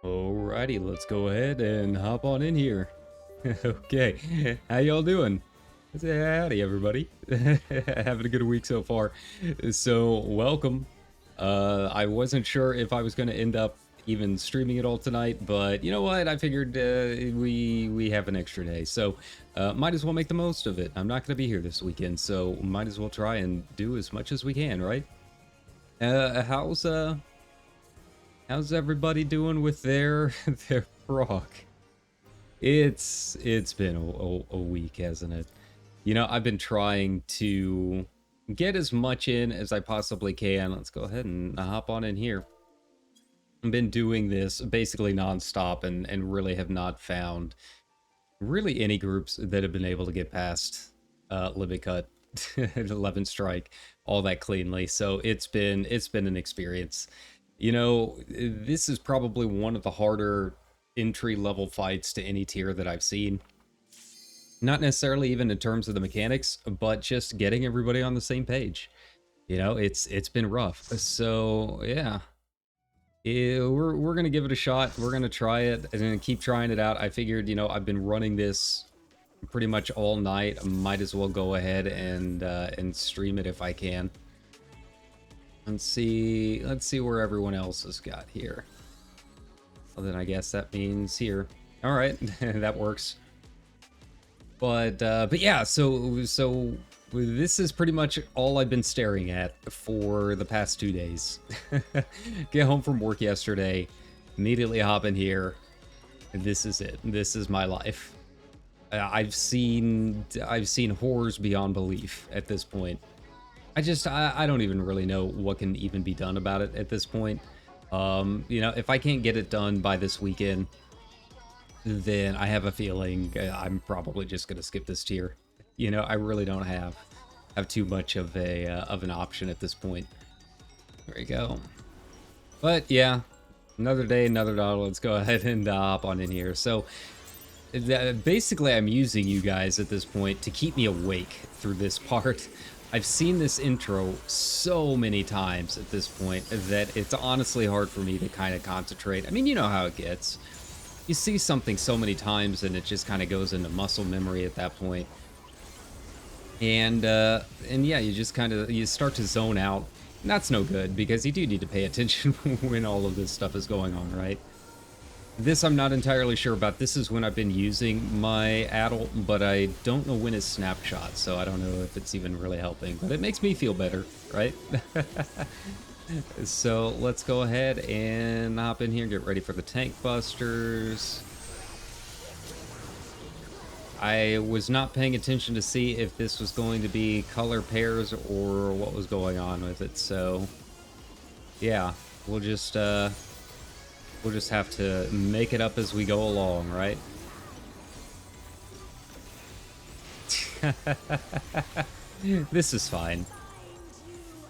Alrighty, let's go ahead and hop on in here. Okay, how y'all doing? Howdy, everybody. Having a good week so far. So, welcome. I wasn't sure if I was going to end up even streaming it all tonight, but you know what? I figured we have an extra day, so might as well make the most of it. I'm not going to be here this weekend, so might as well try and do as much as we can, right? How's everybody doing with their frog? It's been a week, hasn't it? You know, I've been trying to get as much in as I possibly can. Let's go ahead and hop on in here. I've been doing this basically nonstop and really have not found really any groups that have been able to get past Limit Cut, 11 Strike, all that cleanly. So it's been an experience. You know, this is probably one of the harder entry-level fights to any tier that I've seen. Not necessarily even in terms of the mechanics, but just getting everybody on the same page. You know, it's been rough. So, yeah. We're going to give it a shot. We're going to try it and keep trying it out. I figured, you know, I've been running this pretty much all night. I might as well go ahead and stream it if I can. Let's see where everyone else has got here. Well, then I guess that means here. All right, that works. But yeah, so this is pretty much all I've been staring at for the past 2 days. Get home from work yesterday, immediately hop in here. This is it. This is my life. I've seen horrors beyond belief at this point. I don't even really know what can even be done about it at this point. You know, if I can't get it done by this weekend, then I have a feeling I'm probably just gonna skip this tier. You know, I really don't have too much of an option at this point. There we go. But yeah, another day, another dollar. Let's go ahead and hop on in here. So basically, I'm using you guys at this point to keep me awake through this part. I've seen this intro so many times at this point that it's honestly hard for me to kind of concentrate. I mean, you know how it gets. You see something so many times and it just kind of goes into muscle memory at that point. And yeah, you start to zone out. And that's no good because you do need to pay attention when all of this stuff is going on, right? This I'm not entirely sure about. This is when I've been using my adult, but I don't know when it's snapshot, so I don't know if it's even really helping. But it makes me feel better, right? So let's go ahead and hop in here and get ready for the tank busters. I was not paying attention to see if this was going to be color pairs or what was going on with it, so yeah, we'll just have to make it up as we go along, right? This is fine.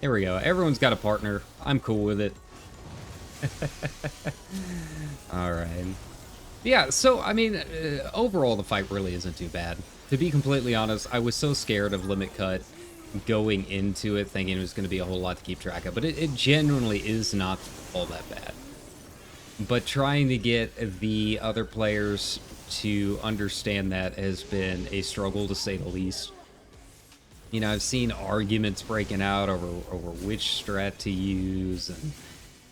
Here we go. Everyone's got a partner. I'm cool with it. All right. Yeah, so, I mean, overall, the fight really isn't too bad. To be completely honest, I was so scared of Limit Cut going into it, thinking it was going to be a whole lot to keep track of, but it genuinely is not all that bad. But trying to get the other players to understand that has been a struggle, to say the least. You know, I've seen arguments breaking out over which strat to use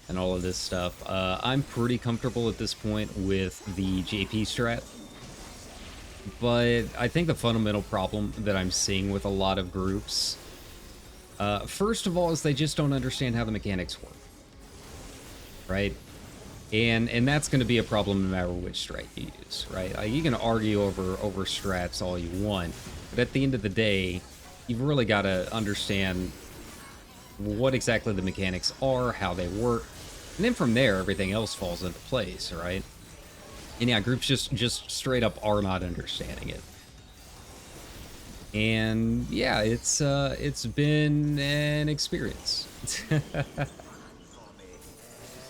and all of this stuff. I'm pretty comfortable at this point with the JP strat. But I think the fundamental problem that I'm seeing with a lot of groups, first of all, is they just don't understand how the mechanics work. Right? And that's going to be a problem no matter which strat you use, right? Like, you can argue over strats all you want, but at the end of the day, you've really got to understand what exactly the mechanics are, how they work, and then from there, everything else falls into place, right? And yeah, groups just straight up are not understanding it. And yeah, it's been an experience.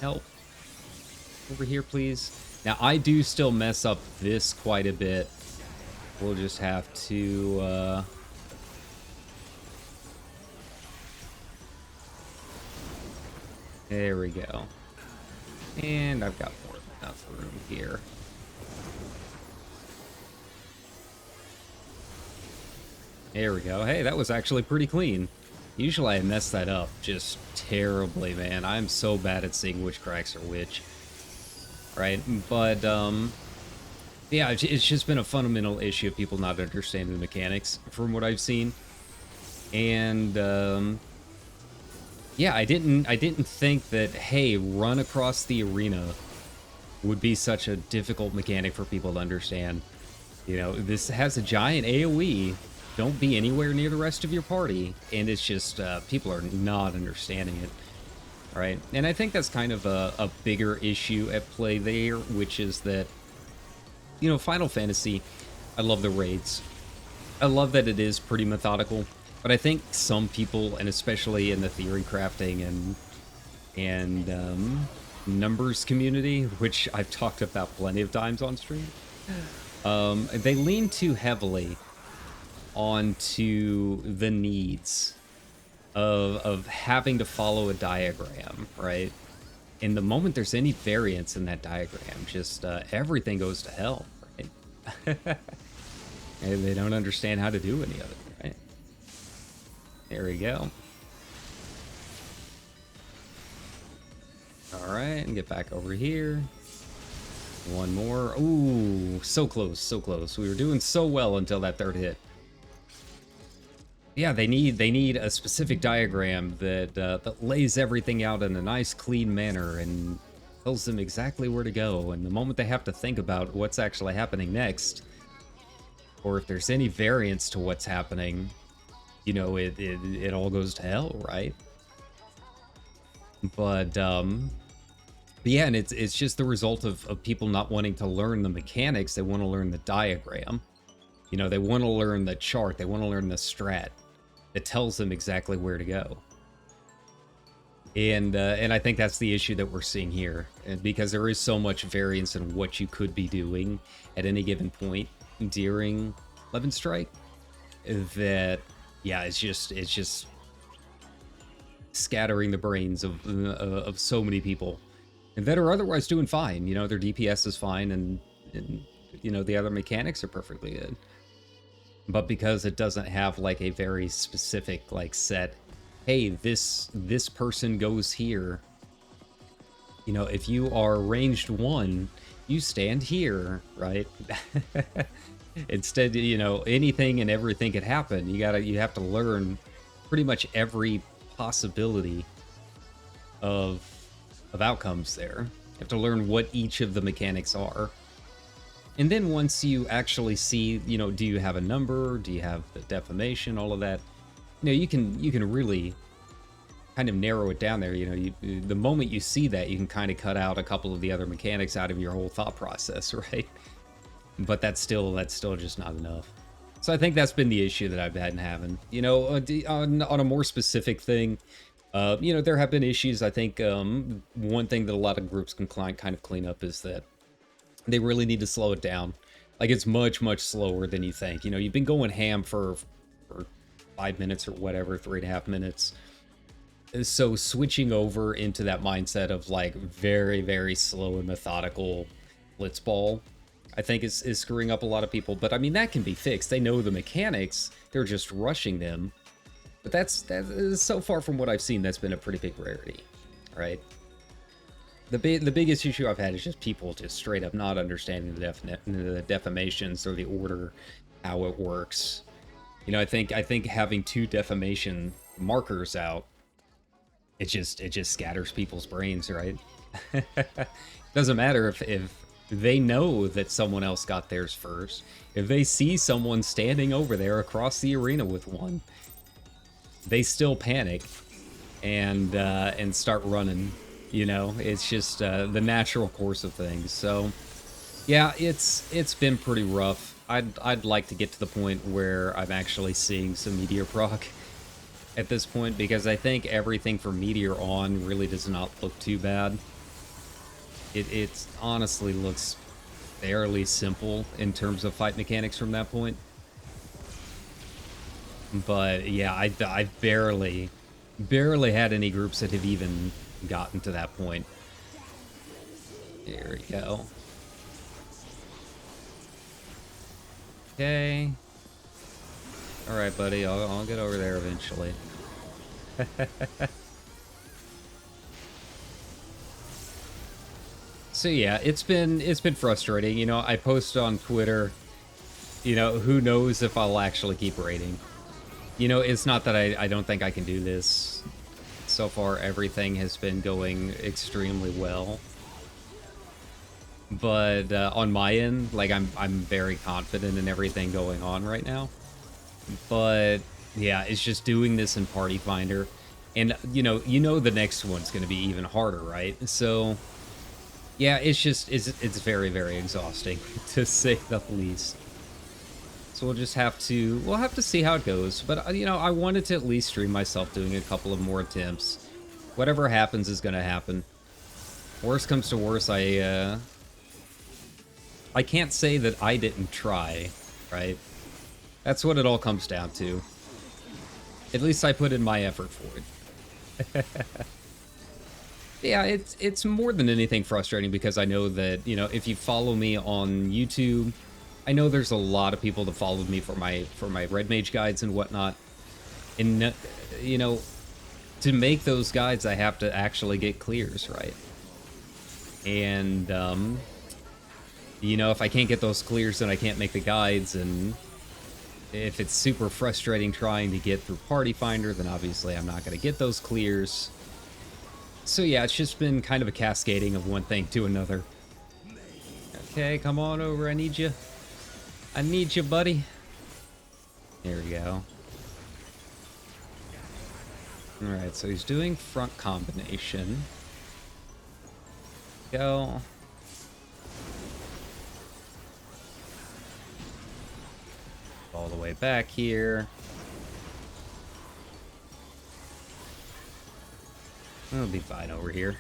Help. Over here, please. Now, I do still mess up this quite a bit. We'll just have to, there we go. And I've got more than enough room here. There we go. Hey, that was actually pretty clean. Usually I mess that up just terribly, man. I'm so bad at seeing which cracks are which. Right? But, yeah, it's just been a fundamental issue of people not understanding the mechanics from what I've seen. And, yeah, I didn't think that, hey, run across the arena would be such a difficult mechanic for people to understand. You know, this has a giant AoE. Don't be anywhere near the rest of your party. And it's just, people are not understanding it. Right? And I think that's kind of a bigger issue at play there, which is that, you know, Final Fantasy, I love the raids. I love that it is pretty methodical, but I think some people, and especially in the theory crafting and numbers community, which I've talked about plenty of times on stream, they lean too heavily onto the needs of having to follow a diagram, right? And the moment there's any variance in that diagram, just everything goes to hell, right? And they don't understand how to do any of it, right? There we go. All right, and get back over here. One more. Ooh, so close, so close. We were doing so well until that third hit. Yeah, they need a specific diagram that lays everything out in a nice, clean manner and tells them exactly where to go. And the moment they have to think about what's actually happening next, or if there's any variance to what's happening, you know, it all goes to hell, right? But yeah, and it's just the result of people not wanting to learn the mechanics. They want to learn the diagram. You know, they want to learn the chart. They want to learn the strat. It tells them exactly where to go. And I think that's the issue that we're seeing here, because there is so much variance in what you could be doing at any given point during 11 Strike that, yeah, it's just scattering the brains of so many people that are otherwise doing fine. You know, their DPS is fine, and you know, the other mechanics are perfectly good. But because it doesn't have like a very specific like set, hey, this person goes here. You know, if you are ranged 1, you stand here, right? Instead, you know, anything and everything could happen. You have to learn pretty much every possibility of outcomes there. You have to learn what each of the mechanics are. And then once you actually see, you know, do you have a number? Do you have the defamation? All of that. You know, you can really kind of narrow it down there. You know, the moment you see that, you can kind of cut out a couple of the other mechanics out of your whole thought process, right? But that's still just not enough. So I think that's been the issue that I've been having. You know, on a more specific thing, you know, there have been issues. I think one thing that a lot of groups can kind of clean up is that they really need to slow it down. Like, it's much, much slower than you think. You know, you've been going ham for 5 minutes or whatever, 3.5 minutes. So switching over into that mindset of like very, very slow and methodical blitzball, I think is screwing up a lot of people. But I mean, that can be fixed. They know the mechanics. They're just rushing them. But that is so far from what I've seen, that's been a pretty big rarity, right? The biggest issue I've had is just people just straight up not understanding the defamations or the order, how it works. You know, I think having 2 defamation markers out it just scatters people's brains, right? Doesn't matter if they know that someone else got theirs first. If they see someone standing over there across the arena with one, they still panic and start running. You know, it's just the natural course of things. So yeah, it's been pretty rough. I'd like to get to the point where I'm actually seeing some Meteor proc at this point, because I think everything from Meteor on really does not look too bad. It honestly looks fairly simple in terms of fight mechanics from that point. But yeah, I barely had any groups that have even gotten to that point. There we go. Okay. Alright, buddy, I'll get over there eventually. So yeah, it's been frustrating. You know, I post on Twitter, you know, who knows if I'll actually keep raiding. You know, it's not that I don't think I can do this. So far, everything has been going extremely well. But on my end, like, I'm very confident in everything going on right now. But yeah, it's just doing this in Party Finder, and you know the next one's going to be even harder, right? So yeah, it's very, very exhausting to say the least. So we'll have to see how it goes. But you know, I wanted to at least stream myself doing a couple of more attempts. Whatever happens is going to happen. Worst comes to worst, I can't say that I didn't try, right? That's what it all comes down to. At least I put in my effort for it. Yeah, it's more than anything frustrating, because I know that, you know, if you follow me on YouTube, I know there's a lot of people that followed me for my Red Mage guides and whatnot. And, you know, to make those guides, I have to actually get clears, right? And, you know, if I can't get those clears, then I can't make the guides, and if it's super frustrating trying to get through Party Finder, then obviously I'm not going to get those clears. So yeah, it's just been kind of a cascading of one thing to another. Okay, come on over, I need you. I need you, buddy. There we go. Alright, so he's doing front combination. Go. All the way back here. It'll be fine over here.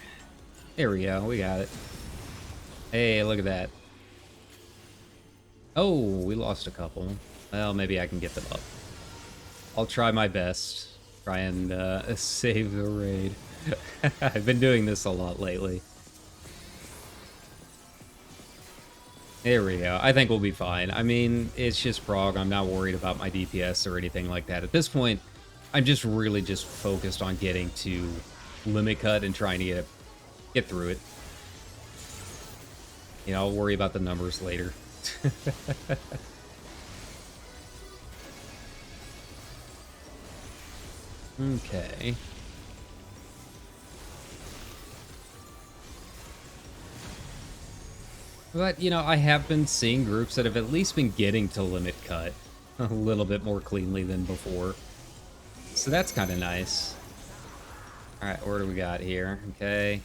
There we go, we got it. Hey, look at that. Oh, we lost a couple. Well, maybe I can get them up. I'll try my best. Try and save the raid. I've been doing this a lot lately. There we go. I think we'll be fine. I mean, it's just prog. I'm not worried about my DPS or anything like that. At this point, I'm just really just focused on getting to limit cut and trying to get through it. You know, I'll worry about the numbers later. Okay. But, you know, I have been seeing groups that have at least been getting to limit cut a little bit more cleanly than before. So that's kind of nice. Alright, what do we got here? Okay.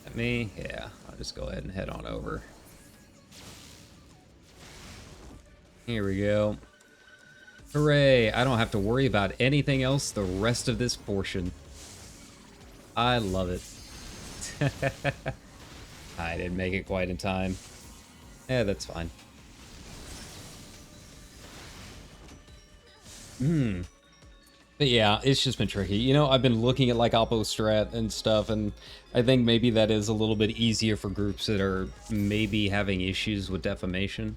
At me? Yeah, I'll just go ahead and head on over. Here we go. Hooray! I don't have to worry about anything else the rest of this portion. I love it. I didn't make it quite in time. Yeah, that's fine. But yeah, it's just been tricky. You know, I've been looking at like Oppo Strat and stuff, and I think maybe that is a little bit easier for groups that are maybe having issues with defamation.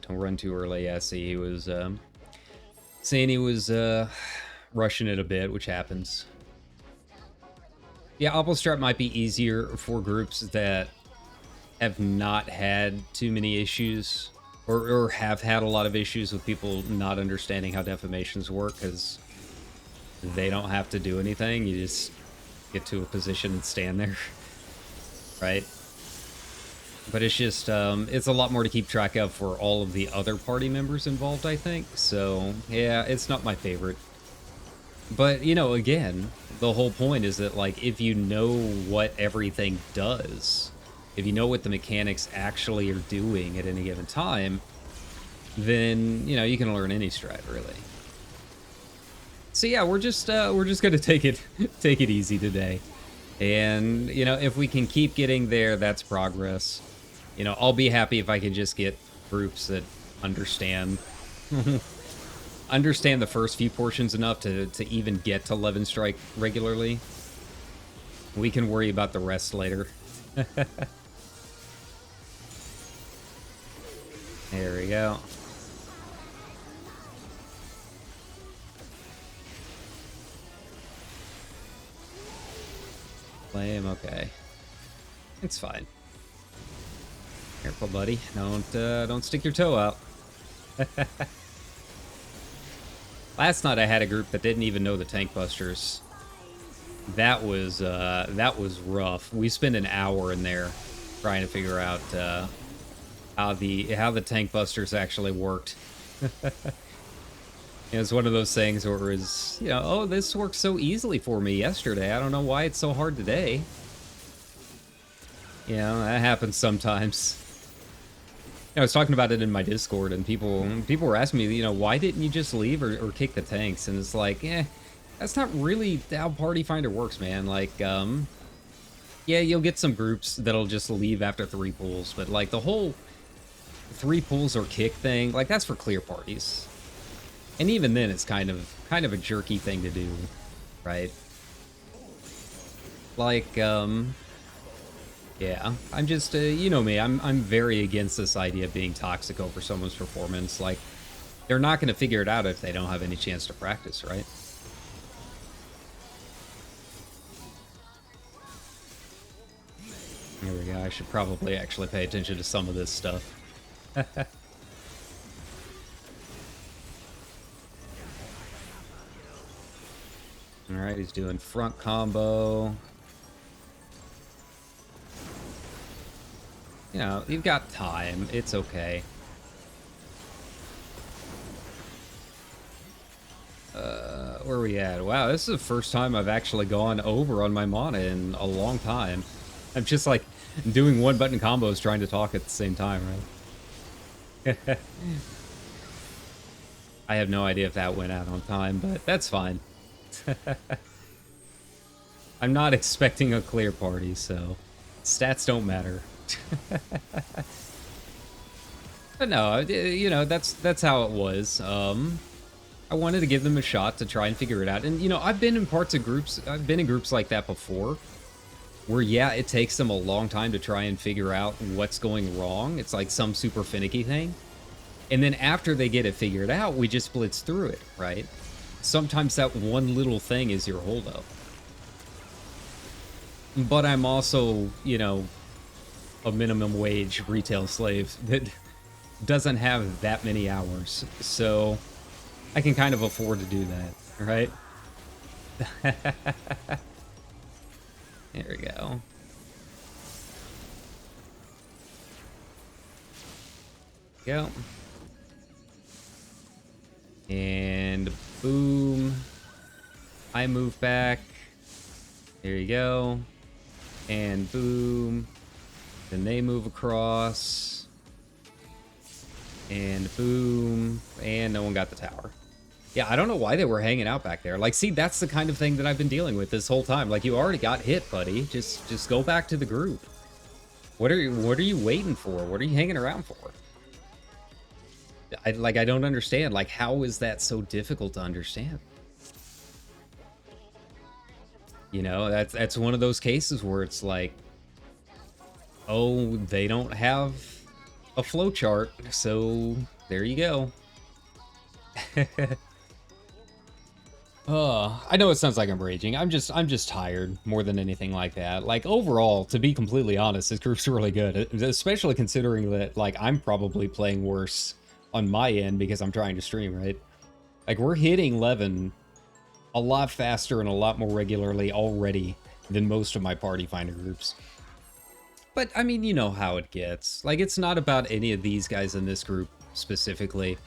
Don't run too early. Yeah, see, he was saying he was rushing it a bit, which happens. Yeah, Oppo Strat might be easier for groups that have not had too many issues, or have had a lot of issues with people not understanding how defamations work, because they don't have to do anything. You just get to a position and stand there, right? But it's just, it's a lot more to keep track of for all of the other party members involved, I think. So, yeah, it's not my favorite. But, you know, again, the whole point is that, like, if you know what everything does, if you know what the mechanics actually are doing at any given time, then, you know, you can learn any strat, really. So yeah, we're just gonna take it easy today. And, you know, if we can keep getting there, that's progress. You know, I'll be happy if I can just get groups that understand understand the first few portions enough to even get to 11 strike regularly. We can worry about the rest later. There we go. Flame, okay. It's fine. Careful, buddy. Don't stick your toe out. Last night I had a group that didn't even know the tank busters. That was rough. We spent an hour in there trying to figure out how the tank busters actually worked. It's one of those things where it was, you know, oh, this worked so easily for me yesterday. I don't know why it's so hard today. You know, that happens sometimes. I was talking about it in my Discord, and people were asking me, you know, why didn't you just leave or kick the tanks? And it's like, that's not really how Party Finder works, man. Like, yeah, you'll get some groups that'll just leave after 3 pulls, but like the whole 3 pulls or kick thing, like that's for clear parties. And even then, it's kind of a jerky thing to do, right? Like, yeah, I'm just, you know me, I'm very against this idea of being toxic over someone's performance. Like, they're not going to figure it out if they don't have any chance to practice, right? There we go. I should probably actually pay attention to some of this stuff. Alright, he's doing front combo. You know, you've got time. It's okay. Where are we at? Wow, this is the first time I've actually gone over on my mana in a long time. I'm just like doing one button combos trying to talk at the same time, right? I have no idea if that went out on time, but that's fine. I'm not expecting a clear party, so stats don't matter. But no, you know, that's how it was. I wanted to give them a shot to try and figure it out. And, you know, I've been in groups like that before, where, yeah, it takes them a long time to try and figure out what's going wrong. It's like some super finicky thing. And then after they get it figured out, we just blitz through it, right? Sometimes that one little thing is your holdup. But I'm also, you know, a minimum wage retail slave that doesn't have that many hours. So I can kind of afford to do that, right? There we go. Go. And boom. I move back. There you go. And boom. Then they move across. And boom. And no one got the tower. Yeah, I don't know why they were hanging out back there. Like, see, that's the kind of thing that I've been dealing with this whole time. Like, you already got hit, buddy. Just go back to the group. What are you waiting for? What are you hanging around for? I don't understand. Like, how is that so difficult to understand? You know, that's one of those cases where it's like, oh, they don't have a flowchart, so there you go. I know it sounds like I'm raging. I'm just tired more than anything like that. Like, overall, to be completely honest, this group's really good, especially considering that, like, I'm probably playing worse on my end because I'm trying to stream, right? Like, we're hitting 11 a lot faster and a lot more regularly already than most of my party finder groups. But, I mean, you know how it gets. Like, it's not about any of these guys in this group specifically.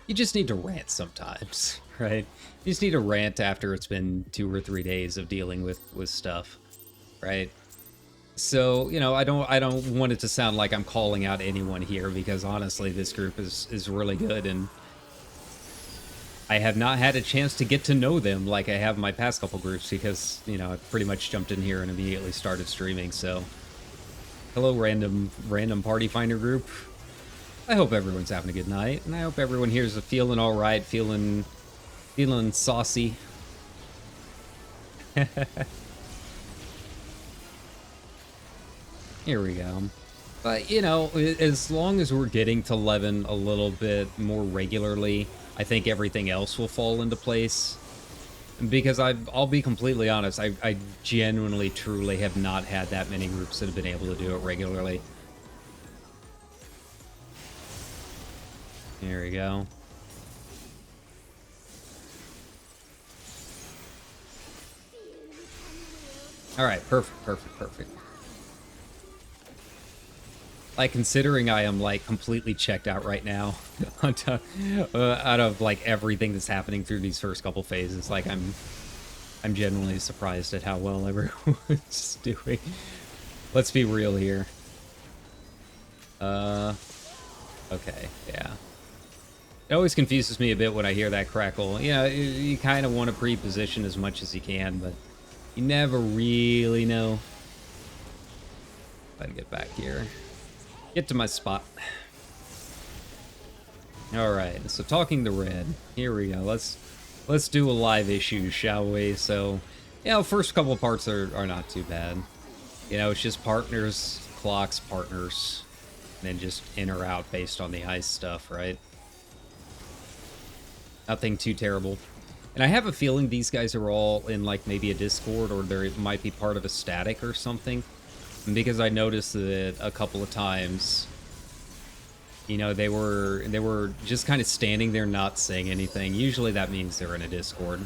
You just need to rant sometimes, right? You just need to rant after it's been 2 or 3 days of dealing with stuff, right? So, you know, I don't want it to sound like I'm calling out anyone here, because honestly, this group is really good, and I have not had a chance to get to know them like I have my past couple groups, because, you know, I pretty much jumped in here and immediately started streaming. So hello, random party finder group. I hope everyone's having a good night, and I hope everyone here is feeling all right, feeling saucy. Here we go. But, you know, as long as we're getting to 11 a little bit more regularly, I think everything else will fall into place. Because I'll be completely honest, I genuinely, truly have not had that many groups that have been able to do it regularly. There we go. All right, perfect. Like, considering I am, like, completely checked out right now out of, like, everything that's happening through these first couple phases, like, I'm genuinely surprised at how well everyone's doing. Let's be real here. Okay, yeah. It always confuses me a bit when I hear that crackle. You know, you kind of want to pre-position as much as you can, but you never really know. If I can get back here. Get to my spot. Alright, so talking to Red. Here we go. Let's do a live issue, shall we? So, you know, first couple of parts are not too bad. You know, it's just partners, clocks, partners, and then just in or out based on the ice stuff, right? Nothing too terrible. And I have a feeling these guys are all in, like, maybe a Discord, or they might be part of a static or something. Because I noticed that a couple of times, you know, they were just kind of standing there not saying anything. Usually that means they're in a Discord.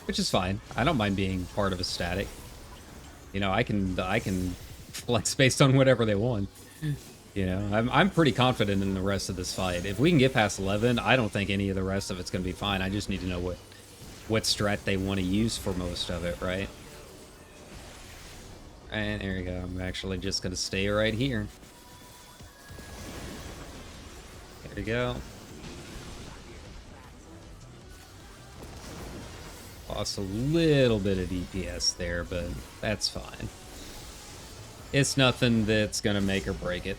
Which is fine. I don't mind being part of a static. You know, I can flex based on whatever they want. You know, I'm pretty confident in the rest of this fight. If we can get past 11, I don't think any of the rest of it's going to be fine. I just need to know what strat they want to use for most of it, right? And there you go. I'm actually just going to stay right here. There we go. Lost a little bit of DPS there, but that's fine. It's nothing that's going to make or break it.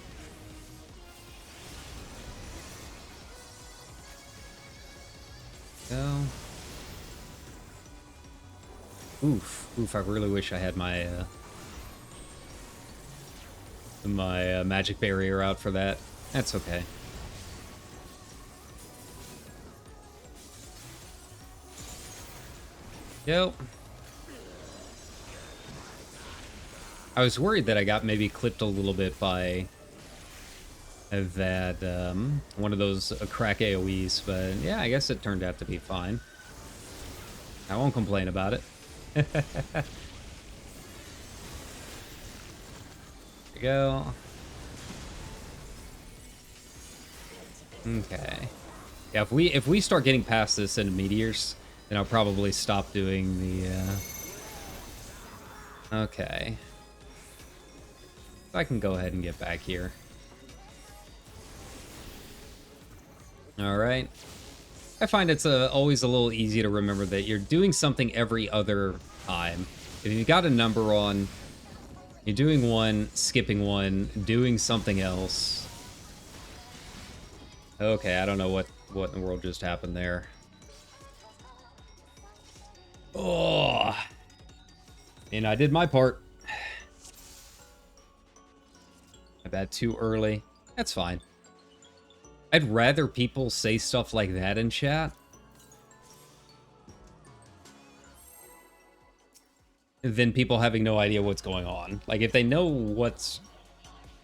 Go. Oof, I really wish I had my magic barrier out for that. That's okay. Yep. I was worried that I got maybe clipped a little bit by that, one of those crack AoEs, but yeah, I guess it turned out to be fine. I won't complain about it. There we go. Okay. Yeah, if we start getting past this into meteors, then I'll probably stop doing the okay. I can go ahead and get back here. Alright. I find it's always a little easy to remember that you're doing something every other time. If you've got a number on, you're doing one, skipping one, doing something else. Okay, I don't know what in the world just happened there. Oh! And I did my part. I bet too early. That's fine. I'd rather people say stuff like that in chat than people having no idea what's going on. Like, if they know what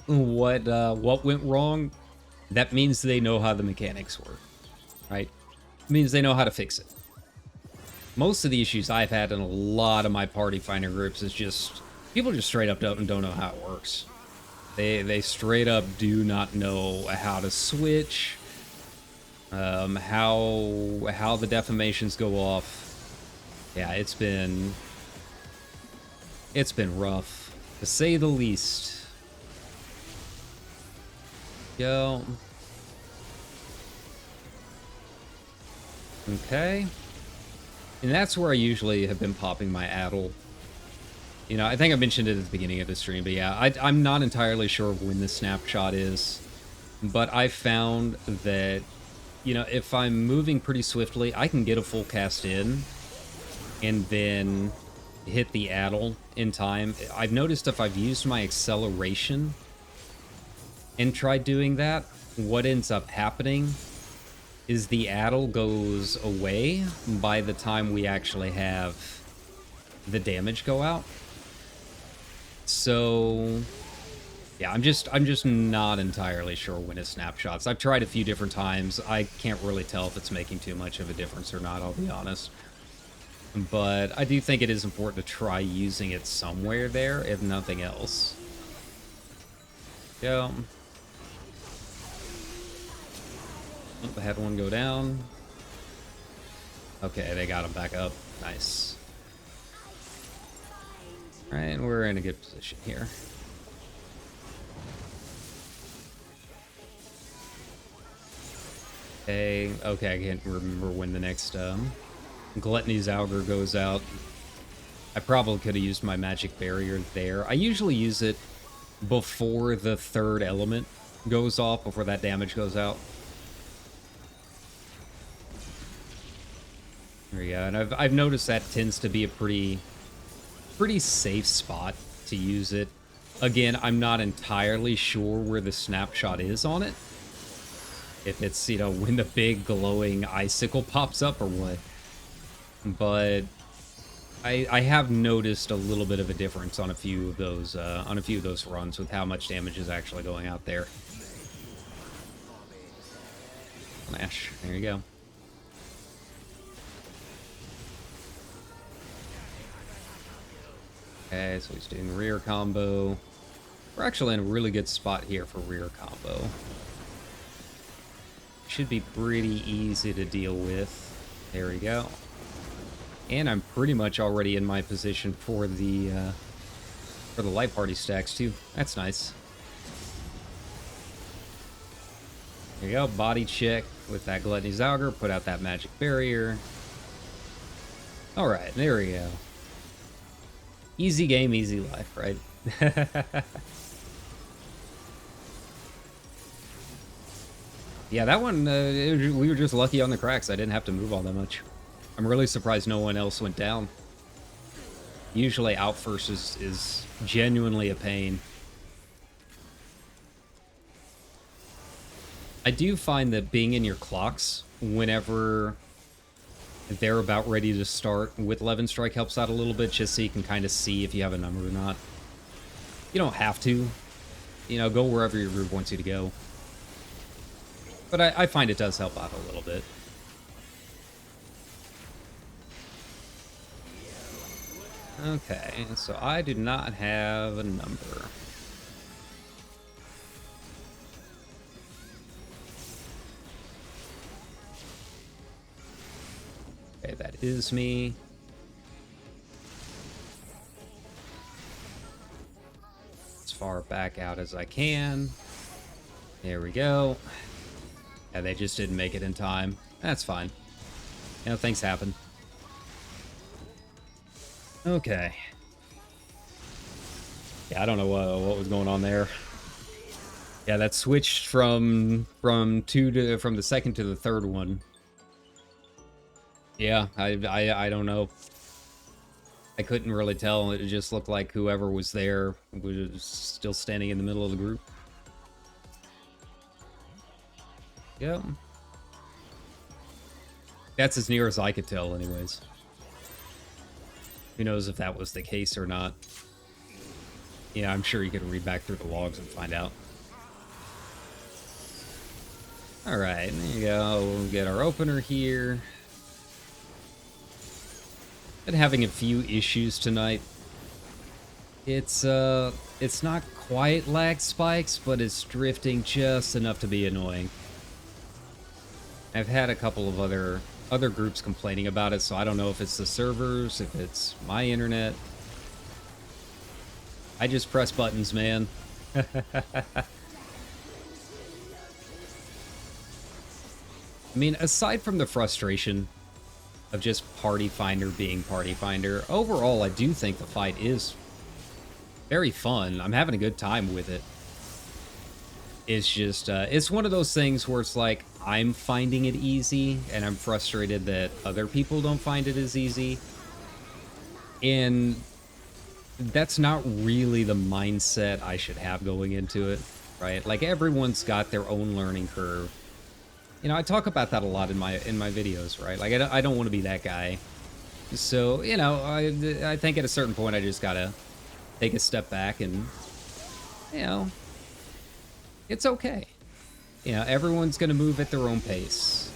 went wrong, that means they know how the mechanics work, right? It means they know how to fix it. Most of the issues I've had in a lot of my party finder groups is just people just straight up don't know how it works. They straight up do not know how to switch, how the defamations go off. Yeah, it's been rough, to say the least. Go. Okay. And that's where I usually have been popping my addle. You know, I think I mentioned it at the beginning of the stream, but yeah, I'm not entirely sure when the snapshot is. But I found that, you know, if I'm moving pretty swiftly, I can get a full cast in and then hit the addle in time. I've noticed if I've used my acceleration and tried doing that, what ends up happening is the addle goes away by the time we actually have the damage go out. So yeah, I'm just not entirely sure when it snapshots. I've tried a few different times. I can't really tell if it's making too much of a difference or not, I'll be honest. But I do think it is important to try using it somewhere there, if nothing else. Go. Oh, I had one go down. Okay, they got him back up. Nice. Alright, we're in a good position here. Okay, I can't remember when the next Gluttony's Augur goes out. I probably could have used my magic barrier there. I usually use it before the third element goes off, before that damage goes out. There we go, and I've noticed that tends to be a pretty safe spot to use it. Again, I'm not entirely sure where the snapshot is on it. If it's, you know, when the big glowing icicle pops up or what. But I have noticed a little bit of a difference on a few of those runs with how much damage is actually going out there. Smash. There you go. Okay, so he's doing rear combo. We're actually in a really good spot here for rear combo. Should be pretty easy to deal with. There we go. And I'm pretty much already in my position for the light party stacks too. That's nice. There you go, body check with that Gluttony's Augur, put out that magic barrier. Alright, there we go. Easy game, easy life, right? Yeah, that one, we were just lucky on the cracks. I didn't have to move all that much. I'm really surprised no one else went down. Usually out first is genuinely a pain. I do find that being in your clocks whenever they're about ready to start with Levin Strike helps out a little bit, just so you can kind of see if you have a number or not. You don't have to. You know, go wherever your group wants you to go. But I find it does help out a little bit. Okay, so I do not have a number. Okay, that is me. As far back out as I can. There we go. Yeah, they just didn't make it in time. That's fine. You know, things happen. Okay. Yeah, I don't know what was going on there. Yeah, that switched from the second to the third one. Yeah, I don't know. I couldn't really tell. It just looked like whoever was there was still standing in the middle of the group. Yeah. That's as near as I could tell, anyways. Who knows if that was the case or not. Yeah, I'm sure you could read back through the logs and find out. Alright, there you go. We'll get our opener here. Been having a few issues tonight. It's not quite lag spikes, but it's drifting just enough to be annoying. I've had a couple of other groups complaining about it, so I don't know if it's the servers, if it's my internet. I just press buttons, man. I mean, aside from the frustration of just Party Finder being Party Finder, overall, I do think the fight is very fun. I'm having a good time with it. It's just, it's one of those things where it's like, I'm finding it easy, and I'm frustrated that other people don't find it as easy. And that's not really the mindset I should have going into it, right? Like, everyone's got their own learning curve. You know, I talk about that a lot in my videos, right? Like, I don't want to be that guy. So, you know, I think at a certain point I just gotta take a step back and, you know, it's okay. You know, everyone's gonna move at their own pace.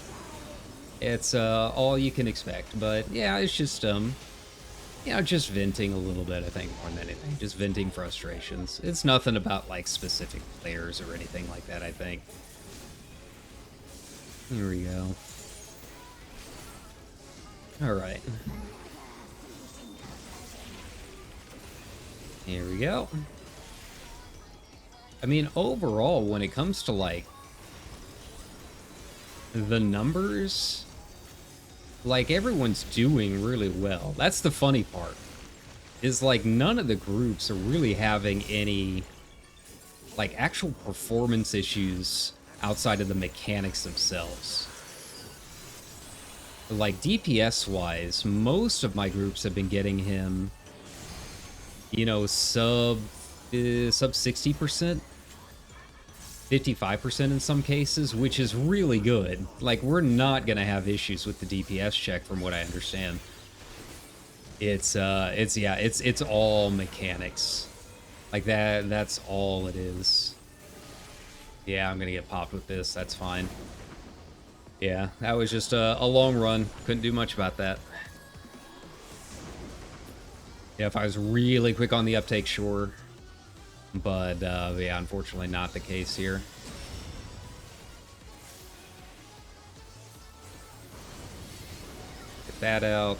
It's all you can expect. But yeah, it's just you know, just venting a little bit, I think, more than anything. Just venting frustrations. It's nothing about like specific players or anything like that, I think. Here we go. Alright. Here we go. I mean, overall, when it comes to, like, the numbers, like, everyone's doing really well. That's the funny part. Is, like, none of the groups are really having any, like, actual performance issues outside of the mechanics themselves. Like, DPS-wise, most of my groups have been getting him, you know, sub 60%, 55% in some cases, which is really good. Like, we're not gonna have issues with the DPS check, from what I understand. It's all mechanics. Like, that's all it is. Yeah, I'm gonna get popped with this, that's fine. Yeah, that was just a long run. Couldn't do much about that. Yeah, if I was really quick on the uptake, sure. But, yeah, unfortunately not the case here. Get that out.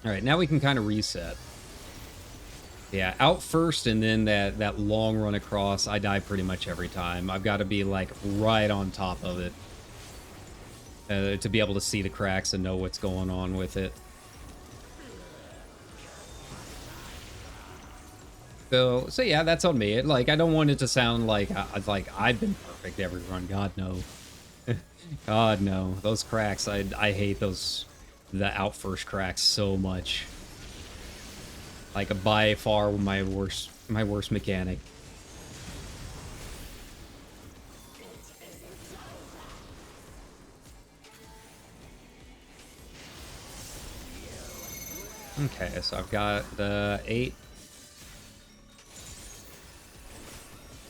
Alright, now we can kind of reset. Yeah, out first, and then that long run across, I die pretty much every time. I've got to be, like, right on top of it to be able to see the cracks and know what's going on with it. So yeah, that's on me. Like, I don't want it to sound like I've been perfect every run. God, no. God, no. Those cracks, I hate those, the out first cracks so much. Like, by far my worst mechanic. Okay, so I've got 8.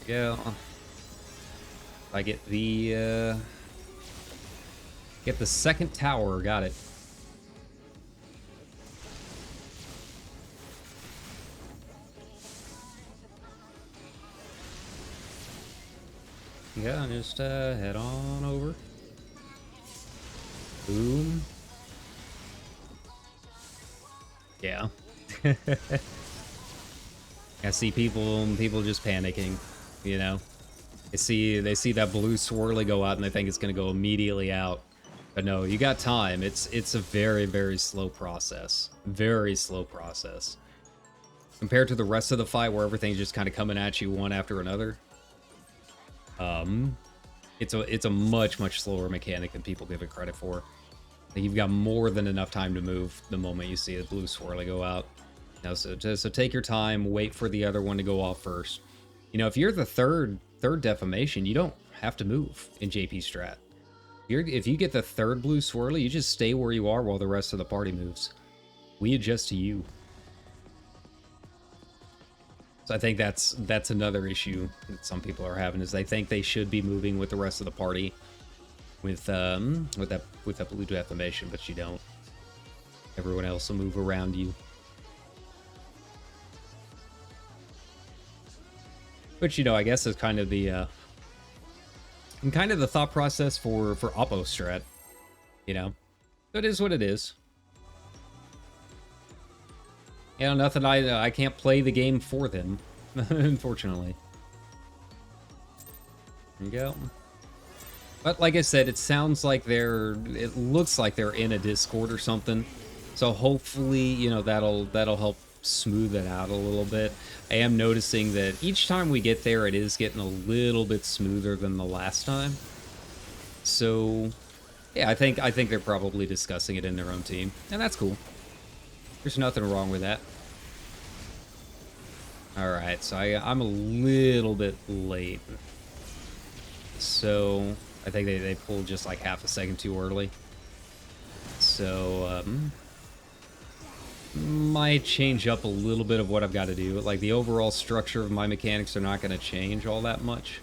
Go. I get the second tower. Got it. Yeah, just head on over. Boom. Yeah. I see people just panicking, you know. They see that blue swirly go out and they think it's gonna go immediately out. But no, you got time. It's a very, very slow process. Very slow process. Compared to the rest of the fight where everything's just kind of coming at you one after another. It's a much slower mechanic than people give it credit for. You've got more than enough time to move the moment you see the blue swirly go out. Now, so take your time, wait for the other one to go off first. You know, if you're the third deformation, you don't have to move in JP strat. If you get the third blue swirly, you just stay where you are while the rest of the party moves. We adjust to you. So I think that's another issue that some people are having, is they think they should be moving with the rest of the party with that blue defamation, but you don't. Everyone else will move around you. But you know, I guess it's kind of the thought process for Oppo strat. You know, so it is what it is. You know, nothing. I can't play the game for them, unfortunately. There you go. But like I said, it sounds like it looks like they're in a Discord or something. So hopefully, you know, that'll help smooth it out a little bit. I am noticing that each time we get there, it is getting a little bit smoother than the last time. So, yeah, I think they're probably discussing it in their own team, and that's cool. There's nothing wrong with that. All right, so I'm a little bit late. So I think they pulled just like half a second too early. So might change up a little bit of what I've got to do. Like the overall structure of my mechanics are not going to change all that much.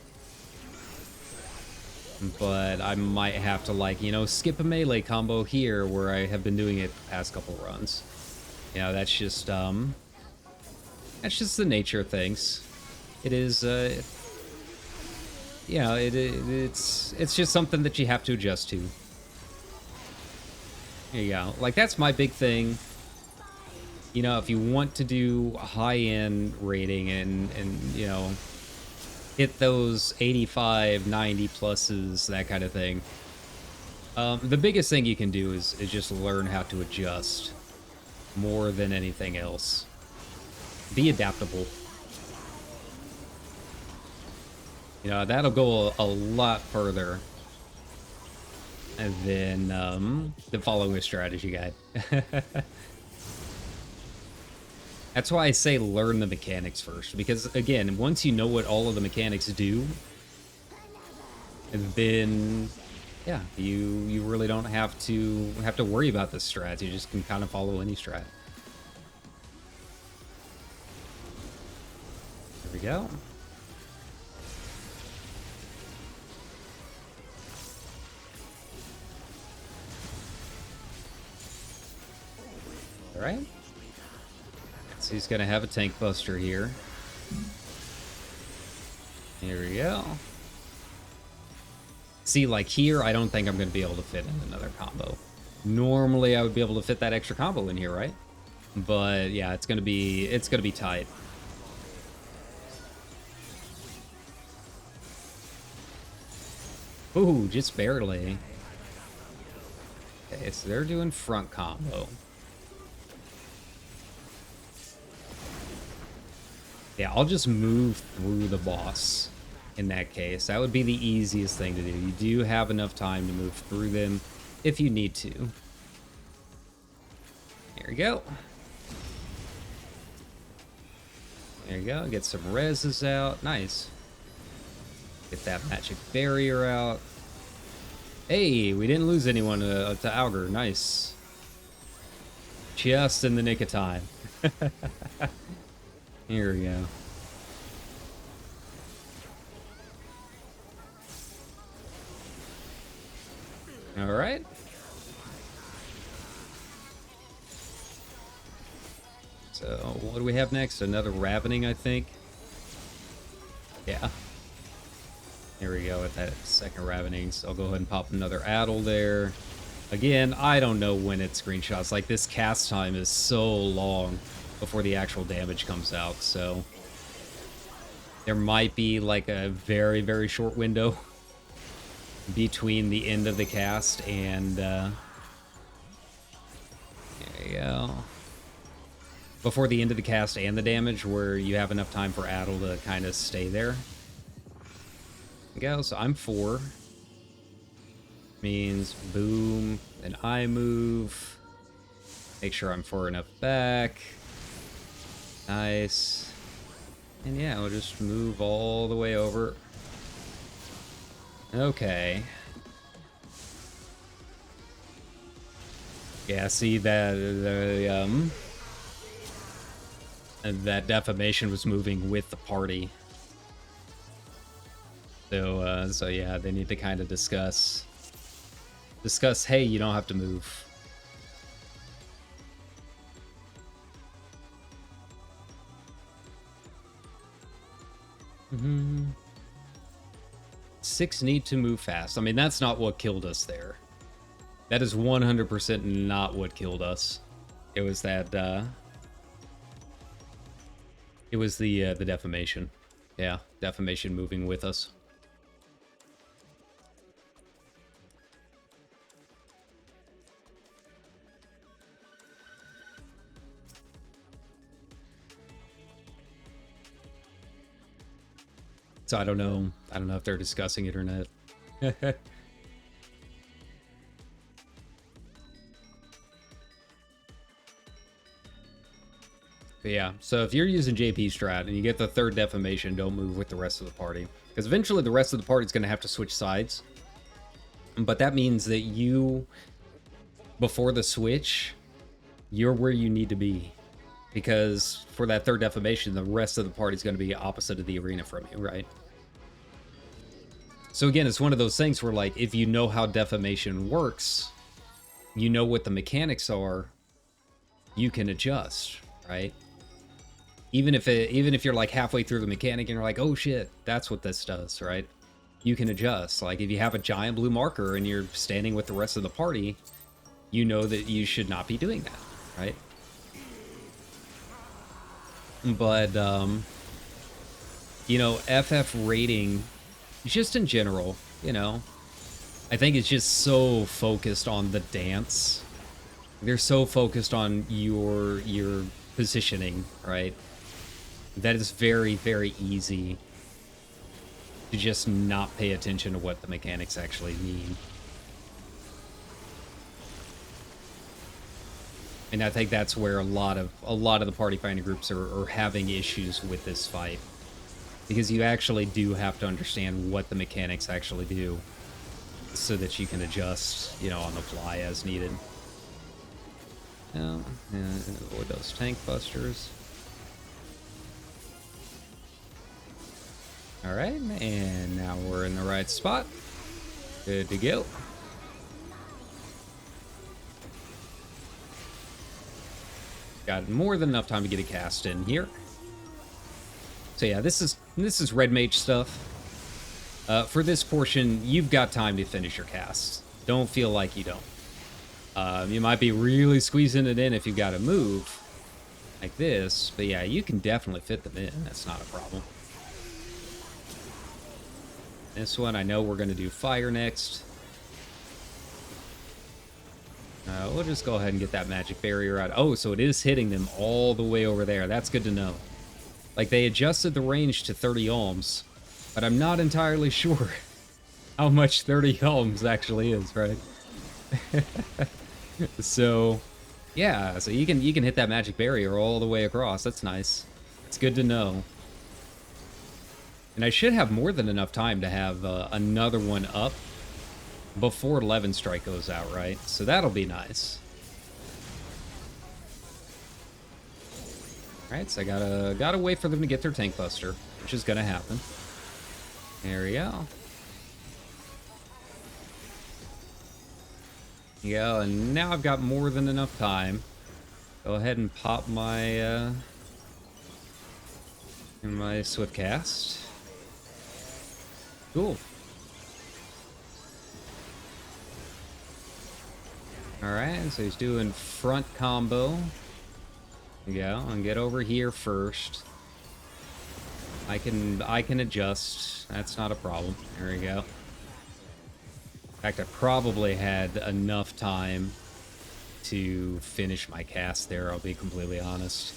But I might have to, like, you know, skip a melee combo here where I have been doing it the past couple runs. You know, that's just the nature of things. It is, you know, it's just something that you have to adjust to. There you go. Like, that's my big thing. You know, if you want to do high-end rating and you know, hit those 85, 90 pluses, that kind of thing. The biggest thing you can do is just learn how to adjust more than anything else. Be adaptable. You know, that'll go a lot further than following a strategy guide. That's why I say learn the mechanics first, because again, once you know what all of the mechanics do, then yeah, you really don't have to worry about this strat. You just can kind of follow any strat. There we go. All right. So he's gonna have a tank buster here. Here we go. See, like here, I don't think I'm gonna be able to fit in another combo. Normally, I would be able to fit that extra combo in here, right? But yeah, it's gonna be tight. Ooh, just barely. Okay, so they're doing front combo. Yeah, I'll just move through the boss in that case. That would be the easiest thing to do. You do have enough time to move through them if you need to. There we go. There you go. Get some reses out. Nice. Get that magic barrier out. Hey, we didn't lose anyone to Augur. Nice. Just in the nick of time. Here we go. All right. So, what do we have next? Another Ravening, I think. Yeah. Here we go with that second Ravening. So I'll go ahead and pop another Addle there. Again, I don't know when it screenshots. Like, this cast time is so long before the actual damage comes out, so there might be like a very, very short window between the end of the cast and there you go. Before the end of the cast and the damage, where you have enough time for Addle to kind of stay there. There you go, so I'm 4. Means boom, then I move. Make sure I'm far enough back. Nice. And yeah, we'll just move all the way over. Okay. Yeah, see that And that defamation was moving with the party. So yeah, they need to kind of discuss, hey, you don't have to move. Mm-hmm. 6 need to move fast. I mean, that's not what killed us there. That is 100% not what killed us. It was that, it was the defamation. Yeah, defamation moving with us. So I don't know if they're discussing it or not. But yeah, so if you're using JP strat and you get the 3rd defamation, don't move with the rest of the party. Because eventually the rest of the party is going to have to switch sides. But that means that you, before the switch, you're where you need to be. Because for that 3rd defamation, the rest of the party is going to be opposite of the arena from you, right? So again, it's one of those things where, like, if you know how defamation works, you know what the mechanics are, you can adjust, right? Even if you're like halfway through the mechanic and you're like, oh shit, that's what this does, right? You can adjust. Like if you have a giant blue marker and you're standing with the rest of the party, you know that you should not be doing that, right? But you know, FF rating, just in general, you know, I think it's just so focused on the dance. They're so focused on your positioning, right? That is very, very easy to just not pay attention to what the mechanics actually mean. And I think that's where a lot of the party fighting groups are having issues with this fight. Because you actually do have to understand what the mechanics actually do so that you can adjust, you know, on the fly as needed. Avoid those tank busters. Alright, and now we're in the right spot. Good to go. Got more than enough time to get a cast in here. So yeah, this is red mage stuff. For this portion, you've got time to finish your casts. Don't feel like you don't. You might be really squeezing it in if you've got to move like this, but yeah, you can definitely fit them in. That's not a problem. This one, I know we're going to do fire next. We'll just go ahead and get that magic barrier out. Oh, so it is hitting them all the way over there. That's good to know. Like, they adjusted the range to 30 ohms, but I'm not entirely sure how much 30 ohms actually is, right? So, yeah, so you can hit that magic barrier all the way across. That's nice. It's good to know. And I should have more than enough time to have another one up before 11 strike goes out, right? So that'll be nice. Alright, so I gotta wait for them to get their tank buster, which is gonna happen. There we go. Yeah, and now I've got more than enough time. Go ahead and pop my my swift cast. Cool. Alright, so he's doing front combo. There you go, and get over here first. I can adjust. That's not a problem. There we go. In fact, I probably had enough time to finish my cast there, I'll be completely honest.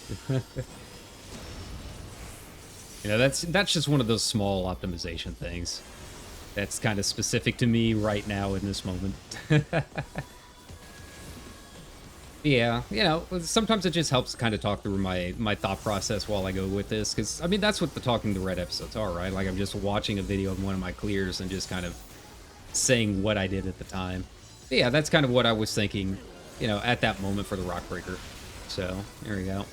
You know, that's just one of those small optimization things. That's kind of specific to me right now in this moment. Yeah, you know, sometimes it just helps kind of talk through my thought process while I go with this, because, I mean, that's what the Talking the Red episodes are, right? Like, I'm just watching a video of one of my clears and just kind of saying what I did at the time. But yeah, that's kind of what I was thinking, you know, at that moment for the Rockbreaker. So, there we go.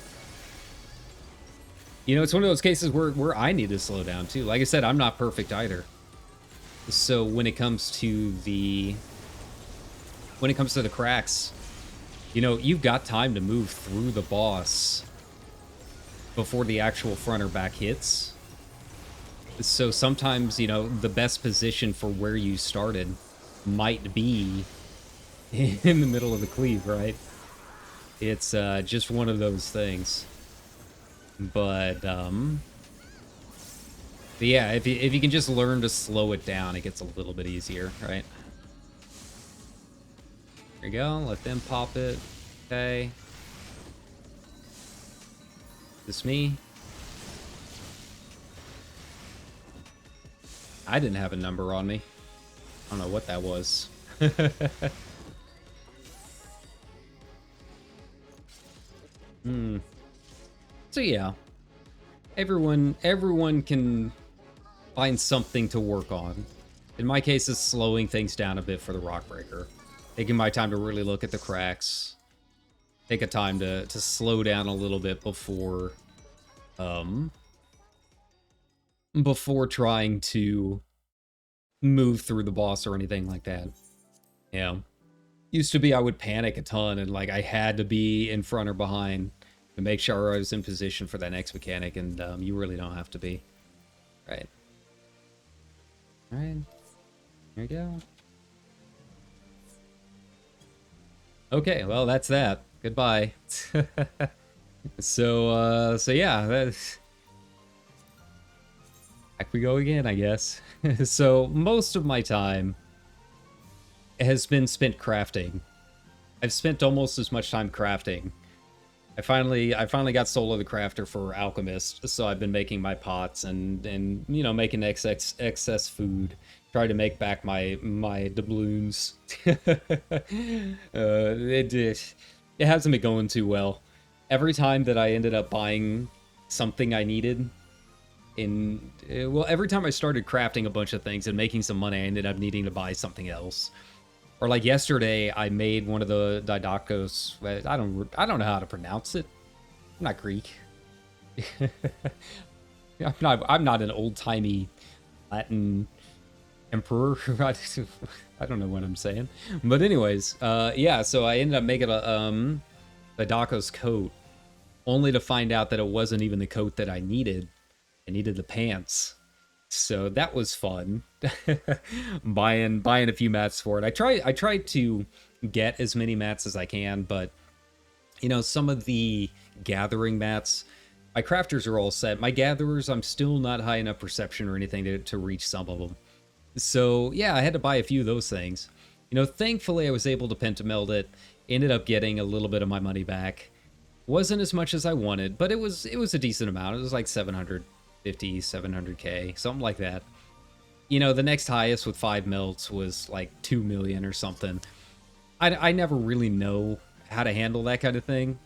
You know, it's one of those cases where I need to slow down too. Like I said, I'm not perfect either. So when it comes to the cracks, you know, you've got time to move through the boss before the actual front or back hits. So sometimes, you know, the best position for where you started might be in the middle of the cleave, right? It's just one of those things. But yeah, if you can just learn to slow it down, it gets a little bit easier, right? There you go. Let them pop it. Okay. This me? I didn't have a number on me. I don't know what that was. So yeah, everyone can find something to work on. In my case, it's slowing things down a bit for the rock breaker, taking my time to really look at the cracks, take a time to slow down a little bit before trying to move through the boss or anything like that. Yeah. Used to be I would panic a ton and like I had to be in front or behind to make sure I was in position for that next mechanic, and you really don't have to be. Right. Alright. There you go. Okay, well that's that. Goodbye. So yeah, that's... Back we go again, I guess. So most of my time has been spent crafting. I've spent almost as much time crafting. I finally got Soul of the Crafter for Alchemist, so I've been making my pots and you know, making excess food. Try to make back my doubloons. It hasn't been going too well. Every time that I ended up buying something I needed, well, every time I started crafting a bunch of things and making some money, I ended up needing to buy something else. Or like yesterday, I made one of the didakos. I don't know how to pronounce it. I'm not Greek. I'm not an old-timey Latin emperor. I don't know what I'm saying. But anyways, yeah, so I ended up making a didako's coat, only to find out that it wasn't even the coat that I needed. I needed the pants. So that was fun. buying a few mats for it. I try to get as many mats as I can, but you know, some of the gathering mats, my crafters are all set. My gatherers, I'm still not high enough perception or anything to reach some of them. So yeah, I had to buy a few of those things. You know, thankfully I was able to pentameld it. Ended up getting a little bit of my money back. Wasn't as much as I wanted, but it was a decent amount. It was like 700k, something like that. You know, the next highest with 5 melts was like 2 million or something. I never really know how to handle that kind of thing.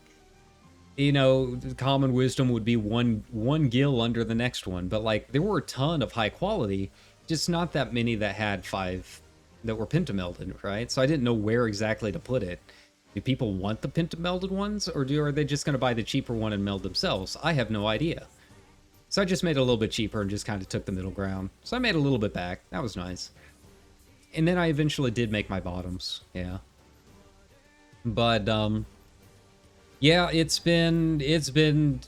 You know, common wisdom would be one gil under the next one, but like there were a ton of high quality, just not that many that had 5 that were pentamelded, right? So I didn't know where exactly to put it. Do people want the pentamelded ones, or are they just going to buy the cheaper one and meld themselves? I have no idea. So I just made it a little bit cheaper and just kind of took the middle ground. So I made a little bit back. That was nice. And then I eventually did make my bottoms. Yeah. But, yeah, it's been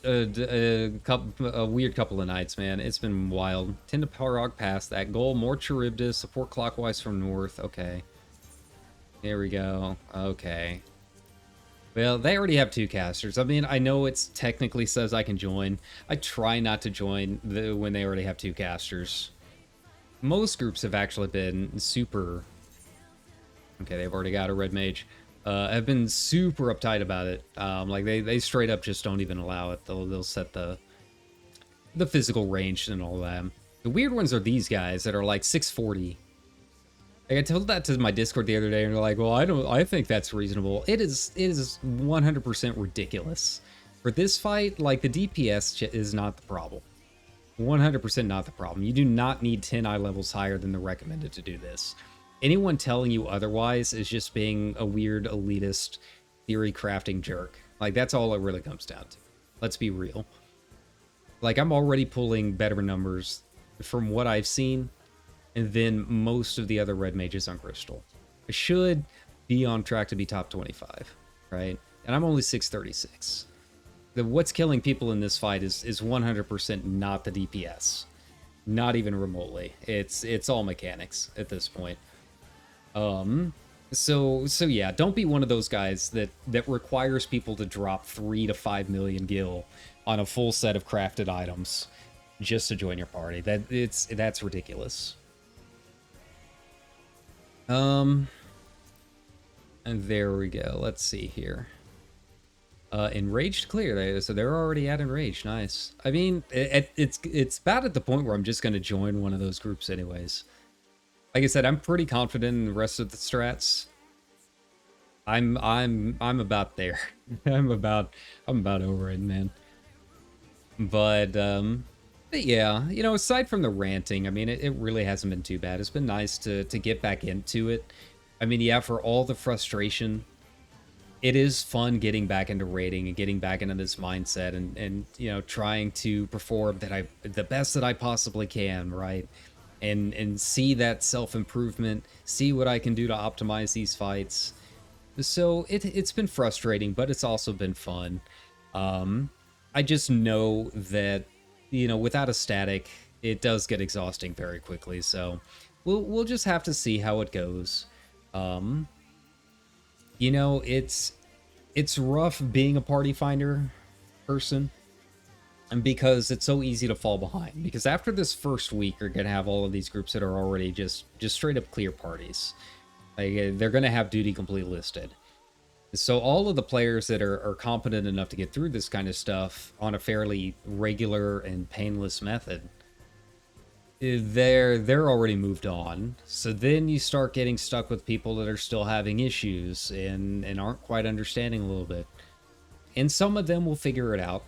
a weird couple of nights, man. It's been wild. Tend to Parog past that goal. More Charybdis. Support clockwise from north. Okay. There we go. Okay. Well, they already have 2 casters. I mean, I know it technically says I can join. I try not to join when they already have 2 casters. Most groups have actually been super... Okay, they've already got a red mage. Have been super uptight about it. Like, they straight up just don't even allow it. They'll set the physical range and all that. The weird ones are these guys that are like 640. Like, I told that to my Discord the other day, and they're like, well, I think that's reasonable. It is 100% ridiculous. For this fight, like, the DPS is not the problem. 100% not the problem. You do not need 10 eye levels higher than the recommended to do this. Anyone telling you otherwise is just being a weird, elitist, theory crafting jerk. Like, that's all it really comes down to. Let's be real. Like, I'm already pulling better numbers from what I've seen than most of the other red mages on Crystal. I should be on track to be top 25, right? And I'm only 636. What's killing people in this fight is 100% not the DPS. Not even remotely. It's all mechanics at this point. So yeah, don't be one of those guys that requires people to drop 3 to 5 million gil on a full set of crafted items just to join your party. That's ridiculous. And there we go. Let's see here. Enraged clear. So they're already at Enraged. Nice. I mean, it's about at the point where I'm just going to join one of those groups anyways. Like I said, I'm pretty confident in the rest of the strats. I'm about there. I'm about over it, man. But yeah, you know, aside from the ranting, I mean, it really hasn't been too bad. It's been nice to get back into it. I mean, yeah, for all the frustration, it is fun getting back into raiding and getting back into this mindset and you know, trying to perform the best that I possibly can, right? And see that self-improvement, see what I can do to optimize these fights. So it's been frustrating, but it's also been fun. I just know that, you know, without a static, it does get exhausting very quickly. So we'll just have to see how it goes. You know, it's rough being a party finder person, and because it's so easy to fall behind. Because after this first week, you're gonna have all of these groups that are already just straight up clear parties. Like, they're gonna have duty complete listed. So all of the players that are competent enough to get through this kind of stuff on a fairly regular and painless method, they're already moved on. So then you start getting stuck with people that are still having issues and aren't quite understanding a little bit. And some of them will figure it out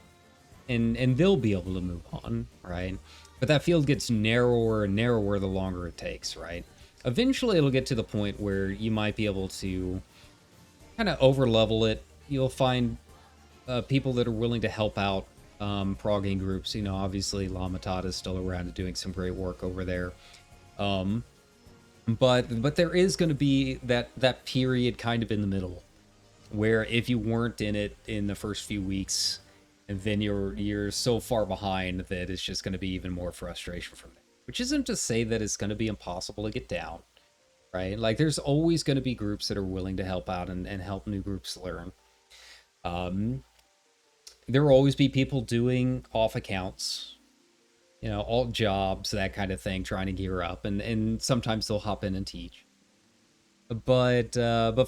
and they'll be able to move on, right? But that field gets narrower and narrower the longer it takes, right? Eventually it'll get to the point where you might be able to kind of over level it. You'll find people that are willing to help out progging groups. You know, obviously La Matada is still around and doing some great work over there. But there is going to be that period kind of in the middle where if you weren't in it in the first few weeks, and then you're so far behind that it's just going to be even more frustration from there. Which isn't to say that it's going to be impossible to get down, right? Like, there's always going to be groups that are willing to help out and help new groups learn. There will always be people doing off accounts, you know, alt jobs, that kind of thing, trying to gear up, and sometimes they'll hop in and teach. But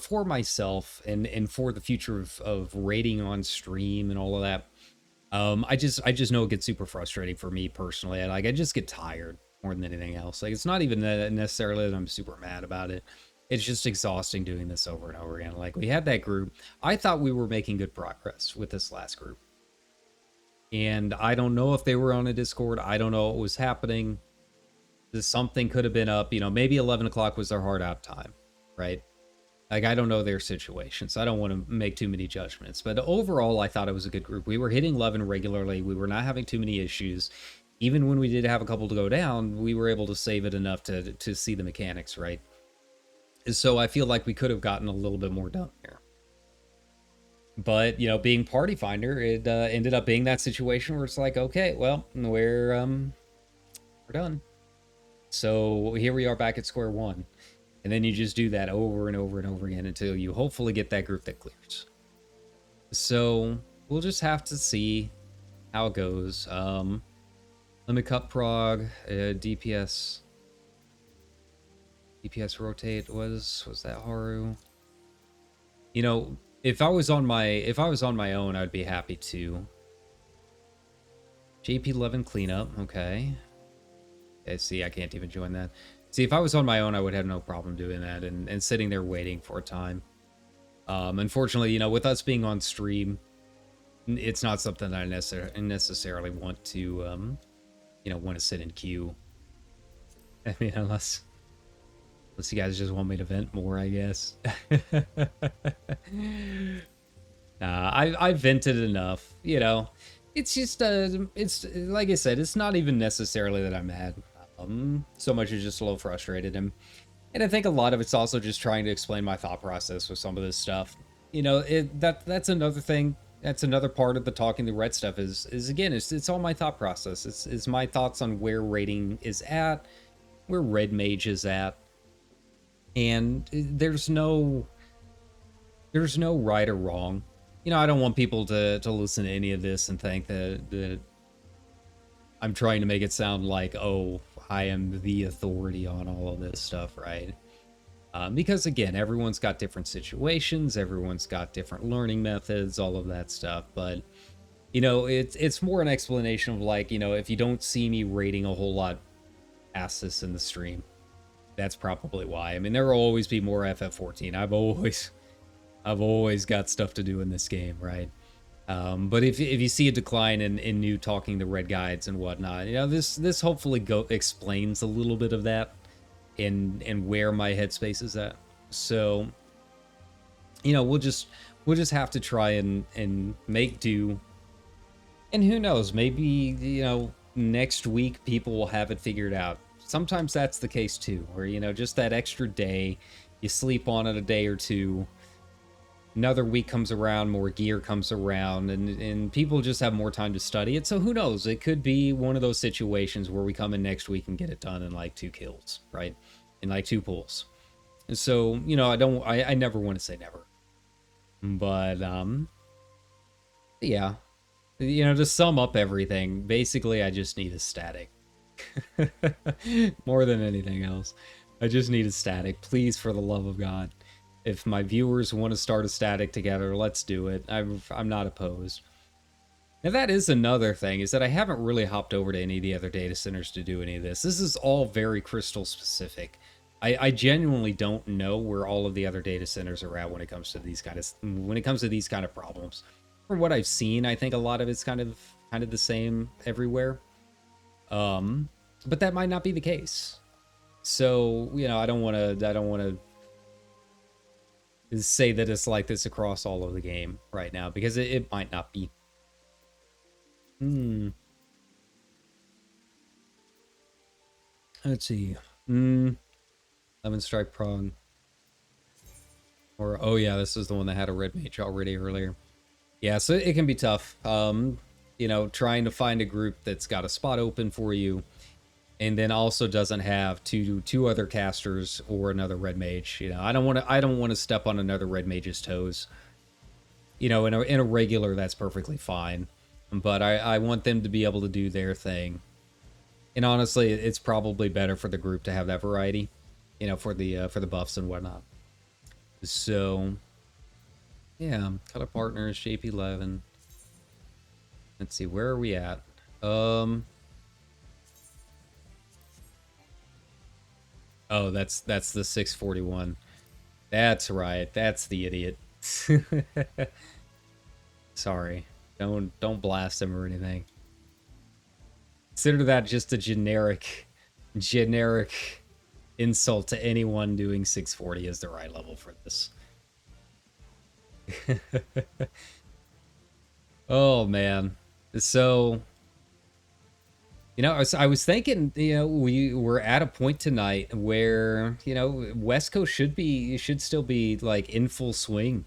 for myself and for the future of raiding on stream and all of that, I just know it gets super frustrating for me personally. I just get tired more than anything else. Like, it's not even necessarily that I'm super mad about it. It's just exhausting doing this over and over again. Like, we had that group. I thought we were making good progress with this last group. And I don't know if they were on a Discord. I don't know what was happening. Something could have been up. You know, maybe 11 o'clock was their hard out time, right? Like, I don't know their situation, so I don't want to make too many judgments. But overall, I thought it was a good group. We were hitting 11 regularly. We were not having too many issues. Even when we did have a couple to go down, we were able to save it enough to see the mechanics, right? So I feel like we could have gotten a little bit more done here. But, you know, being party finder, it ended up being that situation where it's like, okay, well, we're done. So here we are back at square one. And then you just do that over and over and over again until you hopefully get that group that clears. So we'll just have to see how it goes. Limit cut prog, DPS rotate was that Haru? You know, if I was on my own, I'd be happy to. JP11 cleanup, okay. Okay, see, I can't even join that. See, if I was on my own, I would have no problem doing that and sitting there waiting for a time. Unfortunately, you know, with us being on stream, it's not something that I necessarily want to, you know, want to sit in queue. I mean, unless you guys just want me to vent more, I guess. I vented enough, you know. It's just, it's like I said, it's not even necessarily that I'm mad. So much as just a little frustrated. And I think a lot of it's also just trying to explain my thought process with some of this stuff. You know, that's another thing. That's another part of the talking the red stuff is again, it's all my thought process. It's my thoughts on where rating is at, where red mage is at. And there's no right or wrong. You know, I don't want people to listen to any of this and think that I'm trying to make it sound like, oh, I am the authority on all of this stuff, right? Because again, everyone's got different situations, everyone's got different learning methods, all of that stuff. But you know, it's more an explanation of like, you know, if you don't see me rating a whole lot past this in the stream, that's probably why. I mean, there will always be more FF14. I've always got stuff to do in this game, right? But if you see a decline in new talking to red guides and whatnot, you know, this hopefully explains a little bit of that and where my headspace is at. So, you know, we'll just have to try and make do. And who knows, maybe, you know, next week people will have it figured out. Sometimes that's the case too, where, you know, just that extra day, you sleep on it a day or two, another week comes around, more gear comes around, and people just have more time to study it. So who knows? It could be one of those situations where we come in next week and get it done in like 2 kills, right? In like 2 pulls. And so, you know, I never want to say never. But, yeah. You know, to sum up everything, basically I just need a static. More than anything else. I just need a static. Please, for the love of God. If my viewers want to start a static together, let's do it. I'm not opposed. Now that is another thing, is that I haven't really hopped over to any of the other data centers to do any of this. This is all very crystal specific. I genuinely don't know where all of the other data centers are at when it comes to these kind of problems. From what I've seen, I think a lot of it's kind of the same everywhere. But that might not be the case. So, you know, I don't want to say that it's like this across all of the game right now, because it might not be. Let's see. 11 strike prong. Or, oh yeah, this is the one that had a red mage already earlier. Yeah, so it can be tough. You know, trying to find a group that's got a spot open for you, and then also doesn't have two other casters or another red mage. You know, I don't want to step on another red mage's toes. You know, in a regular, that's perfectly fine, but I want them to be able to do their thing. And honestly, it's probably better for the group to have that variety, you know, for the buffs and whatnot. So, yeah, cut a partners, shape 11. Let's see, where are we at? Oh, that's the 641. That's right. That's the idiot. Sorry. Don't blast him or anything. Consider that just a generic insult to anyone doing 640 as the right level for this. Oh man. So, you know, I was thinking, you know, we were at a point tonight where, you know, West Coast should still be like in full swing,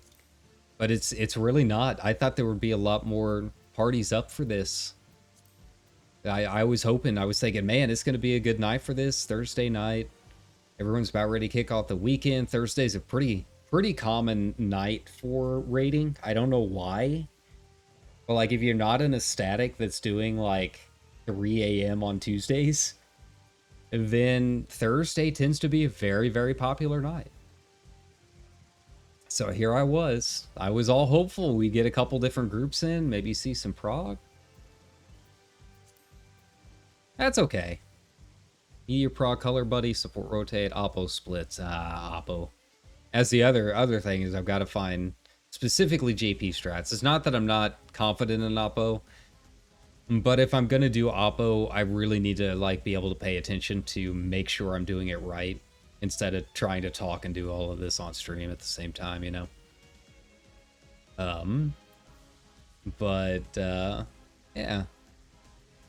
but it's really not. I thought there would be a lot more parties up for this. I was hoping, I was thinking, man, it's going to be a good night for this Thursday night. Everyone's about ready to kick off the weekend. Thursday's a pretty common night for raiding. I don't know why, but like if you're not in a static that's doing like 3 a.m. on Tuesdays, then Thursday tends to be a very, very popular night. So here I was all hopeful we get a couple different groups in, maybe see some prog. That's okay. Your prog color buddy, support rotate, oppo splits, oppo. As the other thing is, I've got to find specifically JP strats. It's not that I'm not confident in oppo, but if I'm gonna do oppo, I really need to like be able to pay attention to make sure I'm doing it right, instead of trying to talk and do all of this on stream at the same time, you know. Yeah.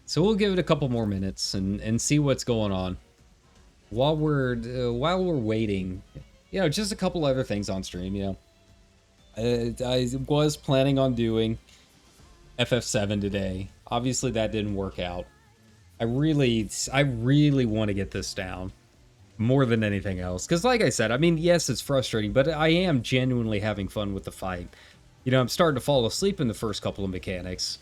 So we'll give it a couple more minutes and see what's going on. While we're waiting, just a couple other things on stream. I was planning on doing FF7 today. Obviously, that didn't work out. I really want to get this down more than anything else. Because like I said, I mean, yes, it's frustrating, but I am genuinely having fun with the fight. I'm starting to fall asleep in the first couple of mechanics,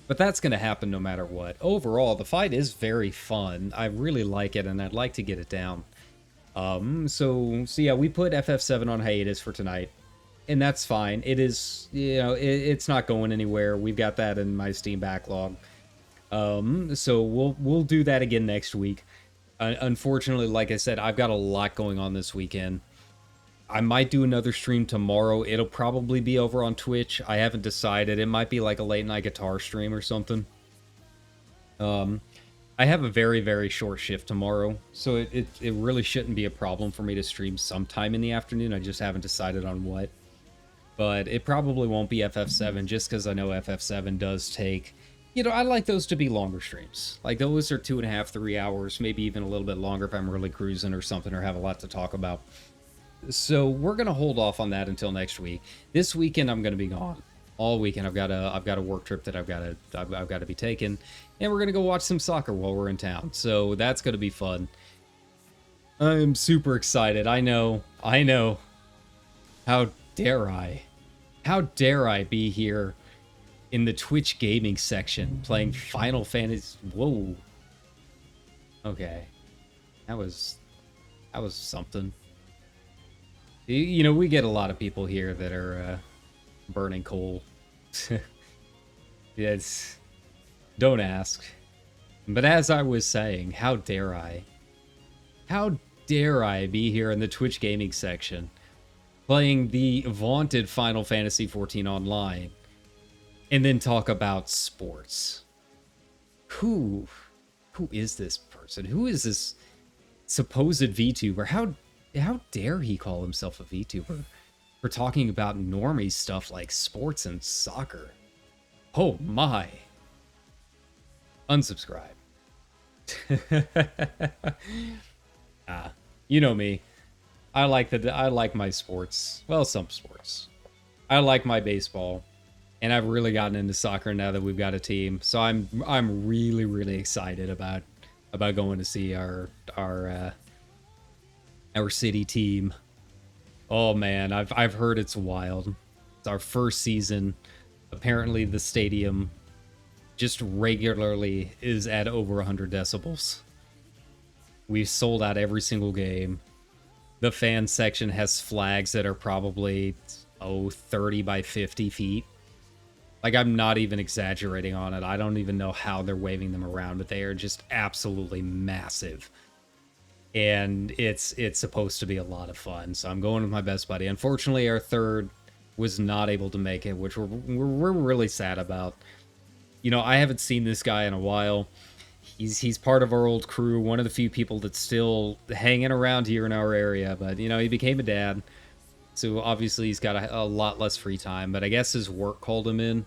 but that's going to happen no matter what. Overall, the fight is very fun. I really like it, and I'd like to get it down. So yeah, we put FF7 on hiatus for tonight, and that's fine. It is, it's not going anywhere. We've got that in my Steam backlog. So we'll do that again next week. Unfortunately, like I said, I've got a lot going on this weekend. I might do another stream tomorrow. It'll probably be over on Twitch. I haven't decided. It might be like a late night guitar stream or something. I have a very, very short shift tomorrow, so it really shouldn't be a problem for me to stream sometime in the afternoon. I just haven't decided on what. But it probably won't be FF7, just because I know FF7 does take... I like those to be longer streams. Like, those are 2.5, 3 hours, maybe even a little bit longer if I'm really cruising or something or have a lot to talk about. So we're going to hold off on that until next week. This weekend, I'm going to be gone. All weekend, I've got a work trip that I've got to be taking, and we're going to go watch some soccer while we're in town. So that's going to be fun. I'm super excited. I know. How dare I? How dare I be here in the Twitch gaming section playing Final Fantasy? Whoa. Okay. That was something. We get a lot of people here that are burning coal. Yes. Don't ask. But as I was saying, how dare I? How dare I be here in the Twitch gaming section playing the vaunted Final Fantasy XIV Online and then talk about sports? Who is this person? Who is this supposed VTuber? How dare he call himself a VTuber for talking about normie stuff like sports and soccer? Oh my. Unsubscribe. You know me. I like my sports. Well, some sports. I like my baseball. And I've really gotten into soccer now that we've got a team. So I'm really, really excited about going to see our city team. Oh man, I've heard it's wild. It's our first season. Apparently the stadium just regularly is at over 100 decibels. We've sold out every single game. The fan section has flags that are probably 30 by 50 feet. Like, I'm not even exaggerating on it. I don't even know how they're waving them around, but they are just absolutely massive. And it's supposed to be a lot of fun. So I'm going with my best buddy. Unfortunately, our third was not able to make it, which we're really sad about. I haven't seen this guy in a while. He's part of our old crew, one of the few people that's still hanging around here in our area. But, he became a dad. So obviously he's got a lot less free time. But I guess his work called him in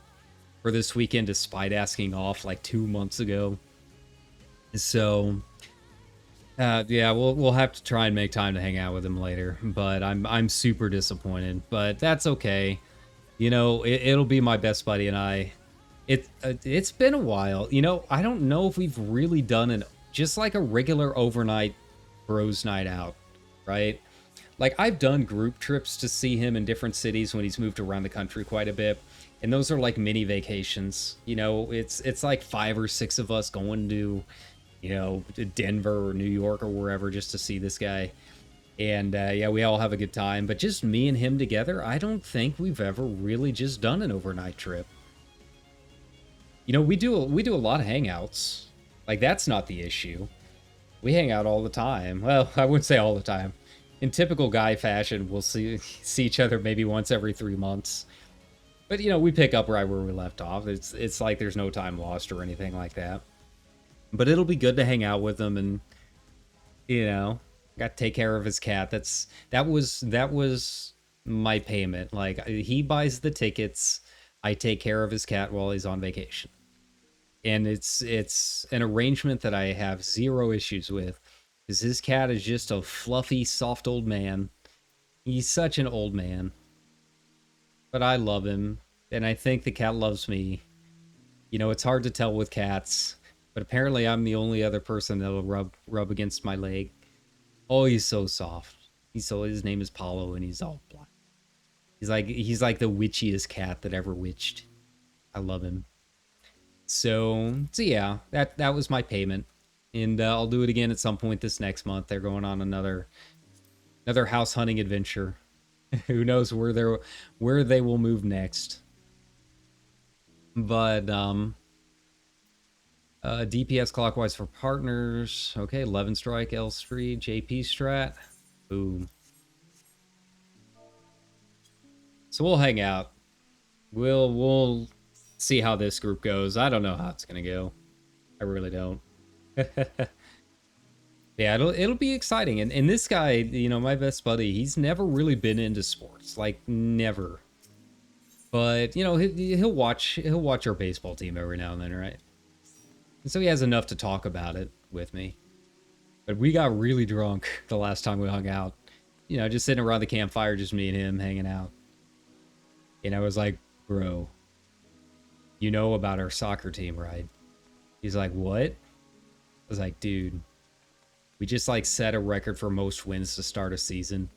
for this weekend despite asking off like 2 months ago. So... yeah, we'll have to try and make time to hang out with him later, but I'm super disappointed, but that's okay. It'll be my best buddy and I. It's been a while. I don't know if we've really done just like a regular overnight bros night out, right? Like, I've done group trips to see him in different cities when he's moved around the country quite a bit, and those are like mini vacations. It's like 5 or 6 of us going to Denver or New York or wherever just to see this guy. And yeah, we all have a good time. But just me and him together, I don't think we've ever really just done an overnight trip. We do a lot of hangouts. Like, that's not the issue. We hang out all the time. Well, I wouldn't say all the time. In typical guy fashion, we'll see each other maybe once every 3 months. But we pick up right where we left off. It's like there's no time lost or anything like that. But it'll be good to hang out with him, and got to take care of his cat. That was my payment. Like, he buys the tickets, I take care of his cat while he's on vacation. And it's an arrangement that I have zero issues with, because his cat is just a fluffy, soft old man. He's such an old man. But I love him, and I think the cat loves me. You know, it's hard to tell with cats, but apparently I'm the only other person that'll rub against my leg. Oh, he's so soft. His name is Paulo, and he's all black. He's like the witchiest cat that ever witched. I love him. So yeah, that was my payment, and I'll do it again at some point this next month. They're going on another house hunting adventure. Who knows where they will move next? But DPS clockwise for partners. Okay, 11 strike L Street JP strat. Boom. So we'll hang out. We'll see how this group goes. I don't know how it's gonna go. I really don't. Yeah, it'll be exciting. And this guy, you know, my best buddy, he's never really been into sports, like never. But you know, he'll watch our baseball team every now and then, right? And so he has enough to talk about it with me. But we got really drunk the last time we hung out. You know, just sitting around the campfire, just me and him hanging out. And I was like, bro, you know about our soccer team, right? He's like, what? I was like, dude, we just like set a record for most wins to start a season.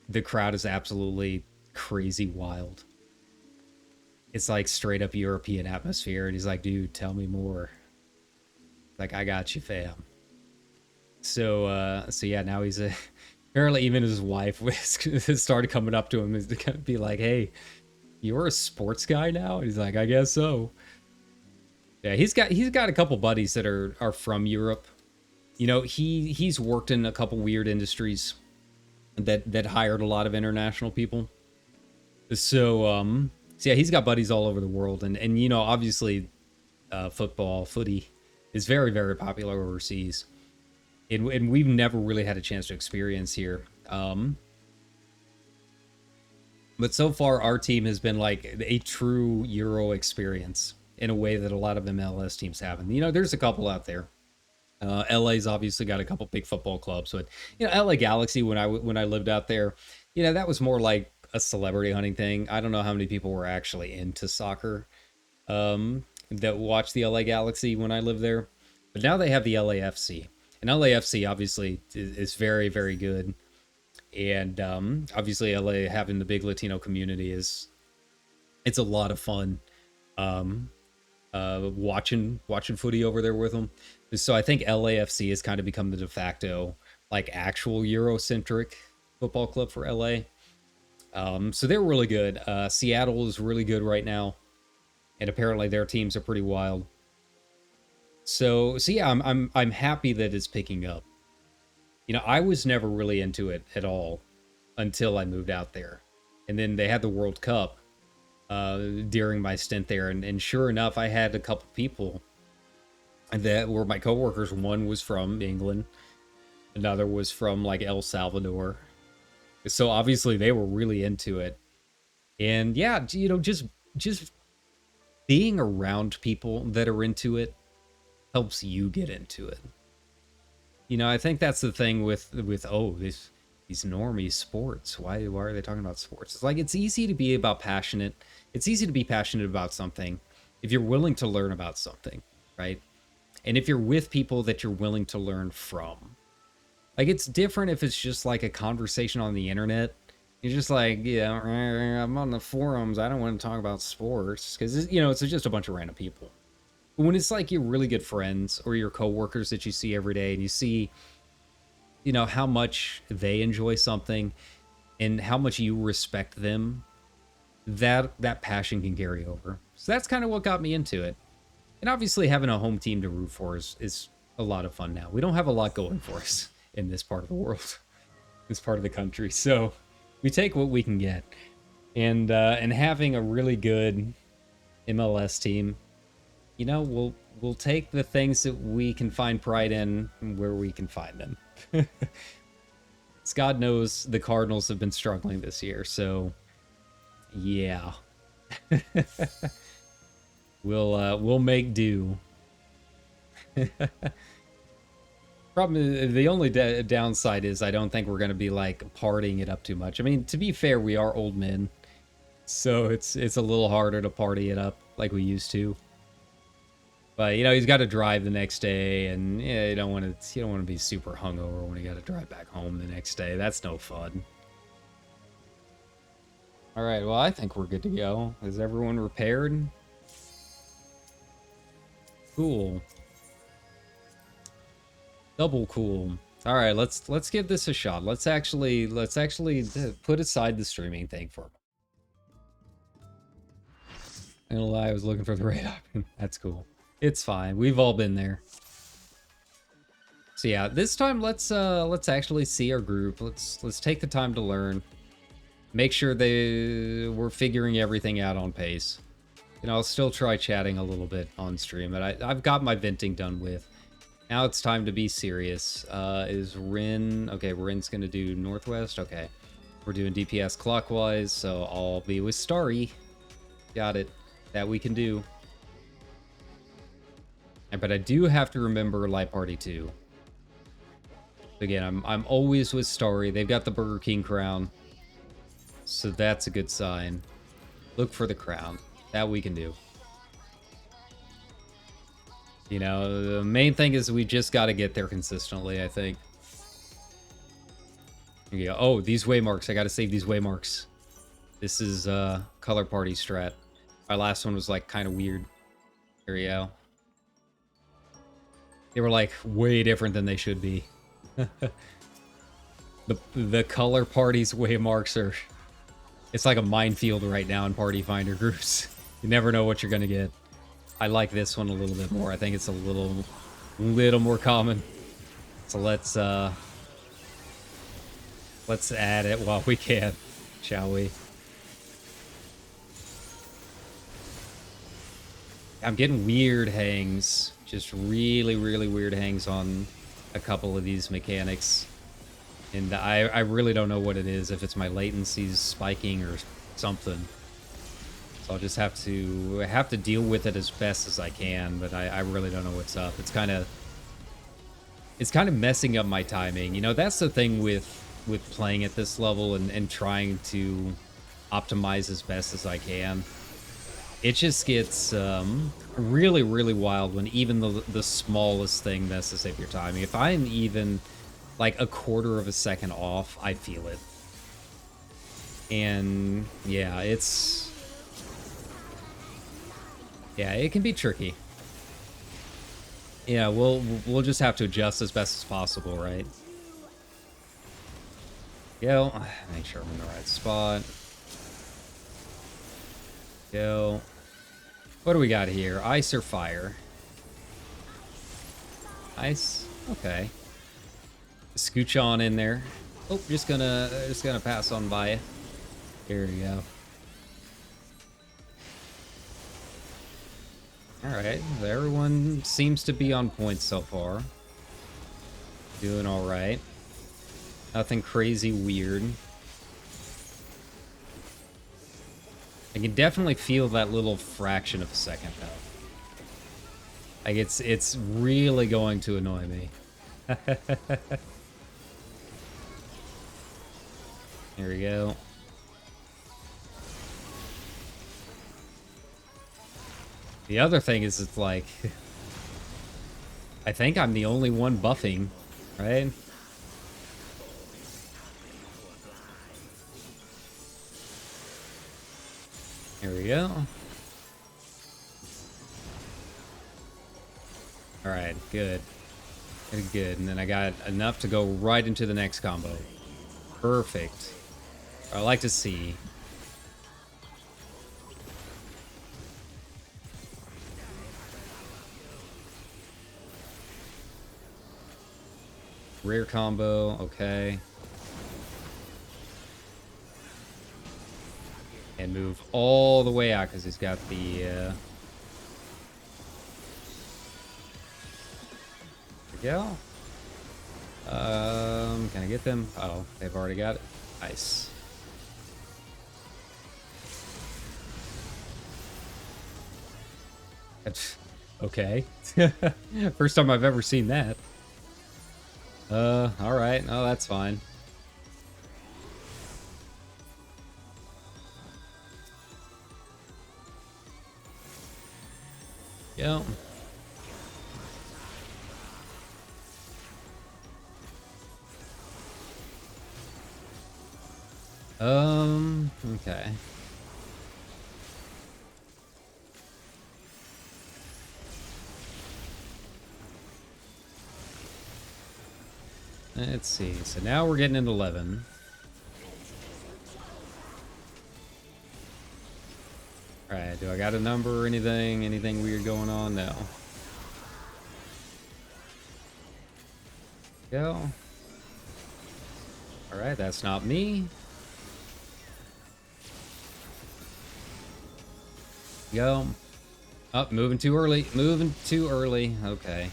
The crowd is absolutely crazy wild. It's like straight up European atmosphere. And he's like, dude, tell me more. Like, I got you, fam. So yeah, now he's apparently even his wife started coming up to him and to be like, hey, you're a sports guy now? And he's like, I guess so. Yeah, he's got a couple buddies that are from Europe. You know, he's worked in a couple weird industries that hired a lot of international people. So yeah, he's got buddies all over the world, and you know, obviously, footy is very, very popular overseas, and we've never really had a chance to experience here. But so far, our team has been like a true Euro experience in a way that a lot of MLS teams haven't. You know, there's a couple out there. LA's obviously got a couple big football clubs, but you know, LA Galaxy when I lived out there, you know, that was more like a celebrity hunting thing. I don't know how many people were actually into soccer that watched the LA Galaxy when I lived there, but now they have the LAFC, and LAFC obviously is very, very good, and obviously LA having the big Latino community it's a lot of fun. Watching footy over there with them. So I think LAFC has kind of become the de facto like actual Eurocentric football club for LA. So they're really good. Seattle is really good right now, and apparently their teams are pretty wild. So yeah, I'm happy that it's picking up. You know, I was never really into it at all until I moved out there, and then they had the World Cup during my stint there, and sure enough, I had a couple people that were my coworkers. One was from England, another was from like El Salvador. So obviously they were really into it. And yeah, you know, just being around people that are into it helps you get into it. You know, I think that's the thing with these normie sports. Why are they talking about sports? It's like it's easy to be passionate about something if you're willing to learn about something, right? And if you're with people that you're willing to learn from. Like, it's different if it's just like a conversation on the internet. You're just like, yeah, I'm on the forums, I don't want to talk about sports, because, you know, it's just a bunch of random people. But when it's like your really good friends or your coworkers that you see every day, and you see, you know, how much they enjoy something and how much you respect them, that passion can carry over. So that's kind of what got me into it. And obviously having a home team to root for is a lot of fun now. We don't have a lot going for us in this part of the world, this part of the country. So we take what we can get. And having a really good MLS team, you know, we'll take the things that we can find pride in where we can find them. God knows the Cardinals have been struggling this year, so yeah. We'll make do. Problem, the only downside is I don't think we're gonna be like partying it up too much. I mean, to be fair, we are old men, so it's a little harder to party it up like we used to. But you know, he's got to drive the next day, and yeah, you don't want to be super hungover when you got to drive back home the next day. That's no fun. All right, well, I think we're good to go. Is everyone repaired? Cool. Double cool. All right, let's give this a shot. Let's actually put aside the streaming thing for a moment. I'm gonna lie, I was looking for the right option. That's cool. It's fine. We've all been there. So yeah, this time let's actually see our group. Let's take the time to learn. Make sure we're figuring everything out on pace. You know, I'll still try chatting a little bit on stream, but I've got my venting done with. Now it's time to be serious. Is Rin... Okay, Rin's gonna do northwest. Okay. We're doing DPS clockwise, so I'll be with Starry. Got it. That we can do. But I do have to remember Light Party 2. Again, I'm always with Starry. They've got the Burger King crown. So that's a good sign. Look for the crown. That we can do. You know, the main thing is we just got to get there consistently, I think. Here you go. Oh, these waymarks. I got to save these waymarks. This is color party strat. Our last one was like kind of weird. Here we go. They were like way different than they should be. the color party's waymarks are... It's like a minefield right now in Party Finder groups. You never know what you're gonna get. I like this one a little bit more. I think it's a little more common. So let's add it while we can, shall we? I'm getting weird hangs. Just really, really weird hangs on a couple of these mechanics. And I really don't know what it is, if it's my latencies spiking or something. So I'll just have to deal with it as best as I can, but I really don't know what's up. It's kind of messing up my timing. You know, that's the thing with playing at this level and trying to optimize as best as I can. It just gets really, really wild when even the smallest thing messes up your timing. If I'm even like a quarter of a second off, I feel it. And yeah, it can be tricky. Yeah, we'll just have to adjust as best as possible, right? Go. Make sure I'm in the right spot. Go. What do we got here? Ice or fire? Ice? Okay. Scooch on in there. Oh, just gonna pass on by you. Here we go. Alright, everyone seems to be on point so far. Doing alright. Nothing crazy weird. I can definitely feel that little fraction of a second, though. Like, it's really going to annoy me. Here we go. The other thing is, it's like... I think I'm the only one buffing, right? Here we go. Alright, good. Good, and then I got enough to go right into the next combo. Perfect. I like to see. Rear combo, okay. And move all the way out because he's got the... There we go. Can I get them? Oh, they've already got it. Nice. Okay. First time I've ever seen that. Alright. Oh, that's fine. Yeah. Okay. Let's see. So now we're getting into 11. Alright, do I got a number or anything? Anything weird going on? No. Go. Alright, that's not me. Go. Oh, moving too early. Moving too early. Okay.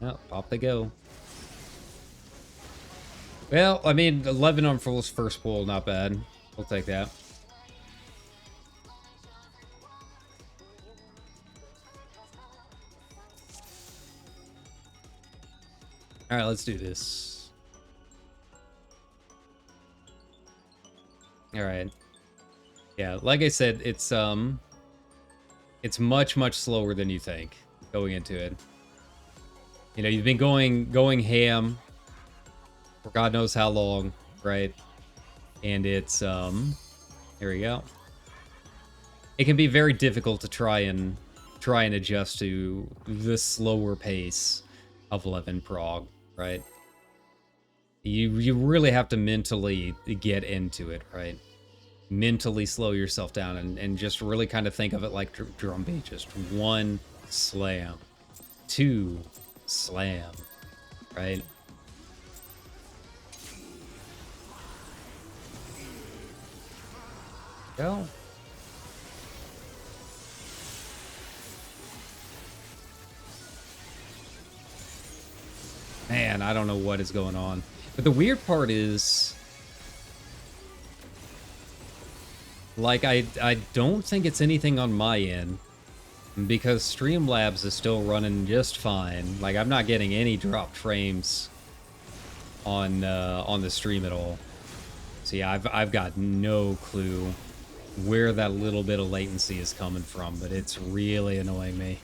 Oh, pop they go. Well, I mean, 11 on first pull, not bad. We'll take that. Alright, let's do this. Alright. Yeah, like I said, it's much, much slower than you think going into it. You know, you've been going ham for God knows how long, right? And it's here we go. It can be very difficult to try and adjust to the slower pace of 11 prog, right? You really have to mentally get into it, right? Mentally slow yourself down and just really kind of think of it like drum beat. Just 1 slam, 2 slam, right? Go. Man, I don't know what is going on. But the weird part is, like, I don't think it's anything on my end, because Streamlabs is still running just fine. Like, I'm not getting any dropped frames on the stream at all. So yeah, I've got no clue where that little bit of latency is coming from, but it's really annoying me.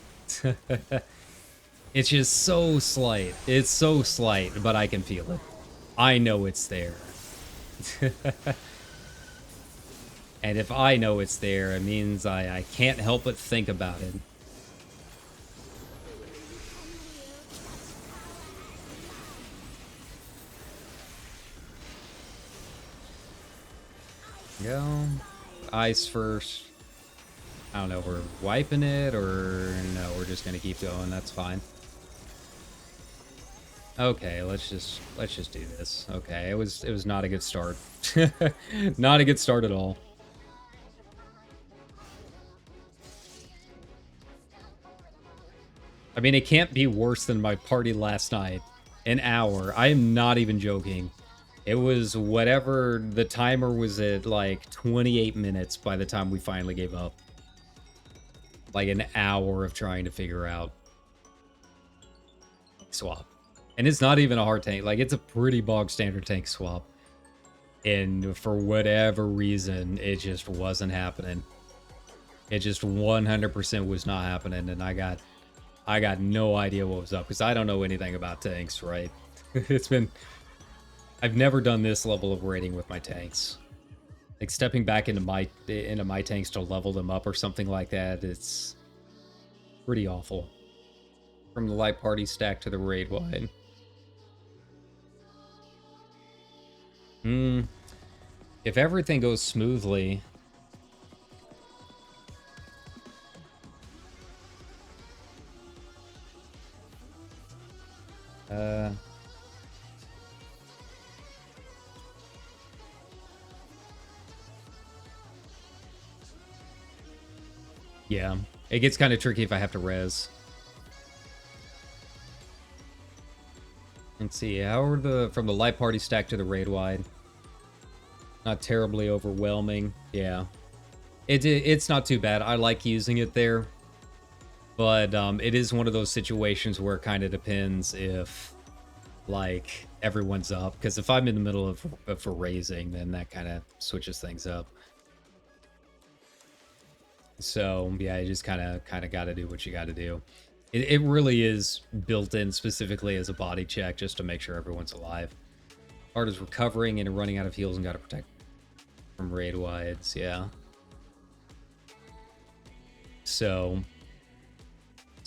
It's just so slight. It's so slight, but I can feel it. I know it's there. And if I know it's there, it means I can't help but think about it. Go. Ice first. I don't know if we're wiping it or no, we're just gonna keep going. That's fine. Okay, let's just do this. Okay, it was not a good start. Not a good start at all. I mean, it can't be worse than my party last night. An hour. I am not even joking. It was whatever, the timer was at like 28 minutes by the time we finally gave up. Like an hour of trying to figure out swap. And it's not even a hard tank. Like, it's a pretty bog standard tank swap. And for whatever reason, it just wasn't happening. It just 100% was not happening. And I got no idea what was up, because I don't know anything about tanks, right? I've never done this level of raiding with my tanks. Like, stepping back into my tanks to level them up or something like that, it's pretty awful. From the light party stack to the raid wide. If everything goes smoothly, yeah, it gets kind of tricky if I have to res. Let's see, how are from the light party stack to the raid wide? Not terribly overwhelming. Yeah. It's not too bad. I like using it there. But it is one of those situations where it kind of depends if, like, everyone's up. Because if I'm in the middle of a raising, then that kind of switches things up. So, yeah, you just kind of got to do what you got to do. It really is built in specifically as a body check just to make sure everyone's alive. Art is recovering and running out of heals and got to protect from raid wides, yeah. So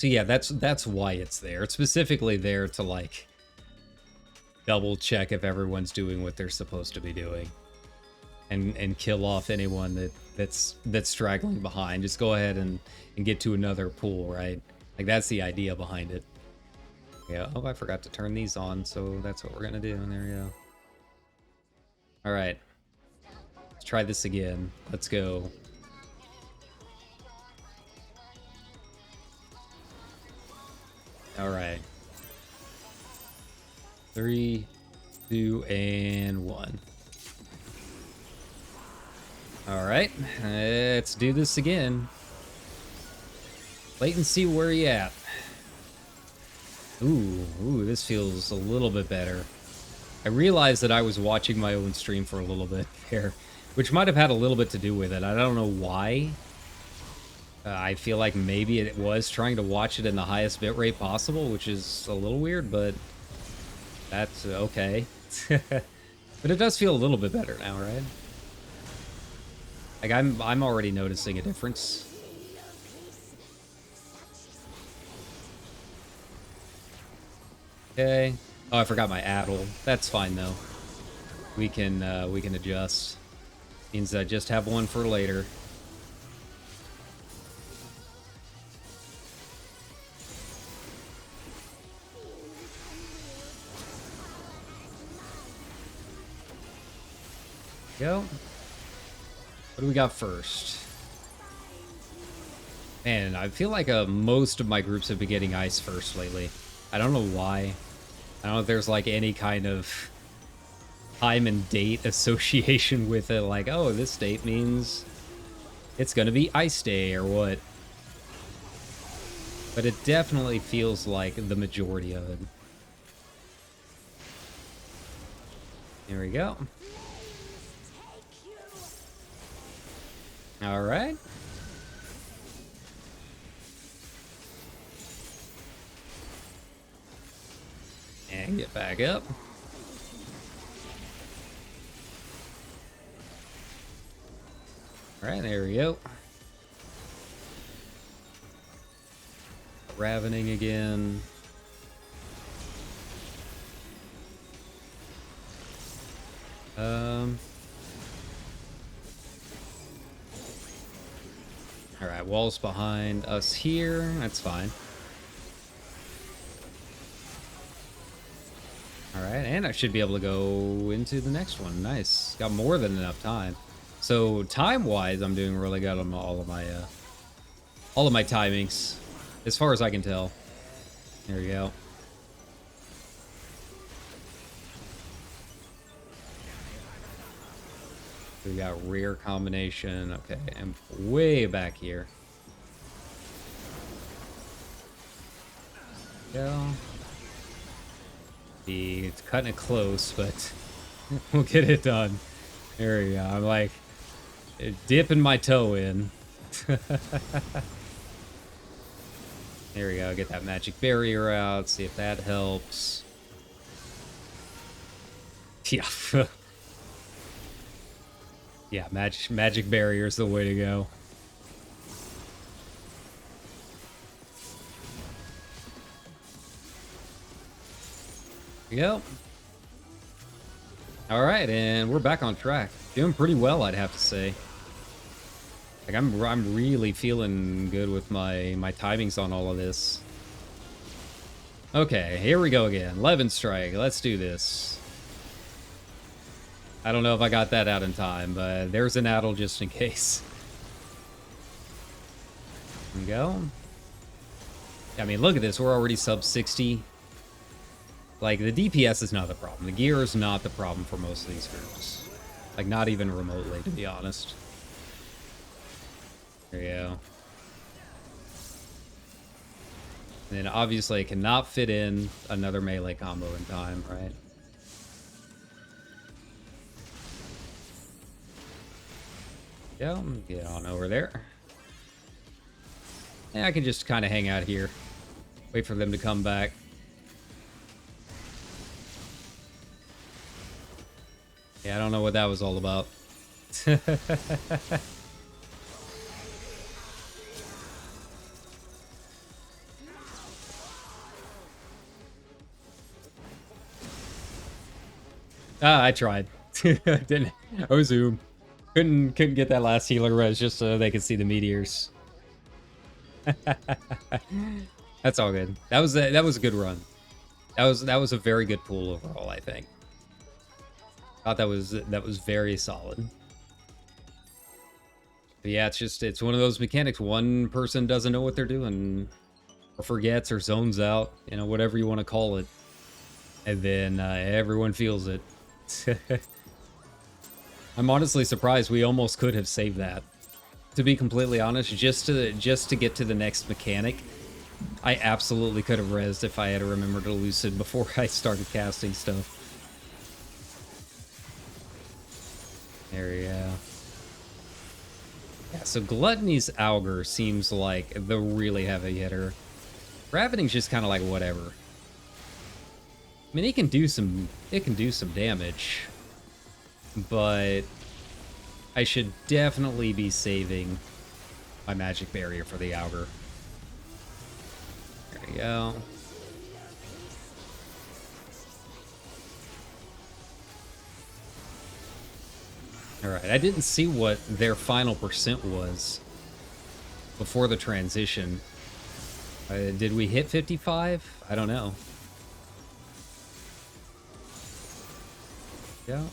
yeah, that's why it's there. It's specifically there to, like, double check if everyone's doing what they're supposed to be doing. And kill off anyone that's straggling behind. Just go ahead and get to another pool, right? Like, that's the idea behind it. Yeah, oh, I forgot to turn these on, so that's what we're gonna do. And there we go. Alright. Let's try this again. Let's go. Alright. 3, 2, and 1. Alright, let's do this again. Wait and see where you at. Ooh, this feels a little bit better. I realized that I was watching my own stream for a little bit there, which might have had a little bit to do with it. I don't know why. I feel like maybe it was trying to watch it in the highest bitrate possible, which is a little weird, but that's okay. But it does feel a little bit better now, right? Like, I'm already noticing a difference. Okay. Oh, I forgot my addle. That's fine though. We can adjust. Means I just have one for later. Go. What do we got first? Man, I feel like most of my groups have been getting ice first lately. I don't know why. I don't know if there's like any kind of time and date association with it. Like, oh, this date means it's gonna be ice day or what. But it definitely feels like the majority of it. Here we go. All right. And get back up. All right, there we go. Ravening again. All right, walls behind us here. That's fine. All right, and I should be able to go into the next one. Nice. Got more than enough time. So time-wise, I'm doing really good on all of my timings, as far as I can tell. There we go. We got rear combination. Okay, and way back here. Go. It's cutting it close, but we'll get it done. There we go. I'm like dipping my toe in. There we go. Get that magic barrier out. See if that helps. Yeah. Yeah, magic barrier is the way to go. There we go. All right, and we're back on track. Doing pretty well, I'd have to say. Like, I'm really feeling good with my timings on all of this. Okay, here we go again. 11 strike. Let's do this. I don't know if I got that out in time, but there's an addle just in case. There we go. I mean, look at this. We're already sub 60. Like, the DPS is not the problem. The gear is not the problem for most of these groups. Like, not even remotely, to be honest. There you go. And then obviously it cannot fit in another melee combo in time, right? Yeah, get on over there. Yeah, I can just kind of hang out here. Wait for them to come back. Yeah, I don't know what that was all about. Ah, I tried. Didn't. Oh, zoom. Couldn't get that last healer res just so they could see the meteors. That's all good. That was a good run. That was a very good pool overall, I think. Thought that was very solid. But yeah, it's one of those mechanics. One person doesn't know what they're doing, or forgets, or zones out, you know, whatever you want to call it, and then everyone feels it. I'm honestly surprised we almost could have saved that. To be completely honest, just to get to the next mechanic, I absolutely could have rezzed if I had remembered to lucid before I started casting stuff. There we go. Yeah, so Gluttony's Augur seems like the really heavy hitter. Ravening just kind of like whatever. I mean, it can do some damage, but I should definitely be saving my magic barrier for the Augur. There we go. Alright, I didn't see what their final percent was before the transition. Did we hit 55? I don't know. Yeah.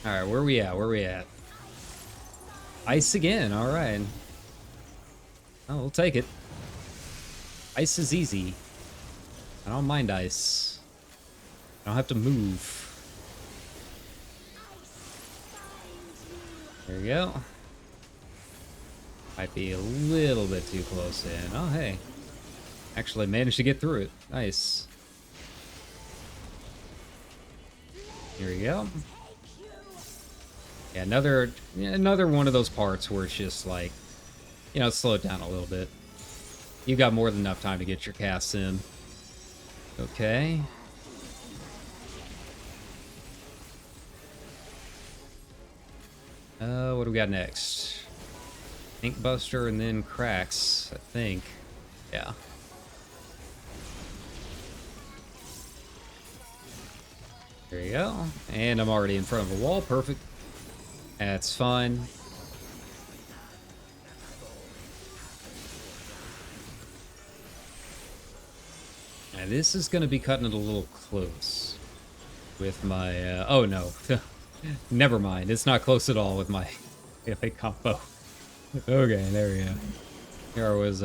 Alright, where we at? Where we at? Ice again, alright. Oh, we'll take it. Ice is easy. I don't mind ice. I don't have to move. There we go. Might be a little bit too close in. Oh, hey. Actually managed to get through it. Nice. Here we go. Yeah, another one of those parts where it's just like, you know, slow it down a little bit. You got more than enough time to get your casts in. Okay. What do we got next? Ink Buster and then Cracks, I think. Yeah. There you go. And I'm already in front of a wall. Perfect. That's fine. And this is going to be cutting it a little close with my... oh, no. Never mind. It's not close at all with my melee combo. Okay, there we go. Here I was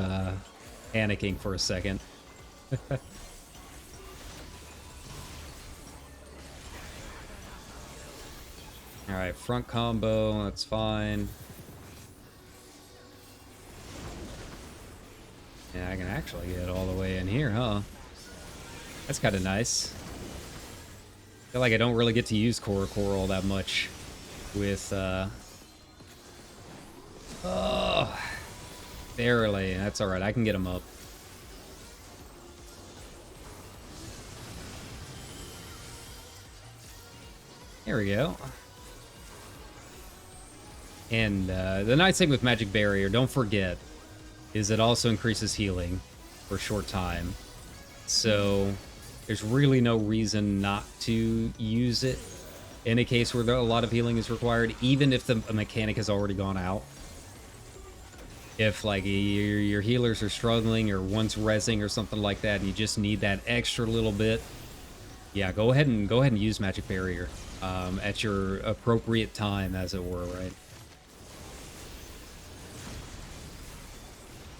panicking for a second. Alright, front combo, that's fine. Yeah, I can actually get all the way in here, huh? That's kind of nice. I feel like I don't really get to use Core all that much with, oh, barely. That's alright, I can get him up. There we go. And the nice thing with Magic Barrier, don't forget, is it also increases healing for a short time. So there's really no reason not to use it in a case where a lot of healing is required, even if the mechanic has already gone out. If like your healers are struggling or one's rezzing or something like that, and you just need that extra little bit, yeah, go ahead and use Magic Barrier at your appropriate time, as it were, right?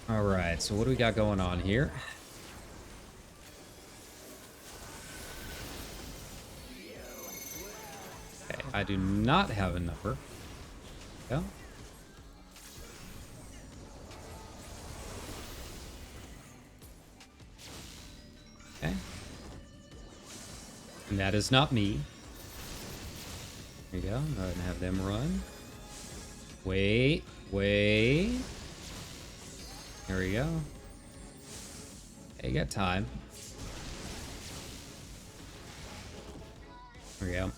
Alright, so what do we got going on here? I do not have a number. Yeah. Okay. And that is not me. There you go. Go ahead and have them run. Wait. There we go. Hey, you got time. There we go.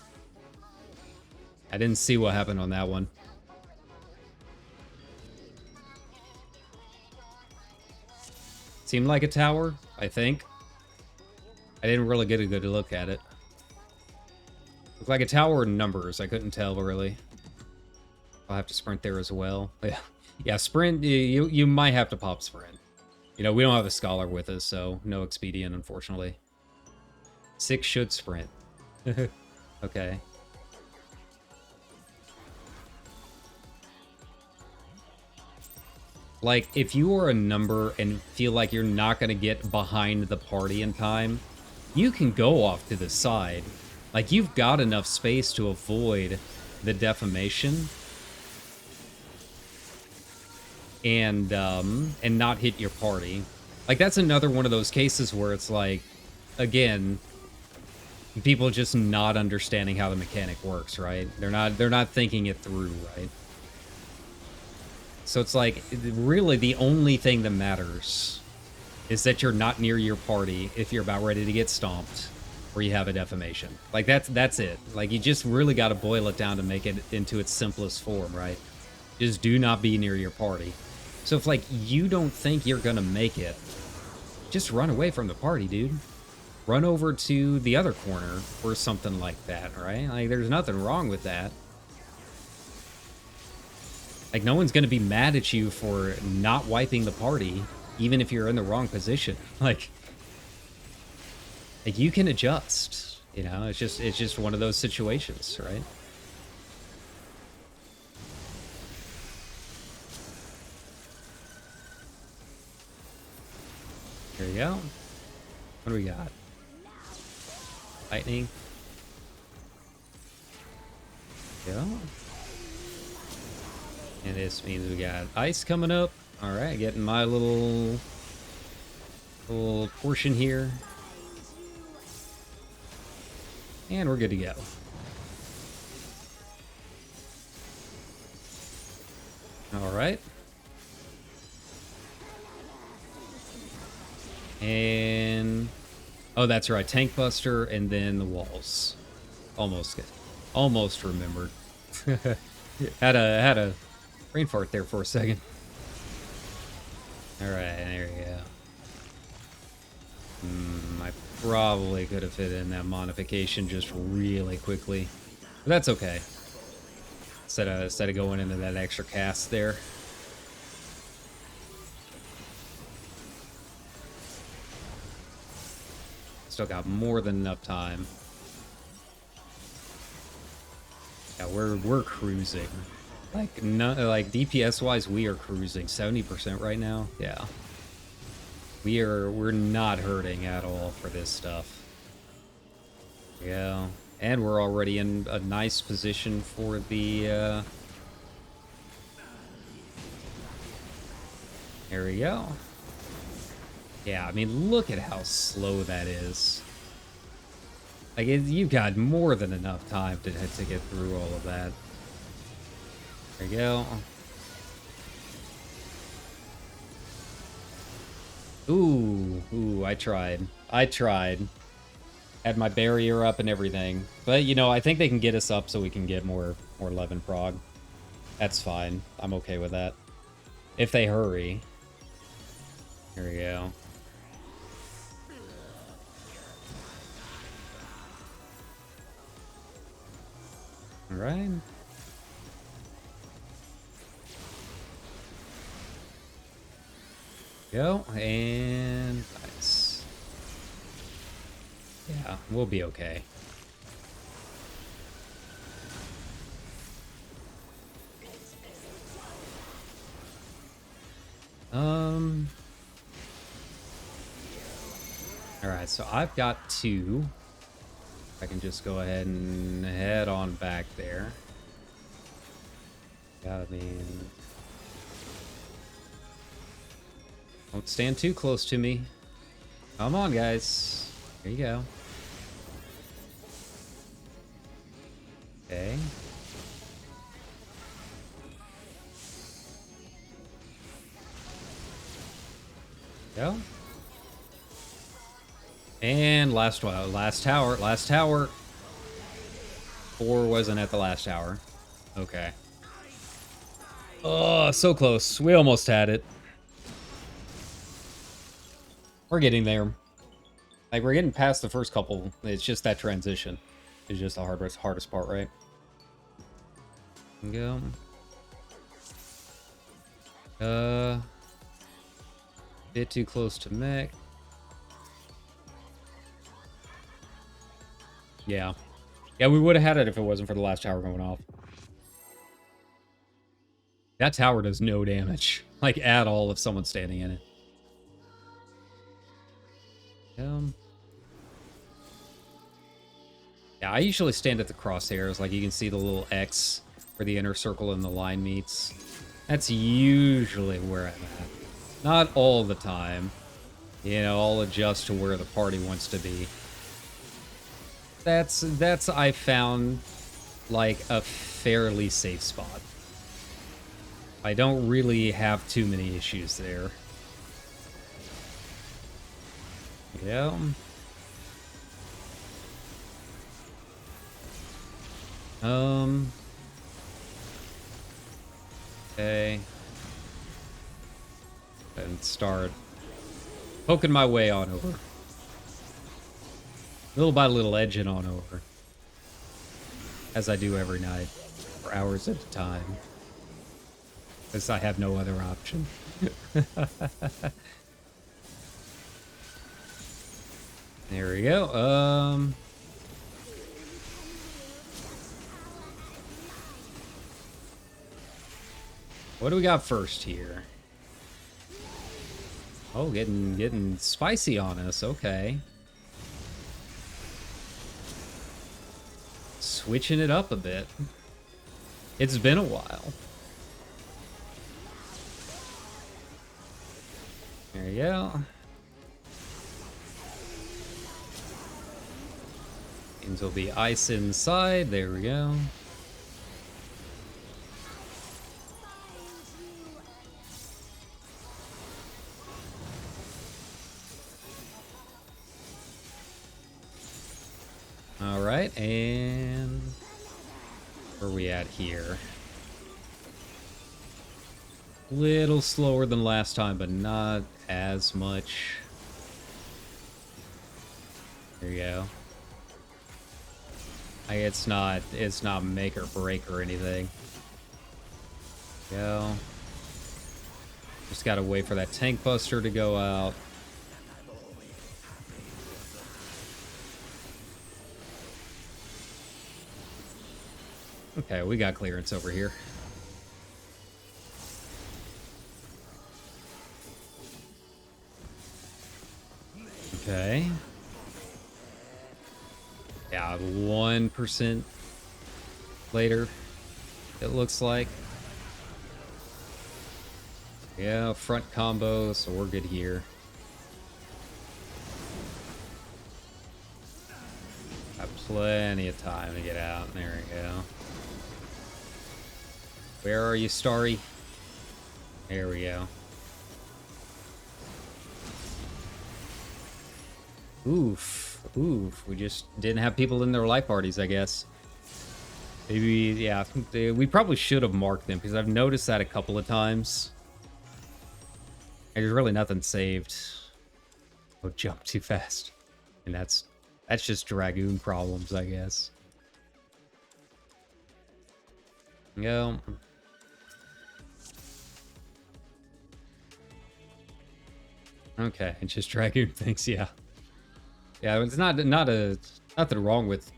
I didn't see what happened on that one. Seemed like a tower, I think. I didn't really get a good look at it. Looked like a tower in numbers. I couldn't tell, really. I'll have to sprint there as well. Yeah, sprint. You might have to pop sprint. You know, we don't have a scholar with us, so no expedient, unfortunately. 6 should sprint. Okay. Like, if you are a number and feel like you're not going to get behind the party in time, you can go off to the side. Like, you've got enough space to avoid the defamation and not hit your party. Like, that's another one of those cases where it's like, again, people just not understanding how the mechanic works, right? They're not thinking it through, right? So it's like, really the only thing that matters is that you're not near your party if you're about ready to get stomped or you have a defamation. Like, that's it. Like, you just really got to boil it down to make it into its simplest form, right? Just do not be near your party. So if, like, you don't think you're gonna make it, just run away from the party, dude. Run over to the other corner or something like that, right? Like, there's nothing wrong with that. Like, no one's gonna be mad at you for not wiping the party, even if you're in the wrong position. Like you can adjust, you know? It's just one of those situations, right? Here we go. What do we got? Lightning. Go. And this means we got ice coming up. All right, getting my little portion here. And we're good to go. All right. And oh, that's right, tank buster and then the walls. Almost remembered. had a brain fart there for a second. All right, there we go. I probably could have fit in that modification just really quickly, but that's okay. Instead of going into that extra cast there. Still got more than enough time. Yeah, we're cruising. Like DPS wise, we are cruising 70% right now. Yeah, we're not hurting at all for this stuff. Yeah, and we're already in a nice position for the. There we go. Yeah, I mean, look at how slow that is. Like, you've got more than enough time to get through all of that. There you go. Ooh, I tried. Had my barrier up and everything. But, you know, I think they can get us up so we can get more 11 prog. That's fine. I'm okay with that. If they hurry. Here we go. All right. Go, and nice. Yeah, we'll be okay. All right, so I've got 2. I can just go ahead and head on back there. Yeah, I mean... Don't stand too close to me. Come on, guys. Here you go. Okay. Go. And last tower. 4 wasn't at the last tower. Okay. Oh, so close. We almost had it. We're getting there. Like, we're getting past the first couple. It's just that transition. It's just the hardest part, right? Go. Bit too close to mech. Yeah. Yeah, we would have had it if it wasn't for the last tower going off. That tower does no damage. Like, at all if someone's standing in it. Yeah, I usually stand at the crosshairs. Like, you can see the little X where the inner circle and the line meets. That's usually where I'm at. Not all the time. You know, I'll adjust to where the party wants to be. That's I found, like, a fairly safe spot. I don't really have too many issues there. Yeah. Okay. And start poking my way on over. Little by little, edging on over. As I do every night. For hours at a time. Because I have no other option. There we go. What do we got first here? Oh, getting spicy on us. Okay. Switching it up a bit. It's been a while. There you go. Things will be ice inside. There we go. All right, and where are we at here? Little slower than last time, but not as much. There you go. Like, it's not make or break or anything. Go. Just gotta wait for that tank buster to go out. Okay, we got clearance over here. Okay. Yeah, 1% later, it looks like. Yeah, front combo, so we're good here. Got plenty of time to get out. There we go. Where are you, Starry? There we go. Oof. Oof. We just didn't have people in their life parties, I guess. Maybe, yeah. We probably should have marked them, because I've noticed that a couple of times. And there's really nothing saved. Oh, jump too fast. And that's just Dragoon problems, I guess. Go. Okay, it's just Dragoon things, yeah. Yeah, it's nothing wrong with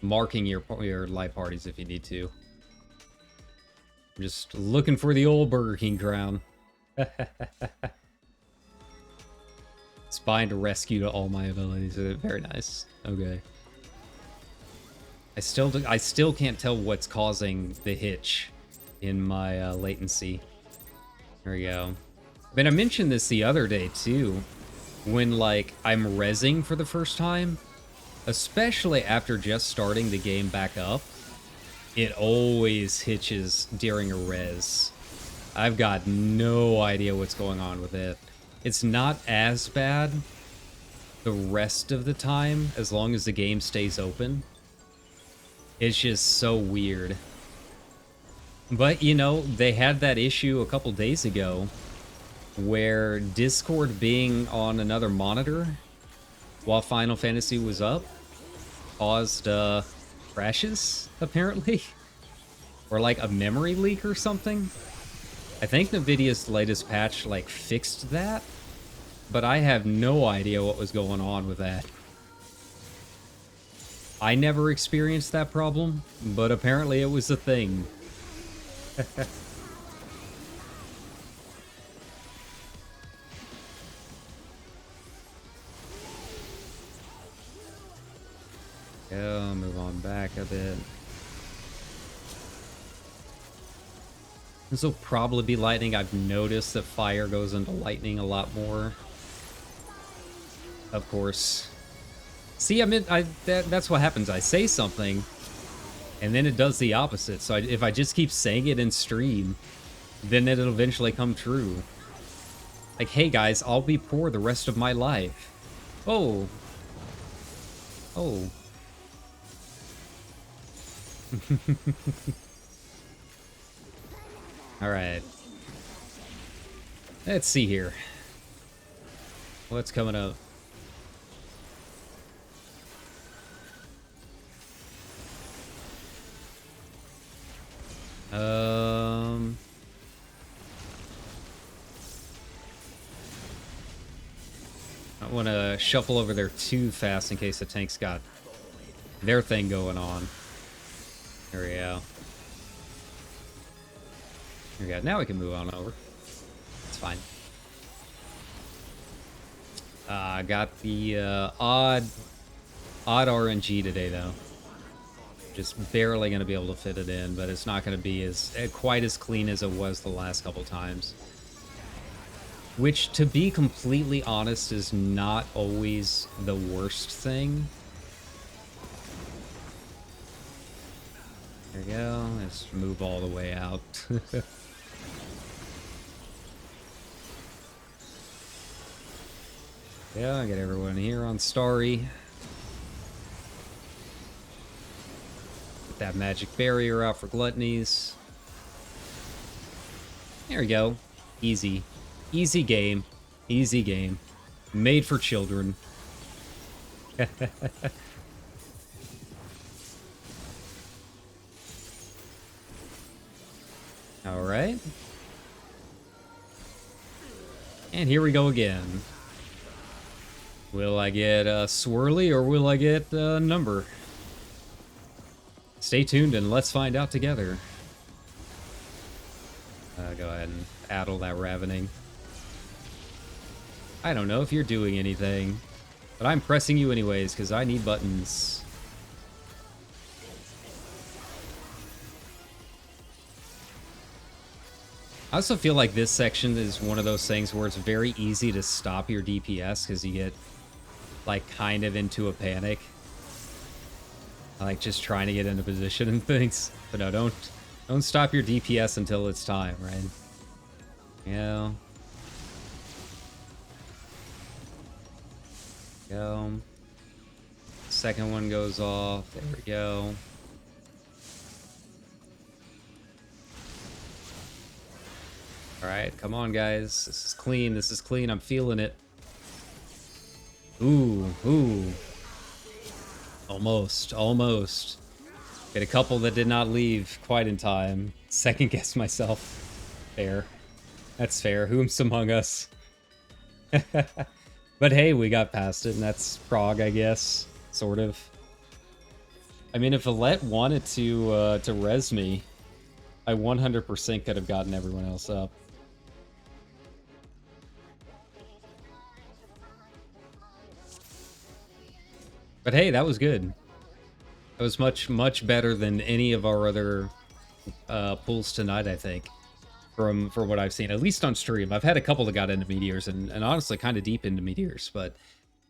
marking your light parties if you need to. I'm just looking for the old Burger King crown. Spine to rescue to all my abilities. Very nice. Okay. I still can't tell what's causing the hitch in my latency. There we go. I mean, I mentioned this the other day too, when like I'm rezzing for the first time, especially after just starting the game back up, it always hitches during a res. I've got no idea what's going on with it. It's not as bad the rest of the time, as long as the game stays open. It's just so weird. But, you know, they had that issue a couple days ago where Discord being on another monitor while Final Fantasy was up caused crashes, apparently. Or like a memory leak or something. I think NVIDIA's latest patch like fixed that, but I have no idea what was going on with that. I never experienced that problem, but apparently it was a thing. Yeah, move on back a bit. This will probably be lightning. I've noticed that fire goes into lightning a lot more. Of course. See, I mean, that's what happens. I say something, and then it does the opposite. So if I just keep saying it in stream, then it'll eventually come true. Like, hey guys, I'll be poor the rest of my life. Oh. Oh. Alright. Let's see here. What's coming up? I don't want to shuffle over there too fast in case the tank's got their thing going on. There we go. There we go. Now we can move on over. It's fine. I got the odd RNG today, though. Just barely going to be able to fit it in, but it's not going to be quite as clean as it was the last couple times. Which, to be completely honest, is not always the worst thing. There we go. Let's move all the way out. Yeah, I got everyone here on Starry. Get that magic barrier out for gluttonies. There we go. Easy. Easy game. Easy game. Made for children. Alright. And here we go again. Will I get swirly or will I get a number? Stay tuned and let's find out together. Go ahead and addle that ravening. I don't know if you're doing anything, but I'm pressing you anyways because I need buttons. I also feel like this section is one of those things where it's very easy to stop your DPS because you get like kind of into a panic. Like just trying to get into position and things. But no, don't stop your DPS until it's time, right? Yeah. Go. Second one goes off. There we go. Alright, come on guys. This is clean. This is clean. I'm feeling it. Ooh, ooh. Almost, almost. Get a couple that did not leave quite in time. Second guess myself. Fair. That's fair. Whom's among us? But hey, we got past it, and that's Prague, I guess. Sort of. I mean, if Alette wanted to res me, I 100% could have gotten everyone else up. But hey, that was good. That was much better than any of our other pulls tonight, I think. From what I've seen, at least on stream. I've had a couple that got into meteors and honestly kind of deep into meteors, but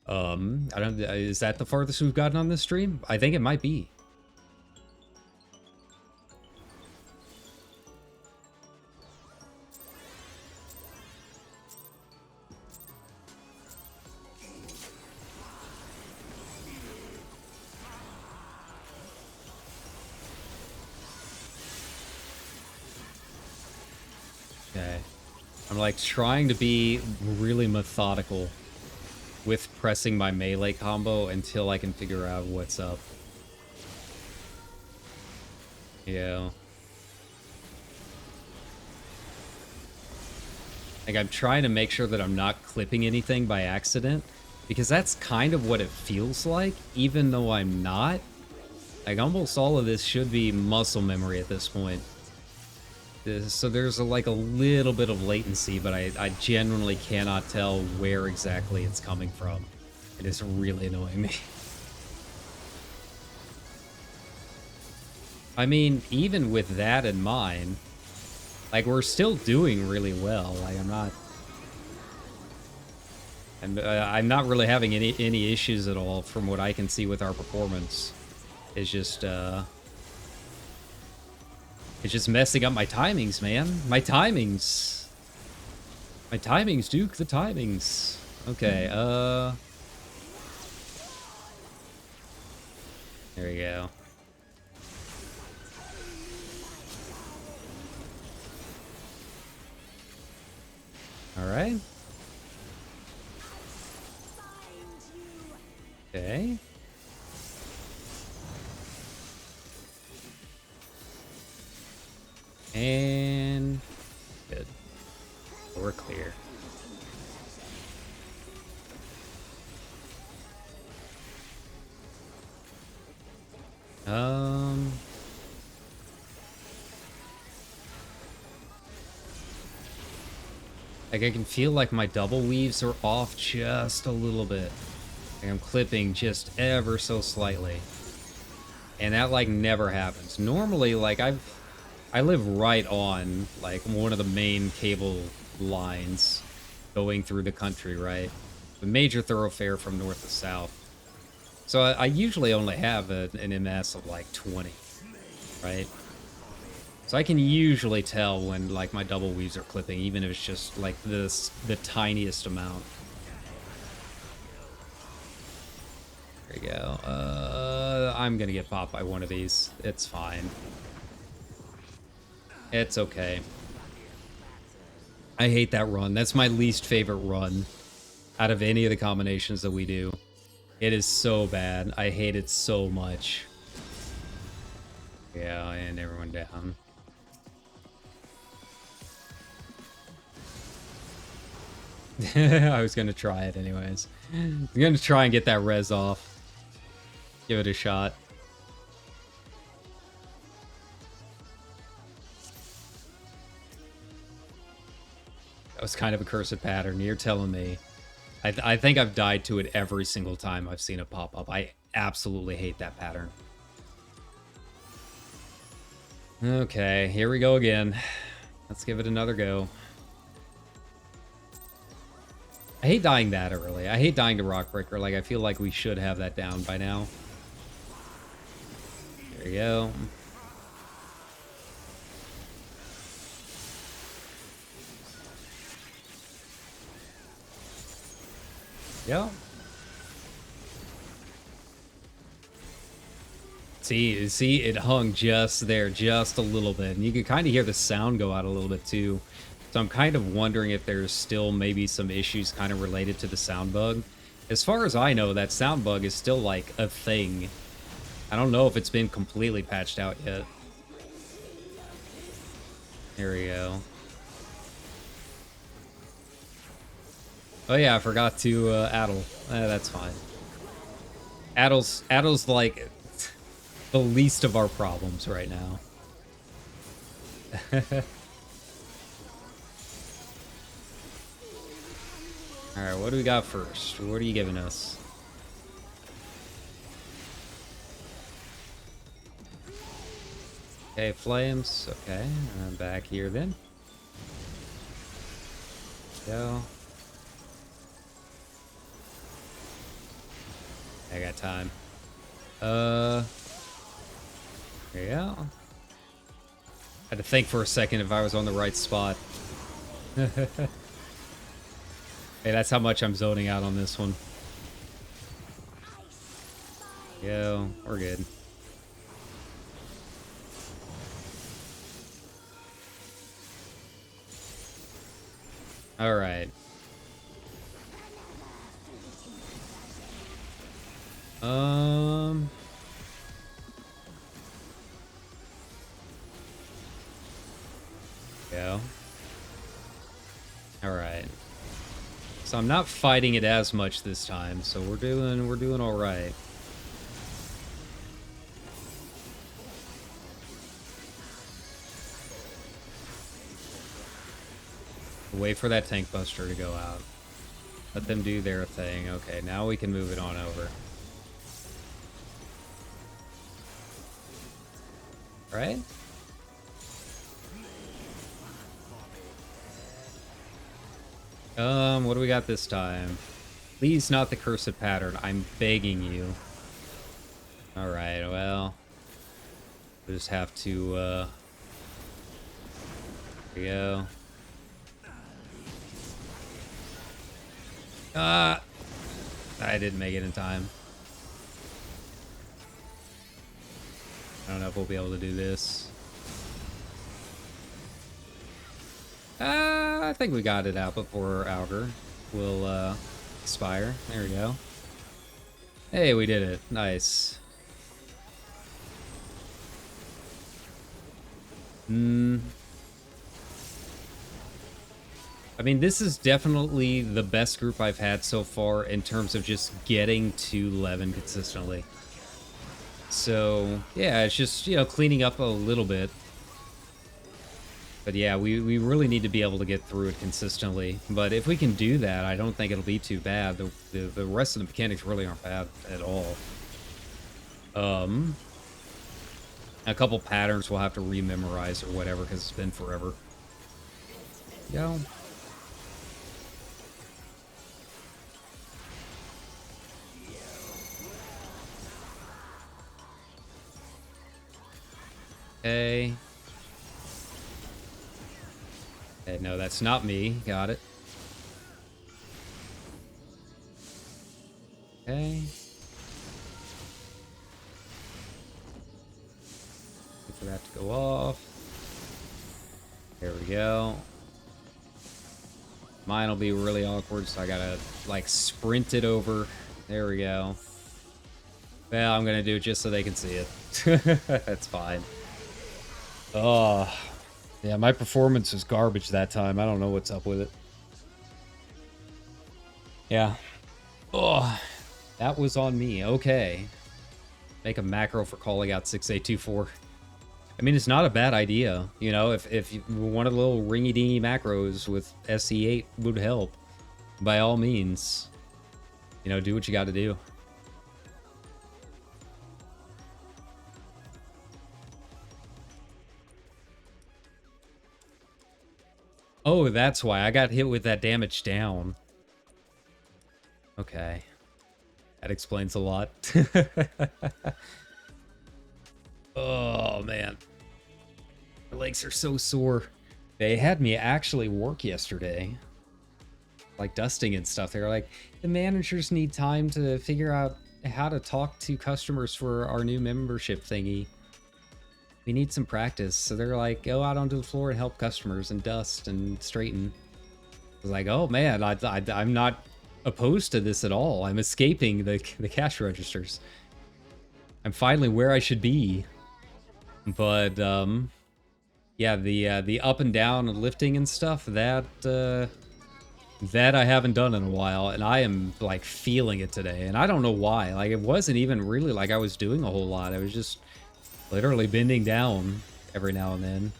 I don't. Is that the farthest we've gotten on this stream? I think it might be. Okay. I'm like trying to be really methodical with pressing my melee combo until I can figure out what's up. Yeah. Like, I'm trying to make sure that I'm not clipping anything by accident, because that's kind of what it feels like, even though I'm not. Like, almost all of this should be muscle memory at this point. So there's like a little bit of latency, but I genuinely cannot tell where exactly it's coming from. It is really annoying me. I mean, even with that in mind, like, we're still doing really well. Like, I'm not really having any issues at all from what I can see with our performance. It's just messing up my timings, man. My timings, Duke, the timings. Okay, there we go. All right. Okay. And good. We're clear. Like, I can feel like my double weaves are off just a little bit. Like, I'm clipping just ever so slightly. And that, like, never happens. Normally, like, I live right on, like, one of the main cable lines going through the country, right? The major thoroughfare from north to south. So I usually only have an MS of, like, 20, right? So I can usually tell when, like, my double weaves are clipping, even if it's just, like, the tiniest amount. There you go. I'm gonna get popped by one of these. It's fine. It's okay. I hate that run. That's my least favorite run out of any of the combinations that we do. It is so bad. I hate it so much. Yeah, and everyone down. I was gonna try it anyways. I'm gonna try and get that res off. Give it a shot. That was kind of a cursed pattern. You're telling me. I think I've died to it every single time I've seen it pop up. I absolutely hate that pattern. Okay, here we go again. Let's give it another go. I hate dying that early. I hate dying to Rockbreaker. Like, I feel like we should have that down by now. There we go. Yeah. See, it hung just there, just a little bit. And you could kind of hear the sound go out a little bit too. So I'm kind of wondering if there's still maybe some issues kind of related to the sound bug. As far as I know, that sound bug is still like a thing. I don't know if it's been completely patched out yet. There we go. Oh yeah, I forgot to addle. That's fine. Addle's like the least of our problems right now. Alright, what do we got first? What are you giving us? Okay, flames. Okay, I'm back here then. Go. I got time. There you go. Had to think for a second if I was on the right spot. Hey, that's how much I'm zoning out on this one. Yo, we're good. All right. Go. All right. So I'm not fighting it as much this time, so we're doing all right. Wait for that tank buster to go out. Let them do their thing. Okay, now we can move it on over. All right? What do we got this time? Please not the cursed pattern. I'm begging you. All right, well. We'll just have to, there we go. I didn't make it in time. I don't know if we'll be able to do this. I think we got it out before Augur will expire. There we go. Hey, we did it. Nice. I mean, this is definitely the best group I've had so far in terms of just getting to 11 consistently. So, yeah, it's just, you know, cleaning up a little bit. But yeah, we really need to be able to get through it consistently. But if we can do that, I don't think it'll be too bad. The rest of the mechanics really aren't bad at all. A couple patterns we'll have to rememorize or whatever because it's been forever. Go. Okay. Okay, no, that's not me. Got it. Okay. Wait for that to go off. There we go. Mine will be really awkward, so I gotta, like, sprint it over. There we go. Well, I'm gonna do it just so they can see it. That's fine. Oh, yeah, my performance was garbage that time. I don't know what's up with it. Yeah. Oh, that was on me. Okay. Make a macro for calling out 6824. I mean, it's not a bad idea. You know, if you want a little ringy-dingy macros with SC8 would help, by all means, you know, do what you got to do. Oh, that's why I got hit with that damage down. Okay. That explains a lot. Oh, man. My legs are so sore. They had me actually work yesterday. Like dusting and stuff. They were like, the managers need time to figure out how to talk to customers for our new membership thingy. We need some practice. So they're like, go out onto the floor and help customers and dust and straighten. I was like, oh man, I'm not opposed to this at all. I'm escaping the cash registers. I'm finally where I should be. But yeah, the up and down and lifting and stuff, that I haven't done in a while, and I am like feeling it today, and I don't know why. Like, it wasn't even really like I was doing a whole lot. I was just literally bending down every now and then.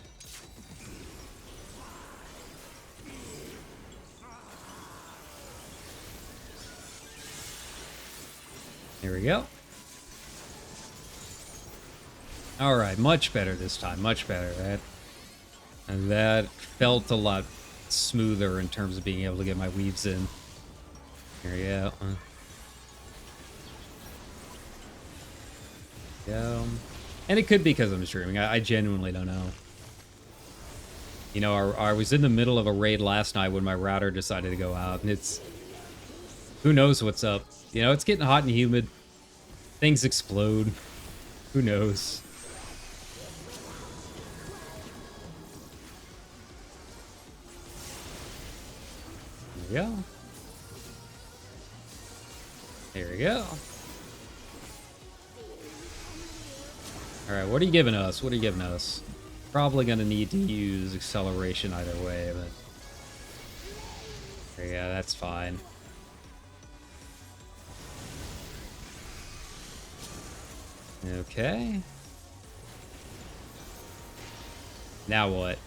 Here we go. Alright, much better this time, much better. That felt a lot smoother in terms of being able to get my weaves in. Here we go. And it could be because I'm streaming. I genuinely don't know. You know, I was in the middle of a raid last night when my router decided to go out, and it's... Who knows what's up? You know, it's getting hot and humid. Things explode. Who knows? There we go. There we go. Alright, what are you giving us? What are you giving us? Probably gonna need to use acceleration either way, but... There you go, that's fine. Okay. Now what?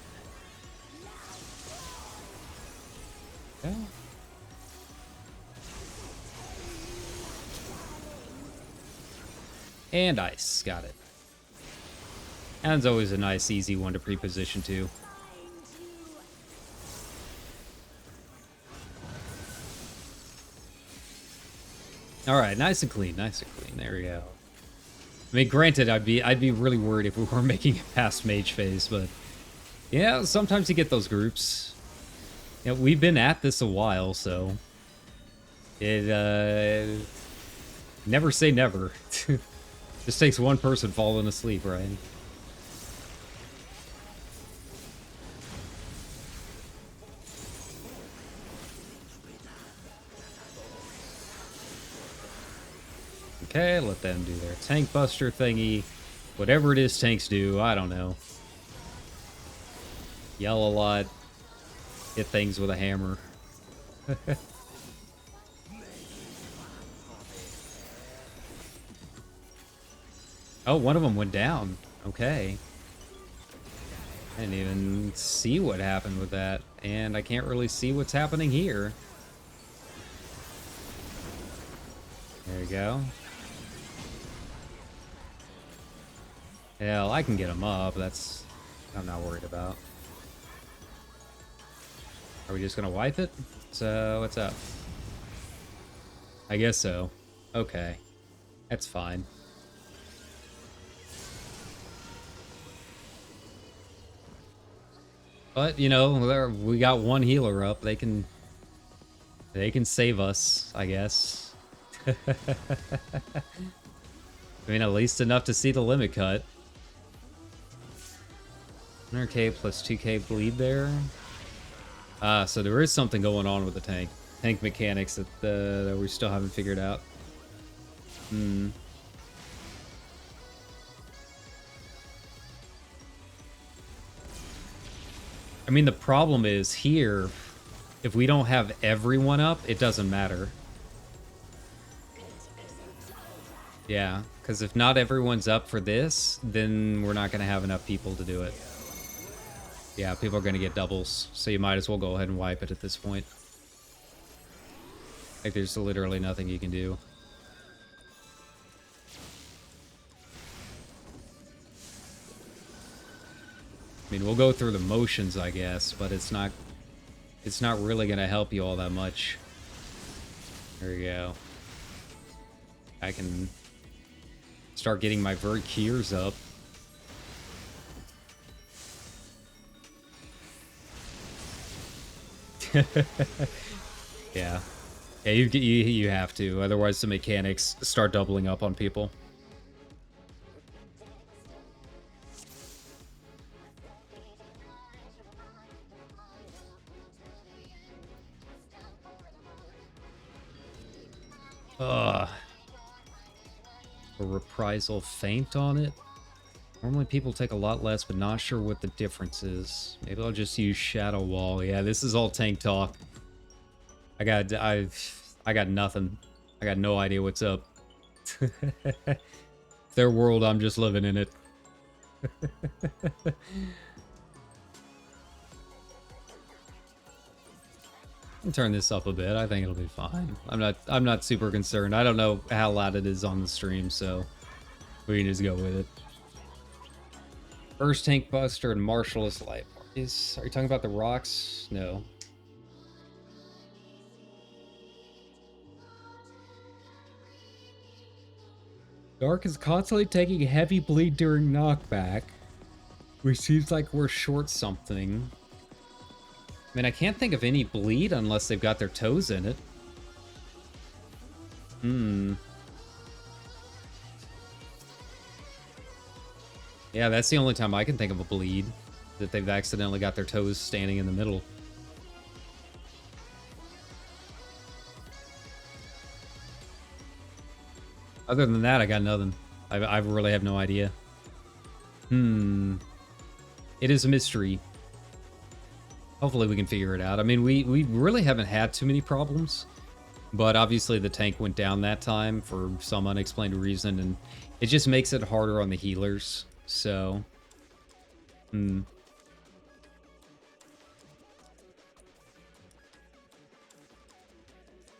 Okay. And ice, got it. And it's always a nice, easy one to pre-position to. Alright, nice and clean, nice and clean. There we go. I mean, granted, I'd be really worried if we were making it past mage phase, but yeah, sometimes you get those groups. You know, we've been at this a while, so it never say never. Just takes one person falling asleep, right? Okay, let them do their tank buster thingy. Whatever it is tanks do, I don't know. Yell a lot. Hit things with a hammer. Oh, one of them went down. Okay. I didn't even see what happened with that. And I can't really see what's happening here. There we go. Hell, I can get him up. That's... I'm not worried about. Are we just gonna wipe it? So, what's up? I guess so. Okay. That's fine. But, you know, we got one healer up. They can save us, I guess. I mean, at least enough to see the limit cut. 100k plus 2k bleed there. So there is something going on with the tank mechanics that we still haven't figured out. I mean, the problem is here, if we don't have everyone up, it doesn't matter. Yeah, because if not everyone's up for this, then we're not going to have enough people to do it. Yeah, people are going to get doubles, so you might as well go ahead and wipe it at this point. Like, there's literally nothing you can do. I mean, we'll go through the motions, I guess, but it's not really going to help you all that much. There we go. I can start getting my vert keers up. Yeah. Yeah, you have to, otherwise the mechanics start doubling up on people. A reprisal feint on it. Normally people take a lot less, but not sure what the difference is. Maybe I'll just use Shadow Wall. Yeah, this is all tank talk. I got nothing. I got no idea what's up. Their world, I'm just living in it. Turn this up a bit. I think it'll be fine. I'm not super concerned. I don't know how loud it is on the stream, so we can just go with it. First tank buster and marshalist light parties. Are you talking about the rocks? No. Dark is constantly taking heavy bleed during knockback, which seems like we're short something. I mean, I can't think of any bleed unless they've got their toes in it. Yeah, that's the only time I can think of a bleed, that they've accidentally got their toes standing in the middle. Other than that, I got nothing. I really have no idea. It is a mystery. Hopefully we can figure it out. I mean, we really haven't had too many problems, but obviously the tank went down that time for some unexplained reason, and it just makes it harder on the healers, so... I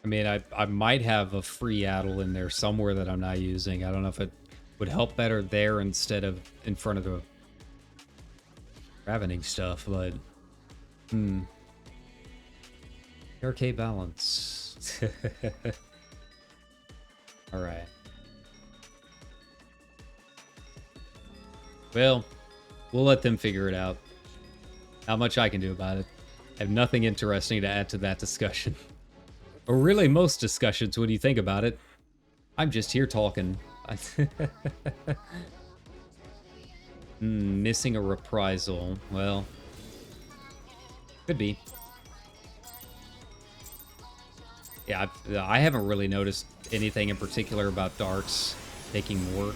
mean, I might have a free addle in there somewhere that I'm not using. I don't know if it would help better there instead of in front of the ravening stuff, but... Arcade balance. Alright. Well, we'll let them figure it out. Not much I can do about it. I have nothing interesting to add to that discussion. Or really most discussions when you think about it. I'm just here talking. Missing a reprisal. Well, could be. Yeah, I haven't really noticed anything in particular about darks taking more.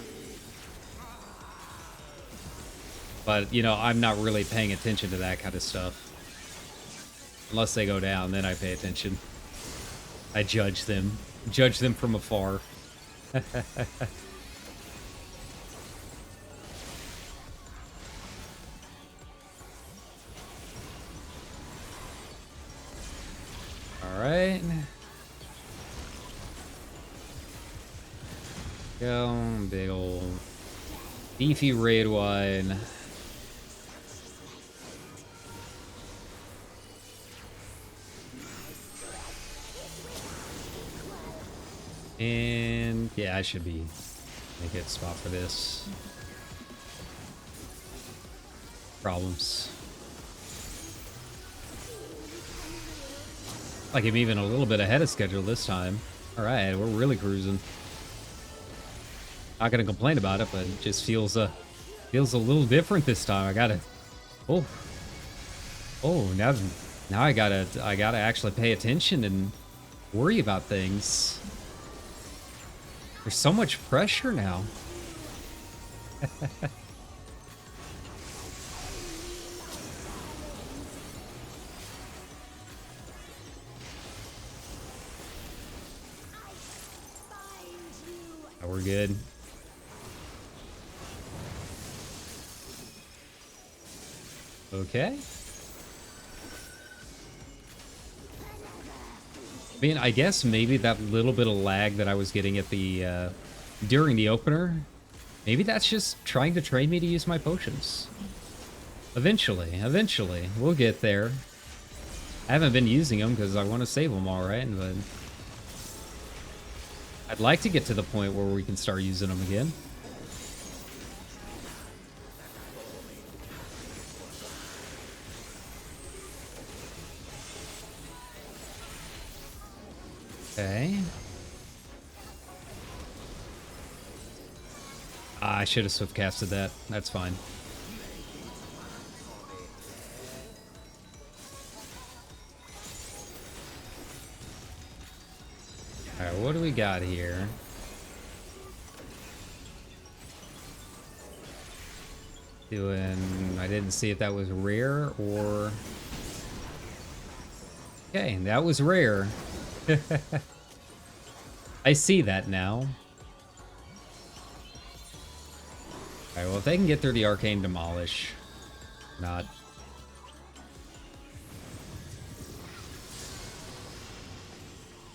But, you know, I'm not really paying attention to that kind of stuff. Unless they go down, then I pay attention. I judge them. Judge them from afar. Alright. Go, big old beefy raid wine. And yeah, I should be in a good spot for this. Problems. Like I'm even a little bit ahead of schedule this time. Alright, we're really cruising. Not gonna complain about it, but it just feels a little different this time. I gotta now I gotta actually pay attention and worry about things. There's so much pressure now. Oh, we're good. Okay. I mean, I guess maybe that little bit of lag that I was getting at the, during the opener, maybe that's just trying to train me to use my potions. Eventually, we'll get there. I haven't been using them because I want to save them all right, but I'd like to get to the point where we can start using them again. Okay. I should have swift casted that. That's fine. Alright, what do we got here? I didn't see if that was rare or... Okay, that was rare. I see that now. Alright, well, if they can get through the Arcane Demolish. Not.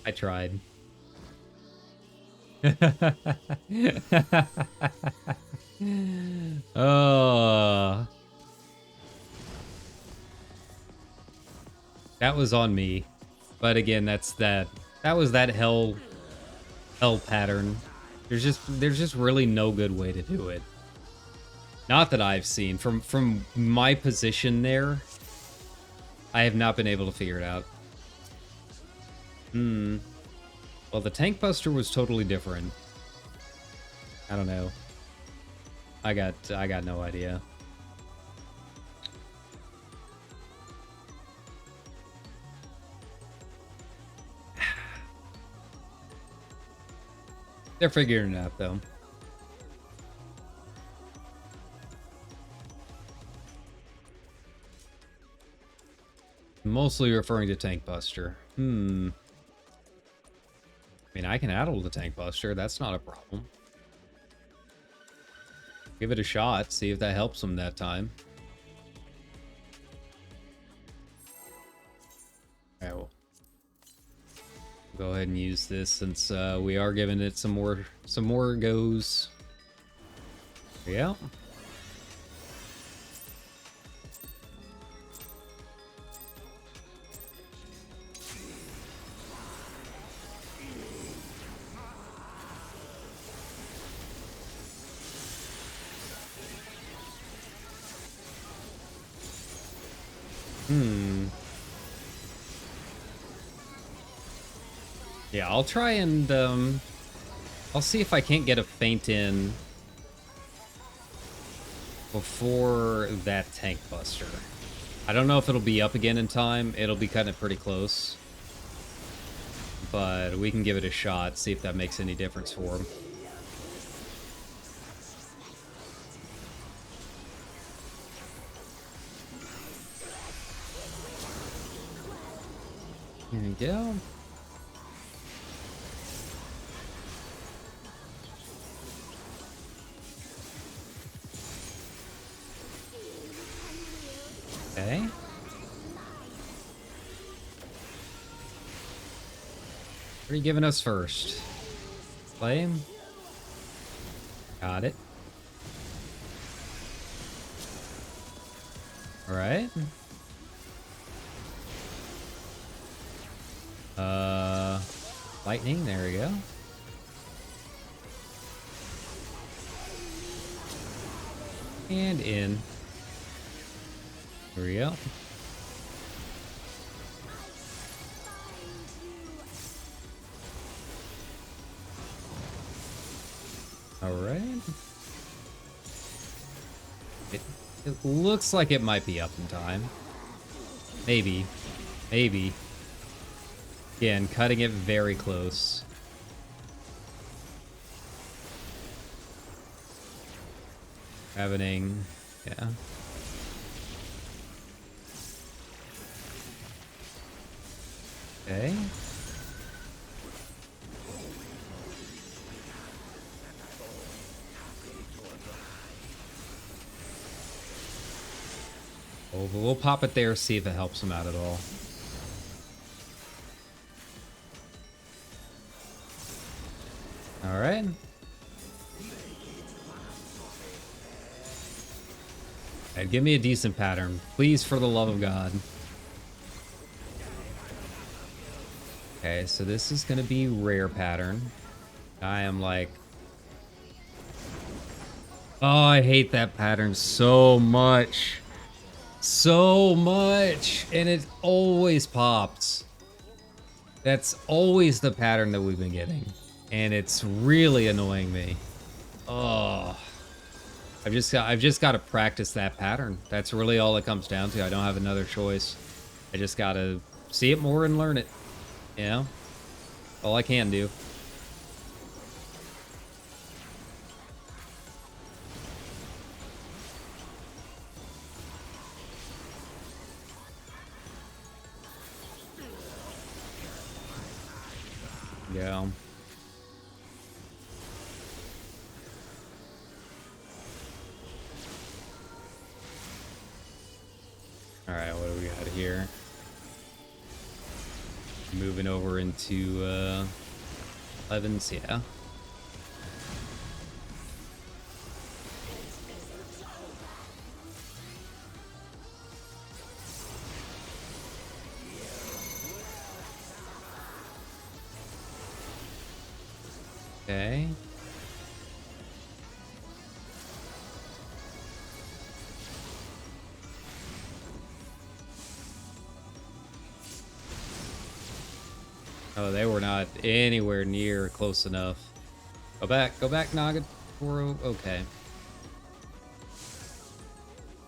I tried. Oh. That was on me. But again, that was that hell pattern. There's just really no good way to do it. Not that I've seen. From my position there, I have not been able to figure it out. Well, the Tank Buster was totally different. I don't know. I got no idea. They're figuring it out, though. Mostly referring to Tank Buster. I mean, I can addle the Tank Buster. That's not a problem. Give it a shot. See if that helps him that time. Alright, well, go ahead and use this since we are giving it some more goes. There you go. Yeah, I'll try and, I'll see if I can't get a feint in before that Tank Buster. I don't know if it'll be up again in time. It'll be kind of pretty close. But we can give it a shot, see if that makes any difference for him. Here we go. Okay. What are you giving us first? Flame? Got it. Alright. Lightning, there we go. And in. Here we go. Alright. It looks like it might be up in time. Maybe. Maybe. Again, cutting it very close. Happening. Yeah. Okay. Oh, but we'll pop it there, see if it helps him out at all. Alright. Alright, give me a decent pattern. Please, for the love of God. Okay, so this is gonna be rare pattern. I am like... Oh, I hate that pattern so much. So much. And it always pops. That's always the pattern that we've been getting. And it's really annoying me. Oh. I've just got to practice that pattern. That's really all it comes down to. I don't have another choice. I just got to see it more and learn it. You know? All I can do. Yeah. Alright, what do we got here? Moving over into 11s, yeah. Okay. Oh, they were not anywhere near close enough. Go back, Nagatoro. Okay.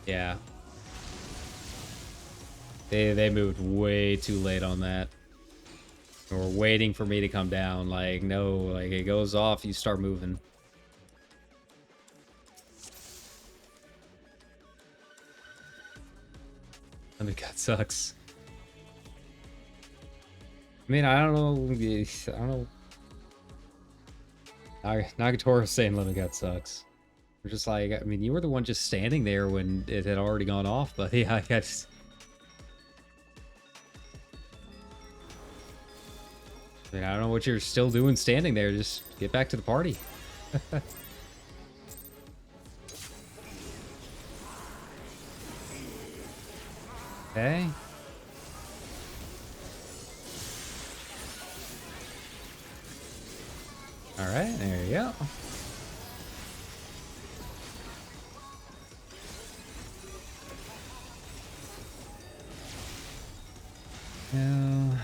Yeah. They moved way too late on that. They were waiting for me to come down. Like, no, like it goes off, you start moving. I mean, that sucks. I mean, I don't know. Nagatoro's saying Lemon Gut sucks. We're just like, I mean, you were the one just standing there when it had already gone off, but yeah, I guess. I mean, I don't know what you're still doing standing there. Just get back to the party. Okay. All right, there you go. No.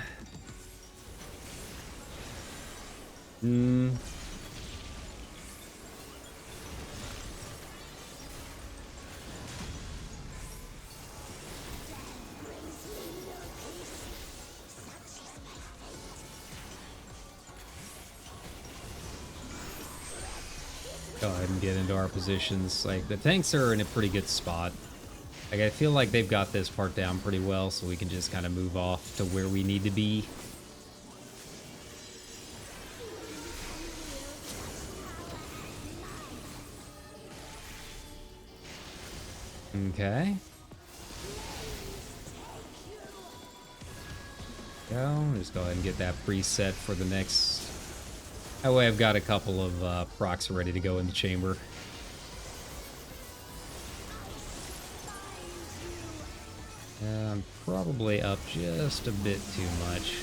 Go ahead and get into our positions. Like, the tanks are in a pretty good spot. Like, I feel like they've got this part down pretty well, so we can just kind of move off to where we need to be. Okay. Just go ahead and get that preset for the next. That way I've got a couple of procs ready to go in the chamber. I'm probably up just a bit too much.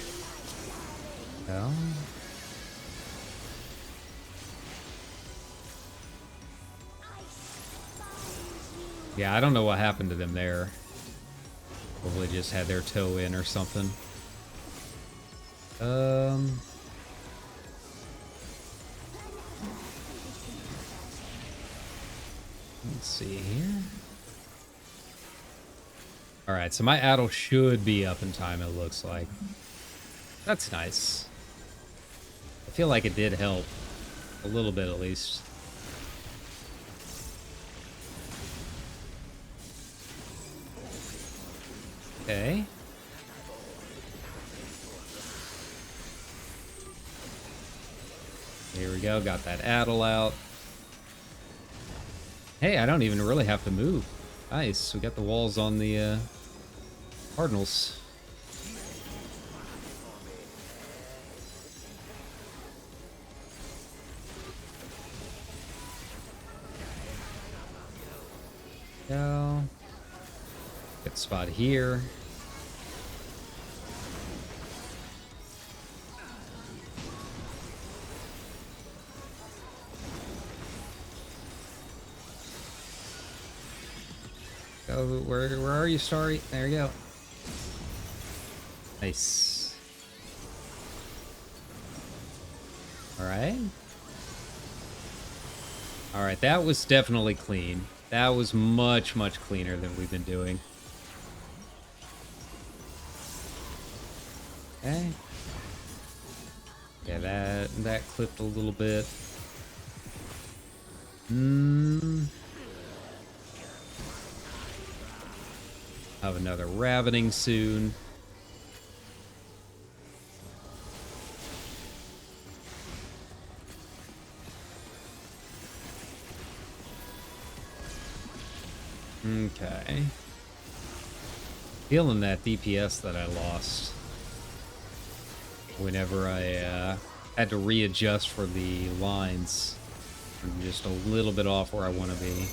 Well. Yeah, I don't know what happened to them there. Probably just had their toe in or something. Let's see here. Alright, so my Addle should be up in time, it looks like. That's nice. I feel like it did help. A little bit, at least. Okay. Here we go, got that Addle out. Hey, I don't even really have to move. Nice, we got the walls on the Cardinals. Go. Good spot here. Go, where are you, Starry? There you go. Nice. Alright. Alright, that was definitely clean. That was much, much cleaner than we've been doing. Okay. Yeah, that clipped a little bit. Have another ravening soon. Okay. Feeling that DPS that I lost whenever I had to readjust for the lines. I'm just a little bit off where I want to be.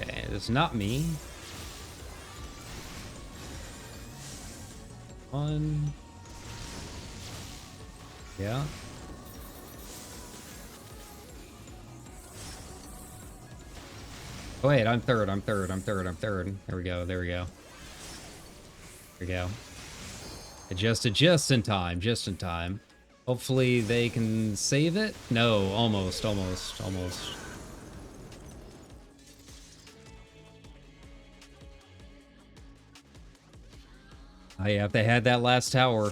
Okay, it's not me. One. Yeah. Oh, wait, I'm third. There we go. There we go. There we go. Adjusted just in time. Just in time. Hopefully they can save it. No, almost. Oh yeah, if they had that last tower.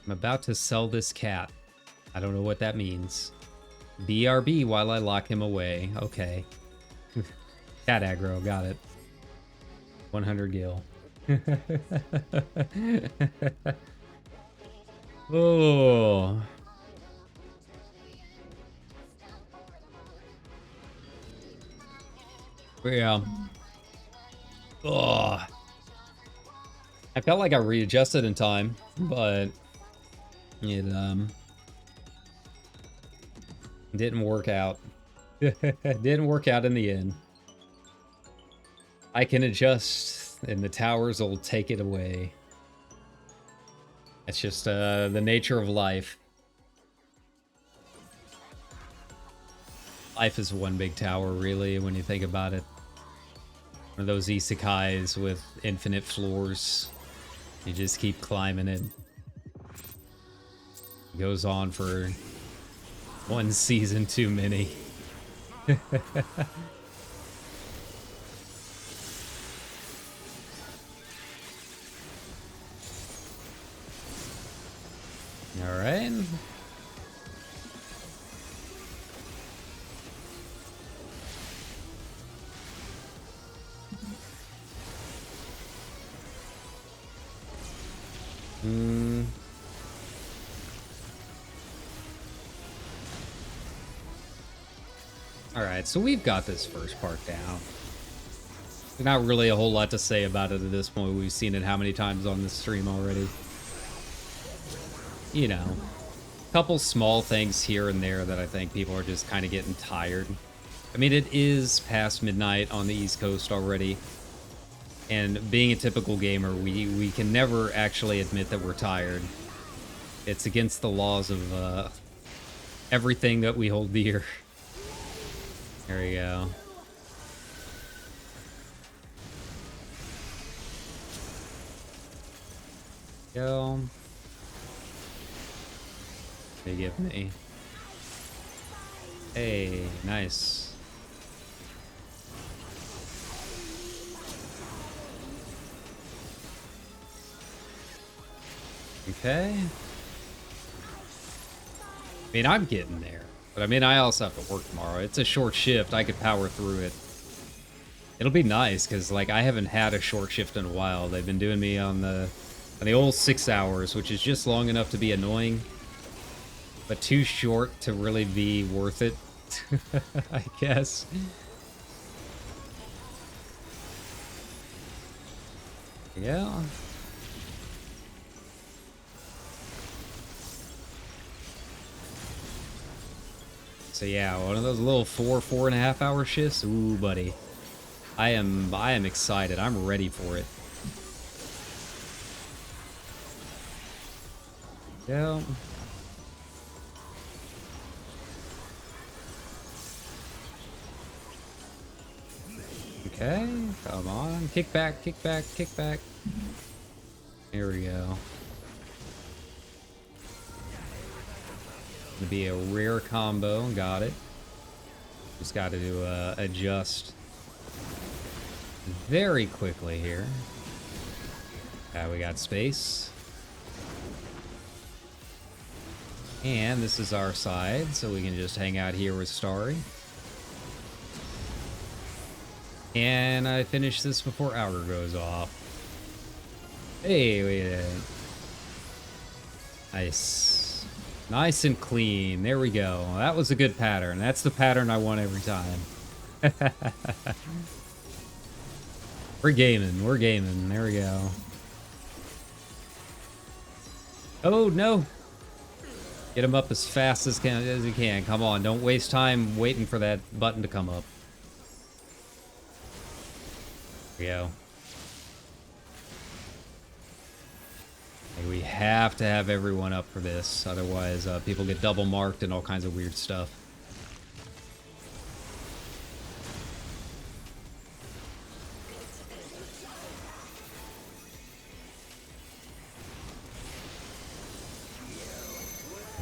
I'm about to sell this cat. I don't know what that means. BRB while I lock him away. Okay. Cat aggro, got it. 100 gil. Oh. Yeah. Oh. I felt like I readjusted in time, but it didn't work out. Didn't work out in the end. I can adjust, and the towers will take it away. It's just the nature of life. Life is one big tower, really, when you think about it. One of those isekais with infinite floors. You just keep climbing it. It goes on for one season too many. All right. Alright, so we've got this first part down. There's not really a whole lot to say about it at this point. We've seen it how many times on this stream already. You know, a couple small things here and there that I think people are just kind of getting tired. I mean, it is past midnight on the East Coast already. And being a typical gamer, we can never actually admit that we're tired. It's against the laws of everything that we hold dear. There we go. Go. They give me. Hey, nice. Okay. I mean, I'm getting there. But I mean, I also have to work tomorrow. It's a short shift. I could power through it. It'll be nice, because, like, I haven't had a short shift in a while. They've been doing me on the old 6 hours, which is just long enough to be annoying, but too short to really be worth it, I guess. Yeah. So yeah, one of those little 4.5 hour shifts. Ooh, buddy. I am excited. I'm ready for it. Yeah. Okay, come on. Kick back, kick back, kick back. Here we go. Gonna be a rare combo. Got it. Just got to adjust very quickly here. We got space. And this is our side, so we can just hang out here with Starry. And I finish this before Hour goes off. Hey, wait a minute. Nice. Nice and clean. There we go. That was a good pattern. That's the pattern I want every time. We're gaming. We're gaming. There we go. Oh, no. Get him up as fast as you can. Come on. Don't waste time waiting for that button to come up. There we go. We have to have everyone up for this, otherwise people get double marked and all kinds of weird stuff.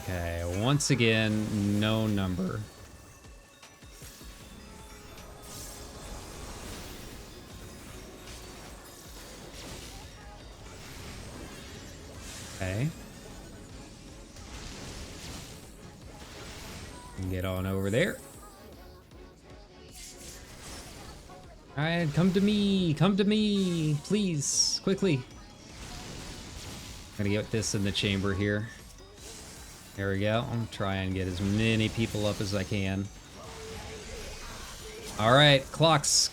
Okay, once again, no number. Okay. Get on over there. Alright, come to me, please, quickly. Gotta get this in the chamber here. There we go. I'm trying to get as many people up as I can. Alright, clocks.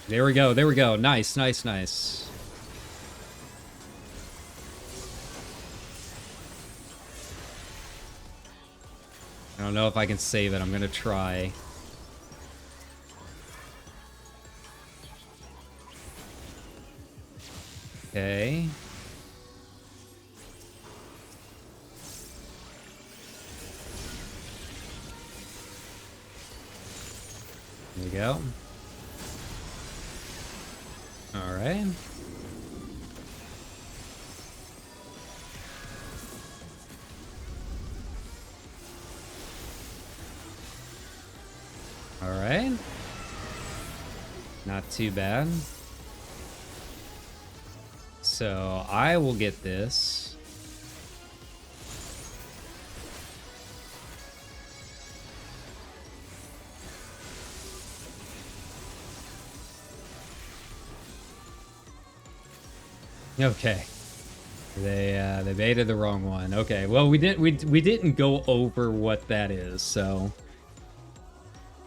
There we go. Nice. I don't know if I can save it. I'm gonna try. Okay. There we go. All right. All right. Not too bad. So I will get this. Okay. They baited the wrong one. Okay. Well, we didn't go over what that is, so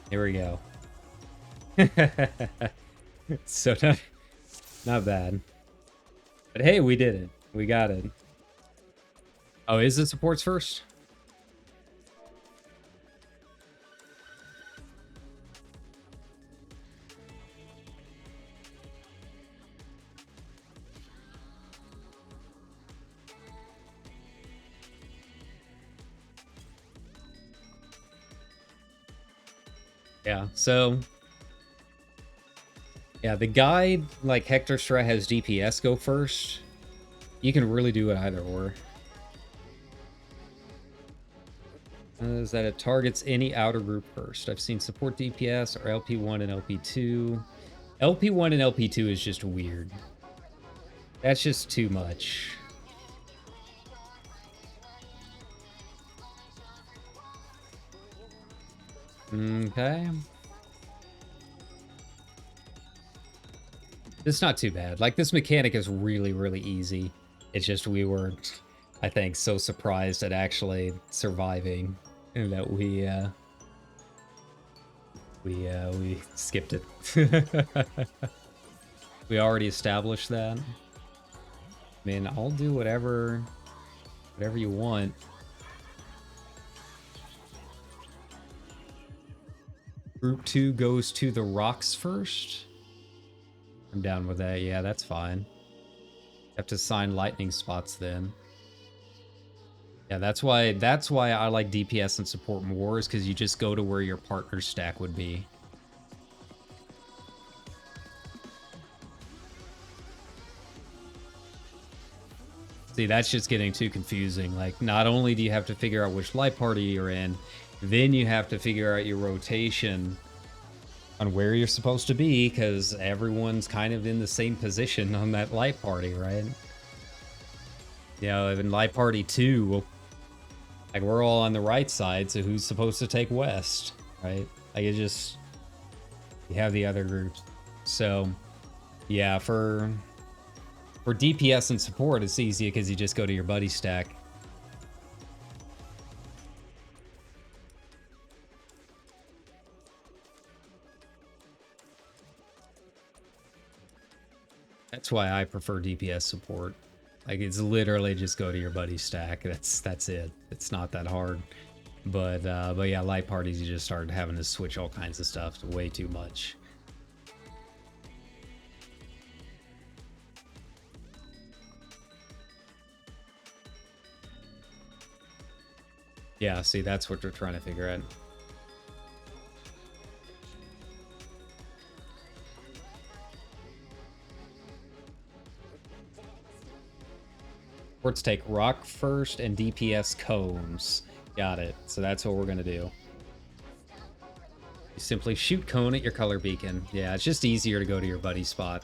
here we go. So not bad. But hey, we did it. We got it. Oh, is it supports first? Yeah, so yeah, the guide, like Hector Strat has DPS go first. You can really do it either or. Is that it targets any outer group first. I've seen support DPS or LP1 and LP2. LP1 and LP2 is just weird. That's just too much. Okay. It's not too bad. Like, this mechanic is really, really easy. It's just we were, I think, so surprised at actually surviving that we skipped it. We already established that. I mean, I'll do whatever you want. Group 2 goes to the rocks first. I'm down with that. Yeah, that's fine. Have to assign lightning spots then. Yeah, that's why I like DPS and support more, is because you just go to where your partner's stack would be. See, that's just getting too confusing. Like, not only do you have to figure out which light party you're in, then you have to figure out your rotation on where you're supposed to be, because everyone's kind of in the same position on that light party, right? You know, in light party 2, like, we're all on the right side, so who's supposed to take west, right? Like, it just, you have the other groups. So, yeah, for DPS and support, it's easy because you just go to your buddy stack. That's why I prefer DPS support. Like, it's literally just go to your buddy stack. That's it. It's not that hard. But yeah, light parties, you just started having to switch all kinds of stuff to way too much. Yeah, see, that's what we're trying to figure out. Let's take rock first and DPS cones. Got it. So that's what we're going to do. You simply shoot cone at your color beacon. Yeah, it's just easier to go to your buddy spot.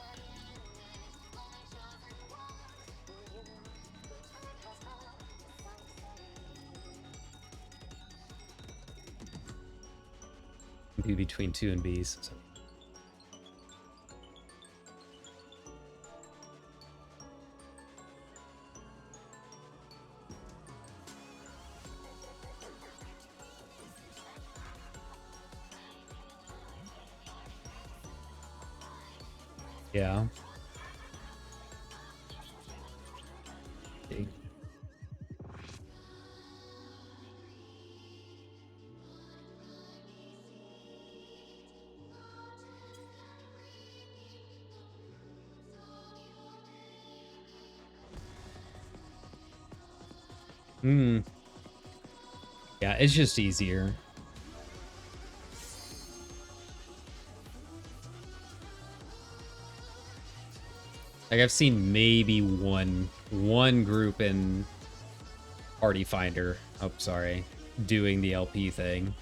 Be between 2 and Bs. So. Yeah. Okay. Yeah, it's just easier. Like, I've seen maybe one group in Party Finder, oh, sorry, doing the LP thing.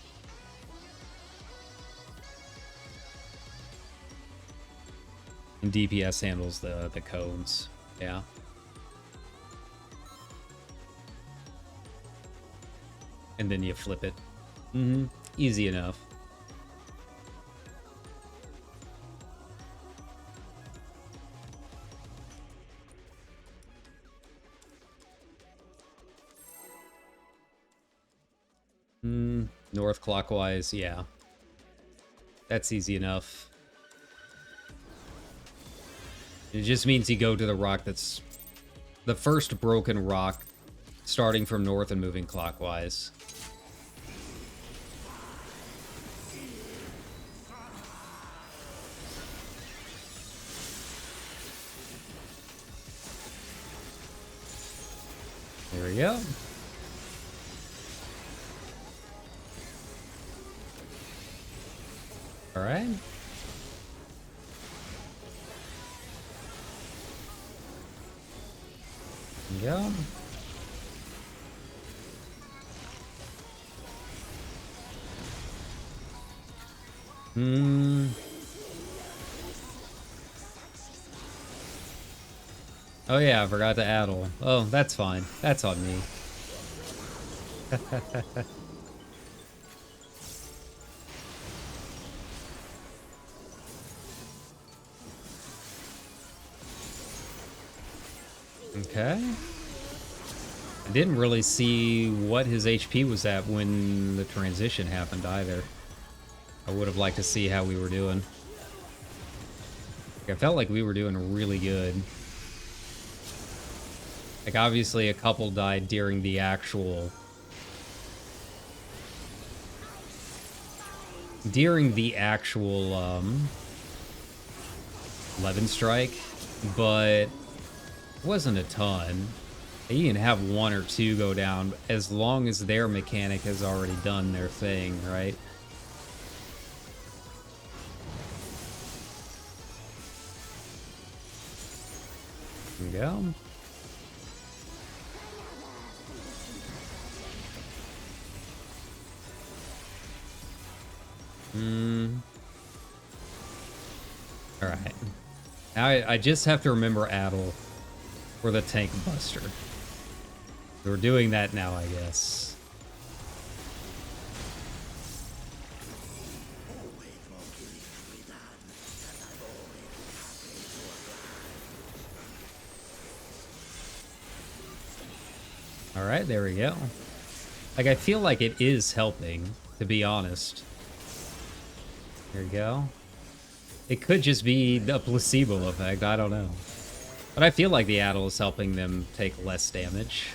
And DPS handles the cones, yeah. And then you flip it. Easy enough. North clockwise, yeah. That's easy enough. It just means you go to the rock that's the first broken rock, starting from north and moving clockwise. There we go. All right. Yeah. Oh yeah, I forgot to addle. Oh, that's fine. That's on me. Okay. I didn't really see what his HP was at when the transition happened either. I would have liked to see how we were doing. I felt like we were doing really good. Like, obviously a couple died during the actual... Levin strike, but... wasn't a ton. You can have one or two go down as long as their mechanic has already done their thing, right? There we go. Alright. Now I just have to remember Addle for the tank buster. We're doing that now, I guess. Alright, there we go. Like, I feel like it is helping, to be honest. There we go. It could just be a placebo effect, I don't know. But I feel like the Addle is helping them take less damage.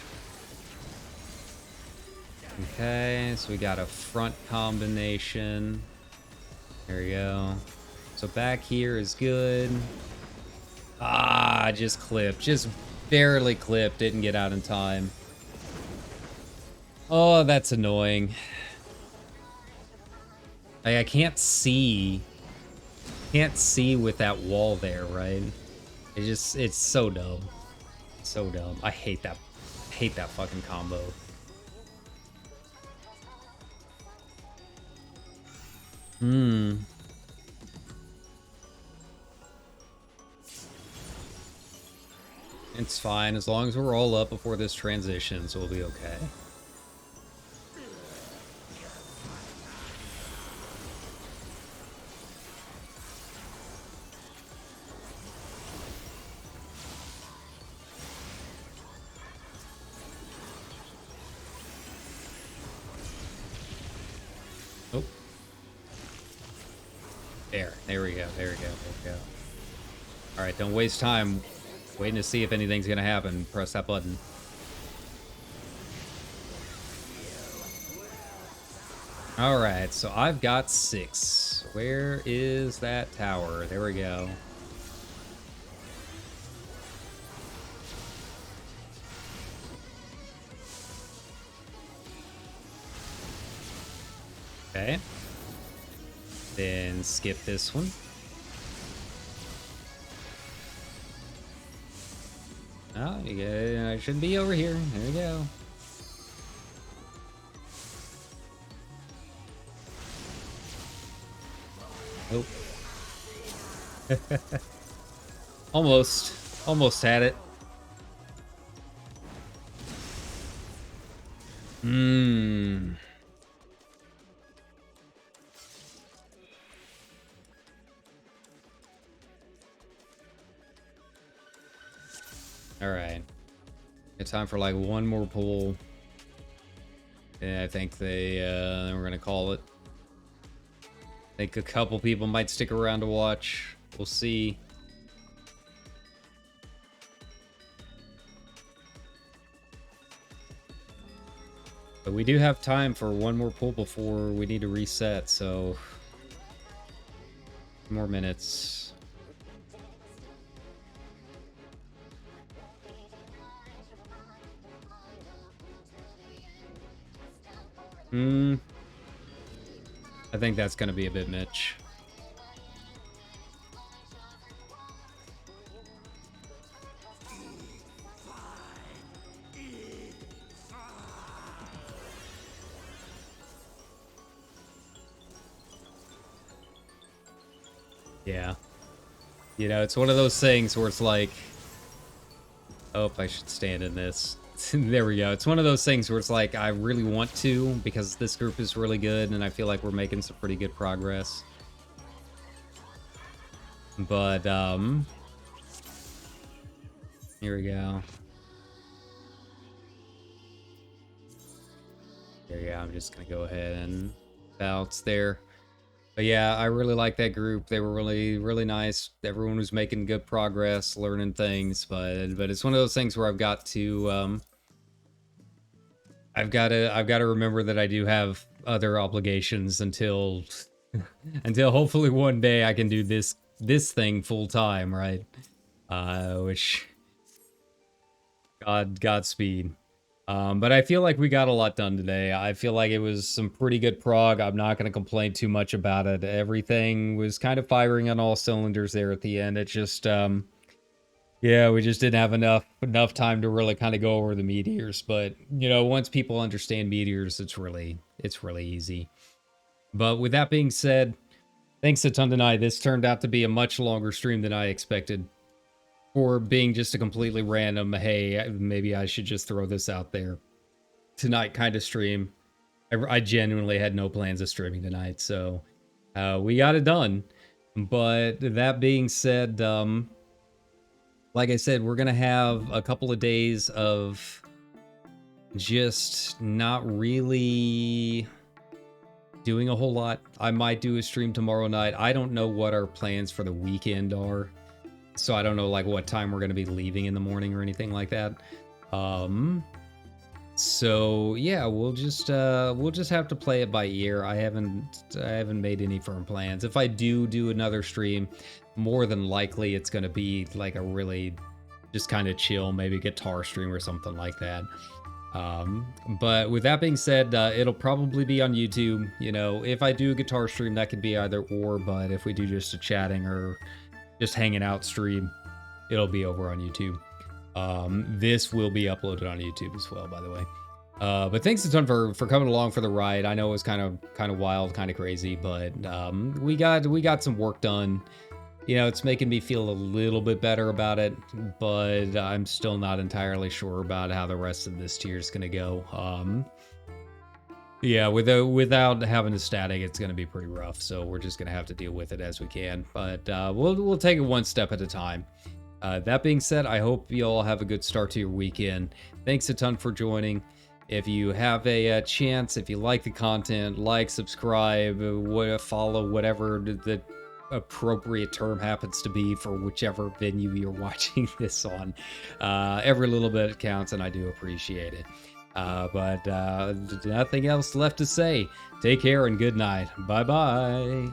Okay, so we got a front combination. There we go. So back here is good. Ah, just clipped. Just barely clipped. Didn't get out in time. Oh, that's annoying. Like, I can't see. Can't see with that wall there, right? It's so dumb. So dumb. I hate that. Hate that fucking combo. It's fine. As long as we're all up before this transitions, we'll be okay. Oh. There we go. There we go. Alright, don't waste time waiting to see if anything's gonna happen. Press that button. Alright, so I've got 6. Where is that tower? There we go. Okay. Then skip this one. Oh, I should be over here. There we go. Nope. Almost had it. Alright. It's time for like one more pull. And I think we're gonna call it. I think a couple people might stick around to watch. We'll see. But we do have time for one more pull before we need to reset, so... more minutes. I think that's gonna be a bit Mitch. Yeah. You know, it's one of those things where it's like... oh, I should stand in this. There we go. It's one of those things where it's like, I really want to, because this group is really good, and I feel like we're making some pretty good progress. But, here we go. There we go. I'm just gonna go ahead and bounce there. But yeah, I really like that group. They were really, really nice. Everyone was making good progress, learning things, but it's one of those things where I've got to, I've got to remember that I do have other obligations until until hopefully one day I can do this thing full time, right? Which Godspeed. But I feel like we got a lot done today. I feel like it was some pretty good prog. I'm not going to complain too much about it. Everything was kind of firing on all cylinders there at the end. It just yeah, we just didn't have enough time to really kind of go over the meteors, but you know, once people understand meteors, it's really easy. But with that being said, thanks a ton tonight. This turned out to be a much longer stream than I expected. For being just a completely random, hey, maybe I should just throw this out there tonight kind of stream. I genuinely had no plans of streaming tonight, so we got it done. But that being said, like I said, we're going to have a couple of days of just not really doing a whole lot. I might do a stream tomorrow night. I don't know what our plans for the weekend are. So I don't know like what time we're going to be leaving in the morning or anything like that. So yeah, we'll just have to play it by ear. I haven't made any firm plans. If I do another stream, more than likely it's gonna be like a really just kind of chill, maybe guitar stream or something like that. But with that being said, it'll probably be on YouTube. You know, if I do a guitar stream, that could be either or, but if we do just a chatting or just hanging out stream, it'll be over on YouTube. This will be uploaded on YouTube as well, by the way. But thanks a ton for coming along for the ride. I know it was kind of wild, kind of crazy, but we got some work done. You know, it's making me feel a little bit better about it, but I'm still not entirely sure about how the rest of this tier is going to go. Yeah, without having a static, it's going to be pretty rough, so we're just going to have to deal with it as we can. But we'll take it one step at a time. That being said, I hope you all have a good start to your weekend. Thanks a ton for joining. If you have a chance, if you like the content, like, subscribe, follow, whatever the appropriate term happens to be for whichever venue you're watching this on. Every little bit counts, and I do appreciate it. But nothing else left to say. Take care and good night. Bye-bye.